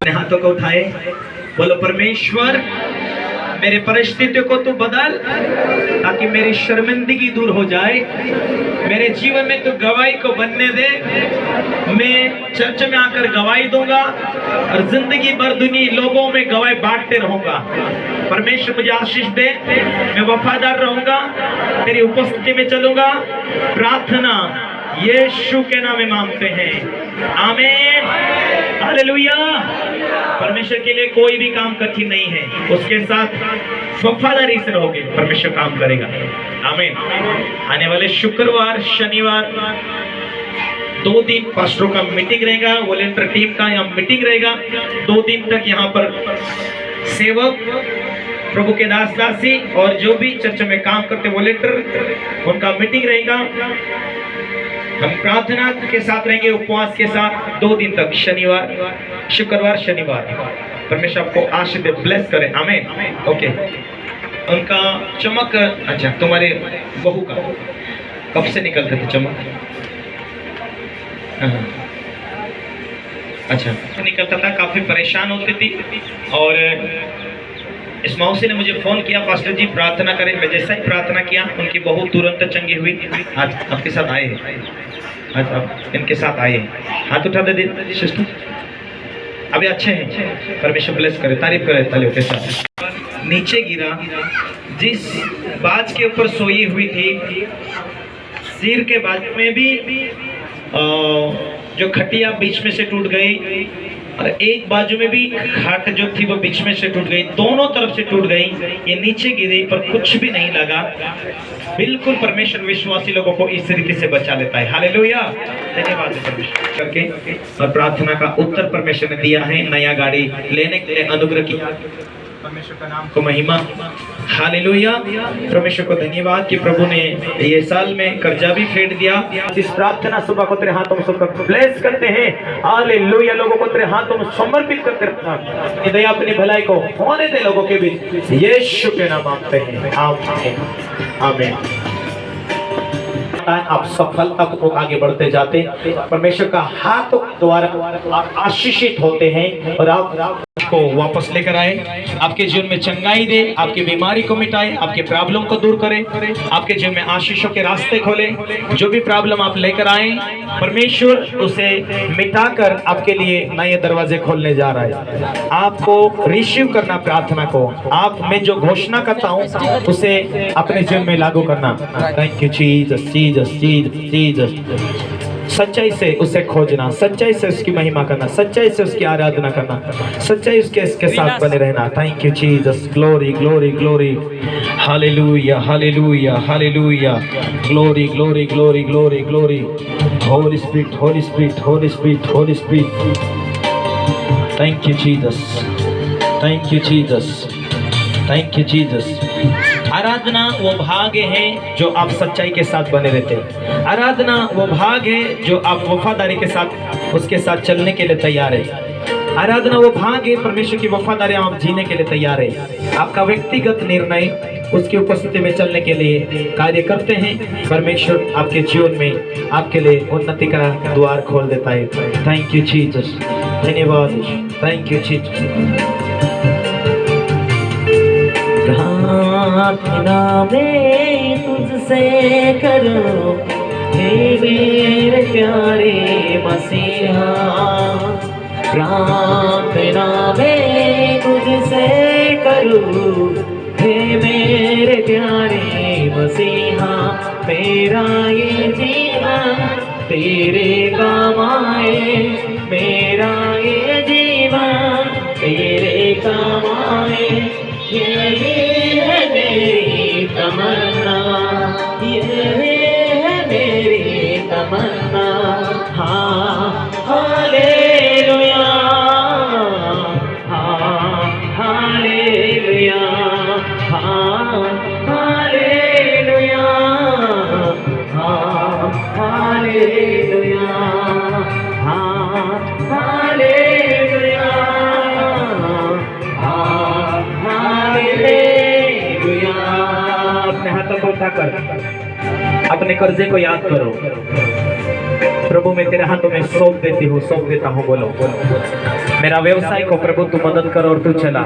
हाथों को उठाए, बोलो परमेश्वर मेरे परिस्थितियों को तू बदल, ताकि मेरी शर्मिंदगी दूर हो जाए। मेरे जीवन में तू गवाही को बनने दे। मैं चर्च में आकर गवाही दूंगा और जिंदगी भर दुनिया लोगों में गवाही बांटते रहूंगा। परमेश्वर मुझे आशीष दे, मैं वफादार रहूंगा, तेरी उपस्थिति में चलूंगा। प्रार्थना यीशु के नाम में मांगते हैं, आमीन। हालेलुया। परमेश्वर के लिए कोई भी काम कठिन नहीं है, उसके साथ वफादारी से रहोगे, परमेश्वर काम करेगा। आमीन। आने वाले शुक्रवार, शनिवार 2 दिन पास्टरों का मीटिंग रहेगा, वॉलंटियर टीम का यहाँ मीटिंग रहेगा। 2 दिन तक यहाँ पर सेवक, प्रभु के दास दासी और जो भी चर्च में काम करते वॉलंटियर, उनका मीटिंग रहेगा। हम प्रार्थना के साथ रहेंगे, उपवास के साथ 2 दिन तक, शनिवार, शुक्रवार, शनिवार। परमेश्वर आपको आशीष दे, ब्लेस करे, आमीन। ओके, उनका चमक, अच्छा तुम्हारे बहू का कब से निकलते थे चमक? हाँ। अच्छा, निकलता था, काफी परेशान होती थी। और इस मौसी ने मुझे फोन किया, पास्टर जी प्रार्थना करें। मैं जैसा ही प्रार्थना किया, उनकी बहू तुरंत चंगी हुई। आज आपके साथ आए हैं, आज आप इनके साथ आए हैं। हाथ उठा दे सिस्टर, अभी अच्छे हैं, परमेश्वर ब्लेस करे, तारीफ करे तालियों के साथ। नीचे गिरा, जिस बाज के ऊपर सोई हुई थी, सिर के बाजू में भी जो खटिया बीच में से टूट गई, और एक बाजू में भी खाट जो थी वो बीच में से टूट गई, दोनों तरफ से टूट गई। ये नीचे गिरी पर कुछ भी नहीं लगा। बिल्कुल परमेश्वर विश्वासी लोगों को इस रीति से बचा लेता है। हालेलुया, धन्यवाद है परमेश्वर करके। और प्रार्थना का उत्तर परमेश्वर ने दिया है, नया गाड़ी लेने के लिए अनुग्रह किया। परमेश्वर का नाम को महिमा, हालेलुया। परमेश्वर को धन्यवाद कि प्रभु ने ये साल में कर्जा भी फेंट दिया। इस प्रार्थना सुबह को तेरे हाथों में सबको ब्लेस करते हैं, हालेलुया। लोगों को तेरे हाथों में समर्पित करते रखना, दया अपनी भलाई को होने दे लोगों के बीच, यीशु के नाम मांगते हैं, आमीन, आमीन। आप सफलता को आगे बढ़ते जाते, परमेश्वर का हाथ द्वारा आप आशीषित होते हैं, और आप को वापस लेकर आए, आपके जीवन में चंगाई दे, आपकी बीमारी को मिटाए, आपके प्रॉब्लम को दूर करे, आपके जीवन में आशीषों के रास्ते खोले। जो भी प्रॉब्लम आप लेकर आए, परमेश्वर उसे मिटाकर आपके लिए नए दरवाजे खोलने जा रहा है। आपको रिसीव करना प्रार्थना को, आप मैं जो घोषणा करता हूँ उसे अपने जीवन में लागू करना। Thank you Jesus, Jesus, Jesus, Jesus. सच्चाई से उसे खोजना, सच्चाई से उसकी महिमा करना, सच्चाई से उसकी आराधना करना, सच्चाई उसके साथ बने रहना। Thank you Jesus, glory, glory, glory, hallelujah, hallelujah, hallelujah, glory, glory, glory, glory, glory. Holy spirit, holy spirit, holy spirit, holy spirit. Thank you Jesus, thank you Jesus, thank you Jesus. आराधना वो भाग है जो आप सच्चाई के साथ बने रहते हैं। आराधना वो भाग है जो आप वफादारी के साथ उसके साथ चलने के लिए तैयार है। आराधना वो भाग है परमेश्वर की वफादारी आप जीने के लिए तैयार है। आपका व्यक्तिगत निर्णय उसकी उपस्थिति में चलने के लिए कार्य करते हैं। परमेश्वर आपके जीवन में आपके लिए उन्नति का द्वार खोल देता है। थैंक यू जीसस, धन्यवाद, थैंक यू जीसस। प्रार्थना में तुझसे करो हे मेरे प्यारे मसीहा, प्रार्थना में तुझसे करूं हे मेरे प्यारे मसीहा। मेरा ये जीवन तेरे काम आए, मेरा ये जीवन तेरे काम आए। ये है मेरी तमन्ना, ये है मेरी तमन्ना। हाँ हालेलुया, हाँ हालेलुया, हाँ हालेलुया, हाँ हालेलुया, हाँ हालेलुया, हाँ हालेलुया। अपने हाथों को उठाकर अपने कर्जे को याद करो। प्रभु मैं तेरे हाथों में सौंप देती हूँ, सौंप देता हूँ। बोलो मेरा व्यवसाय को प्रभु तू मदद कर और तू चला।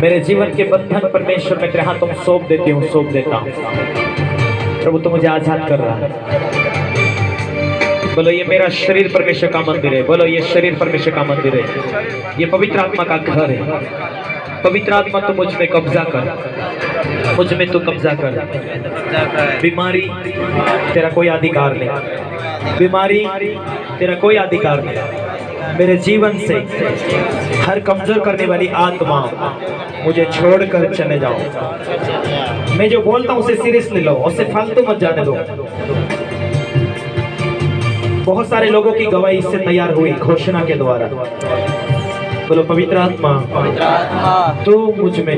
मेरे जीवन के बंधन परमेश्वर मैं तेरे हाथों में सौंप देती हूँ, सौंप देता हूँ। प्रभु तू मुझे आजाद कर रहा है। बोलो ये मेरा शरीर परमेश्वर का मंदिर है। बोलो ये शरीर परमेश्वर का मंदिर है, ये पवित्र आत्मा का घर है। पवित्र आत्मा तू मुझ में कब्जा कर, मुझ में तू कब्जा कर। बीमारी तेरा कोई अधिकार नहीं, बीमारी तेरा कोई अधिकार नहीं। मेरे जीवन से हर कमजोर करने वाली आत्मा मुझे छोड़कर चले जाओ। मैं जो बोलता हूँ उसे सीरियसली लो, उसे फालतू मत जाने दो। बहुत सारे लोगों की गवाही इससे तैयार हुई घोषणा के द्वारा। बोलो पवित्र आत्मा तू मुझ में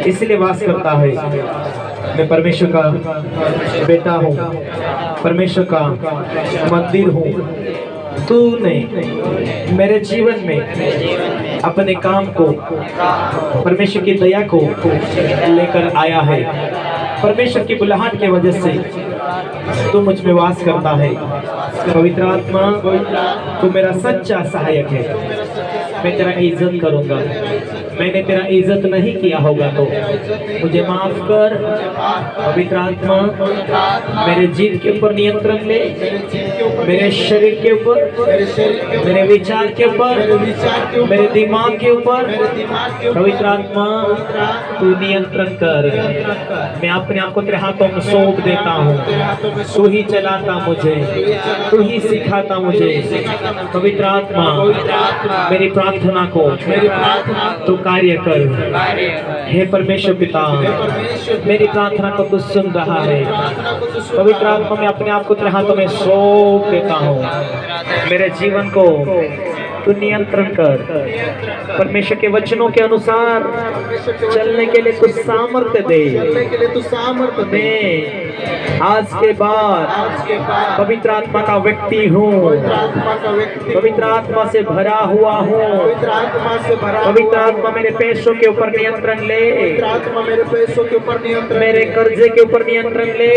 इसलिए वास करता है। मैं परमेश्वर का बेटा हूँ, परमेश्वर का मंदिर हूँ। तूने मेरे जीवन में अपने काम को, परमेश्वर की दया को लेकर आया है। परमेश्वर की बुलाहट की वजह से तू मुझ में वास करता है। पवित्र आत्मा, तू मेरा सच्चा सहायक है। मैं तेरा इज्जत करूंगा। मैंने तेरा इज्जत नहीं किया होगा तो मुझे माफ कर। पवित्र आत्मा, मेरे जीव के ऊपर नियंत्रण ले, मेरे शरीर के ऊपर, मेरे विचार के ऊपर, मेरे दिमाग के ऊपर। पवित्र आत्मा, तू नियंत्रण कर। मैं अपने आप को तेरे हाथों में सौंप देता हूँ। तू ही चलाता मुझे, तू ही सिखाता मुझे। पवित्र आत्मा, मेरी प्रार्थना को तू कार्य कर। हे परमेश्वर पिता, मेरी प्रार्थना को तू सुन रहा है। पवित्र आत्मा, मैं अपने आप को तेरे हाथों में सौंप देता हूँ। मेरे जीवन को तू नियंत्रण कर। परमेश्वर के वचनों के अनुसार चलने के लिए तू सामर्थ्य दे। आज के बाद पवित्र आत्मा का व्यक्ति हूँ, पवित्र आत्मा से भरा हुआ हूँ। पवित्र आत्मा मेरे पैसों के ऊपर नियंत्रण ले, मेरे कर्जे के ऊपर नियंत्रण ले,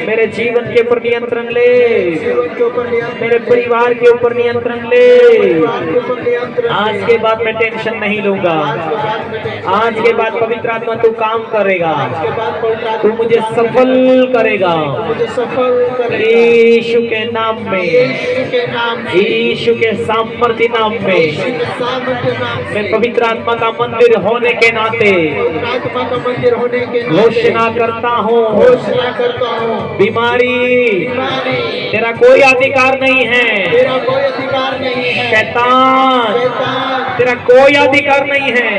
मेरे जीवन के ऊपर नियंत्रण ले, मेरे परिवार के ऊपर नियंत्रण ले। आज के बाद मैं टेंशन नहीं लूंगा। आज के बाद पवित्र आत्मा तू काम करेगा, तू मुझे सफल करेगा। यीशु के नाम में, यीशु के सामर्थ्य नाम में, मैं पवित्र आत्मा का मंदिर होने के नाते घोषणा करता हूँ, बीमारी तेरा कोई अधिकार नहीं है। शैतान तेरा कोई अधिकार नहीं है।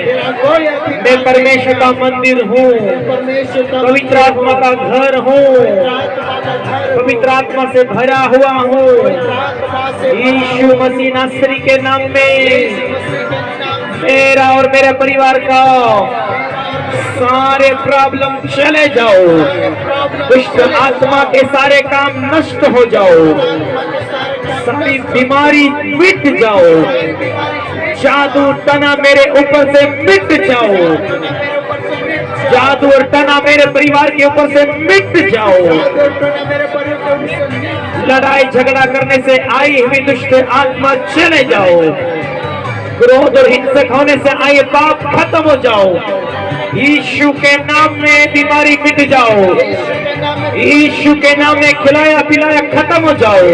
मैं परमेश्वर का मंदिर हूँ, पवित्र आत्मा का घर हूँ, पवित्र आत्मा से भरा हुआ हूँ। यीशु मसीह नासरी के नाम में मेरा और मेरे परिवार का सारे प्रॉब्लम चले जाओ। दुष्ट आत्मा के सारे काम नष्ट हो जाओ, सारी बीमारी मिट जाओ, जादू टना मेरे ऊपर से मिट जाओ, जादू और टना मेरे परिवार के ऊपर से मिट जाओ। लड़ाई झगड़ा करने से आई हुई दुष्ट आत्मा चले जाओ। क्रोध और हिंसक होने से आए पाप खत्म हो जाओ। यीशु के नाम में बीमारी मिट जाओ। यीशु के नाम में खिलाया पिलाया खत्म हो जाओ।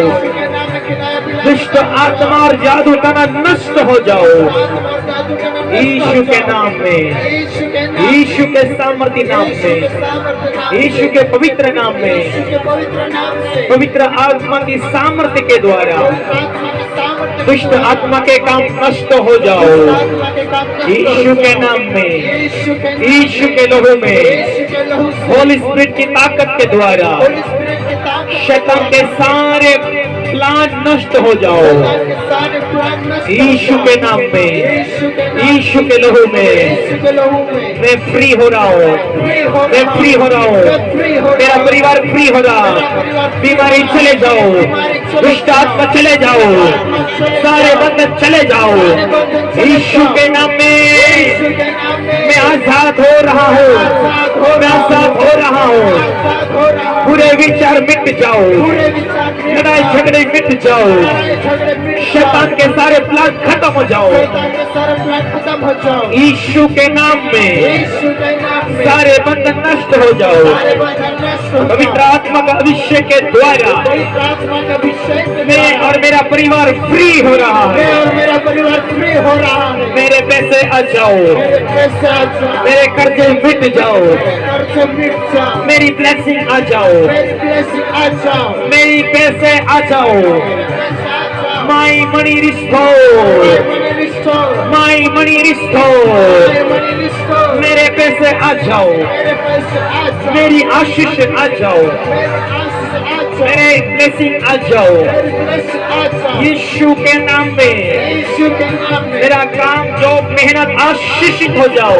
दुष्ट आत्मा और जादू टना नष्ट हो जाओ। यीशु के नाम में, यीशु के सामर्थ्य नाम में, यीशु के पवित्र नाम में, पवित्र आत्मा की सामर्थ्य के द्वारा दुष्ट आत्मा के काम नष्ट हो जाओ। यीशु के नाम में, यीशु के लहू में, होली स्पिरिट की ताकत के द्वारा शैतान के सारे प्लान नष्ट हो जाओ। यीशु के नाम में, यीशु के लहू में मैं फ्री हो रहा हूँ, मैं फ्री हो रहा हूँ। मेरा परिवार फ्री हो रहा। बीमारी चले जाओ, दुष्ट आत्मा चले जाओ, सारे बंधन चले जाओ। यीशु के नाम में मैं आजाद हो रहा हूँ, मैं आजाद हो रहा हूँ। बुरे विचार मिट जाओ, लड़ाई झगड़े मिट जाओ, शैतान के सारे प्लान खत्म हो जाओ। यीशु के नाम में सारे बंधन नष्ट हो जाओ। पवित्र आत्मा का अभिषेक के द्वारा मैं और मेरा परिवार फ्री हो रहा है। मेरे पैसे आ जाओ, मेरे कर्जे मिट जाओ, मेरी ब्लेसिंग आ जाओ, मेरी पैसे आ जाओ। My money restore, my money restore. मेरे पैसे आ जाओ, मेरी आशीष आ जाओ, मेरे ब्लेसिंग आ जाओ। यीशु के नाम में मेरा काम जो मेहनत आशीषित हो जाओ।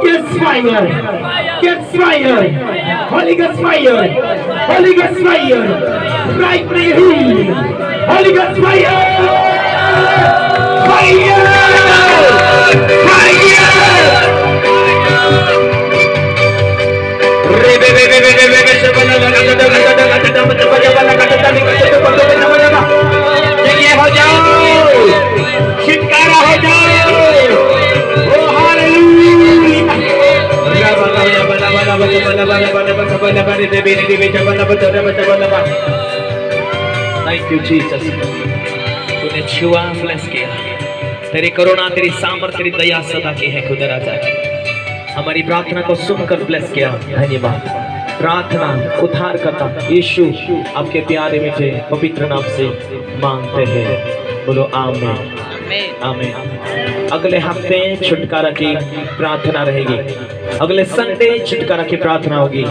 Catch fire! Catch fire! Holy Ghost fire! Holy Ghost fire! Right me heal! Holy Ghost fire! Fire! Fire! देखिए हो जाओ, छिटकारा हो जाओ। ओ हालेलुया! थैंक यू जीसस, तूने छुआ, ब्लेस किया। तेरी करुणा, तेरी सामर्थ, तेरी दया सदा की है खुदा राजा। हमारी प्रार्थना को सुनकर ब्लेस किया, धन्यवाद। प्रार्थना उद्धार करता यीशु आपके प्यारे मीठे पवित्र नाम से मांगते हैं, बोलो आमीन आमीन। अगले हफ्ते छुटकारा की प्रार्थना रहेगी, अगले संडे छुटकारा की प्रार्थना होगी,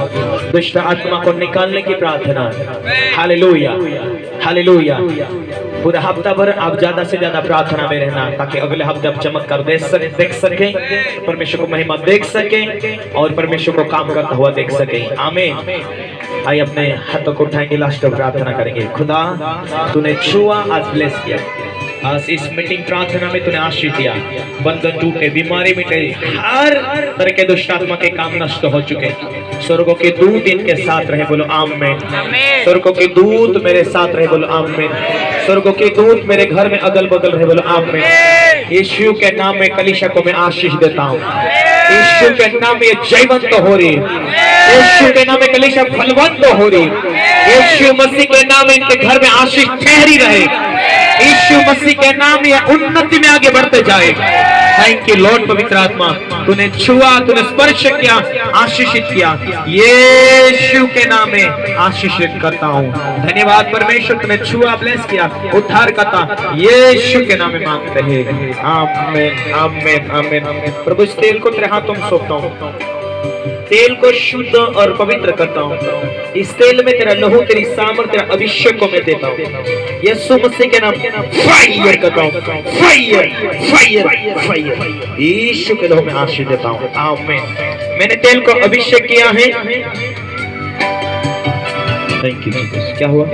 दुष्ट आत्मा को निकालने की प्रार्थना। Hallelujah hallelujah. पूरा हफ्ता भर आप ज्यादा से ज्यादा प्रार्थना में रहना, ताकि अगले हफ्ते आप चमत्कार देख सके, परमेश्वर को महिमा देख सके और परमेश्वर को काम करता हुआ देख सके। आमीन। आइए अपने हाथों को उठाएंगे, लास्ट प्रार्थना करेंगे। खुदा तूने छुआ, आज ब्लेस किया, आज इस मीटिंग प्रार्थना में तूने आशीष दिया, बंधन टूटे, बीमारी मिटे, हर तरह के दुष्ट आत्मा के काम नष्ट हो चुके। स्वर्गों के दूत इनके साथ रहे, बोलो आमीन। स्वर्गों के दूत मेरे साथ रहे, बोलो आमीन। स्वर्गों के दूत मेरे घर में अगल बगल रहे, बोलो आमीन। यीशु के नाम में कलीसिया को मैं आशीष देता हूँ, यीशु के नाम में जयवंत हो रही, यीशु के नाम में कलीसिया फलवंत हो रही, यीशु मसीह के नाम में इनके घर में आशीष ठहरी रहे, यीशु मसीह के नाम ये उन्नति में आगे बढ़ते जाए। Thank you Lord. पवित्र आत्मा तूने छुआ, तूने स्पर्श किया, आशीषित किया, यीशु के नाम में आशीषित करता हूँ। धन्यवाद परमेश्वर, तूने छुआ, ब्लेस किया, उद्धार करता यीशु के नाम में मांगते हैं। आमीन आमीन आमीन। प्रभु इस तेल को तेरे हाथों में सौंपता हूँ, तेल को शुद्ध और पवित्र करता हूँ। इस तेल में तेरा लहू, तेरी सामर्थ, तेरा अभिषेक को मैं देता हूँ। यीशु मसीह के नाम फायर करता हूँ, फायर फायर फायर। यीशु के लहू में आशीष देता हूँ। आमीन। मैंने तेल को अभिषेक किया है। Thank you. क्या हुआ?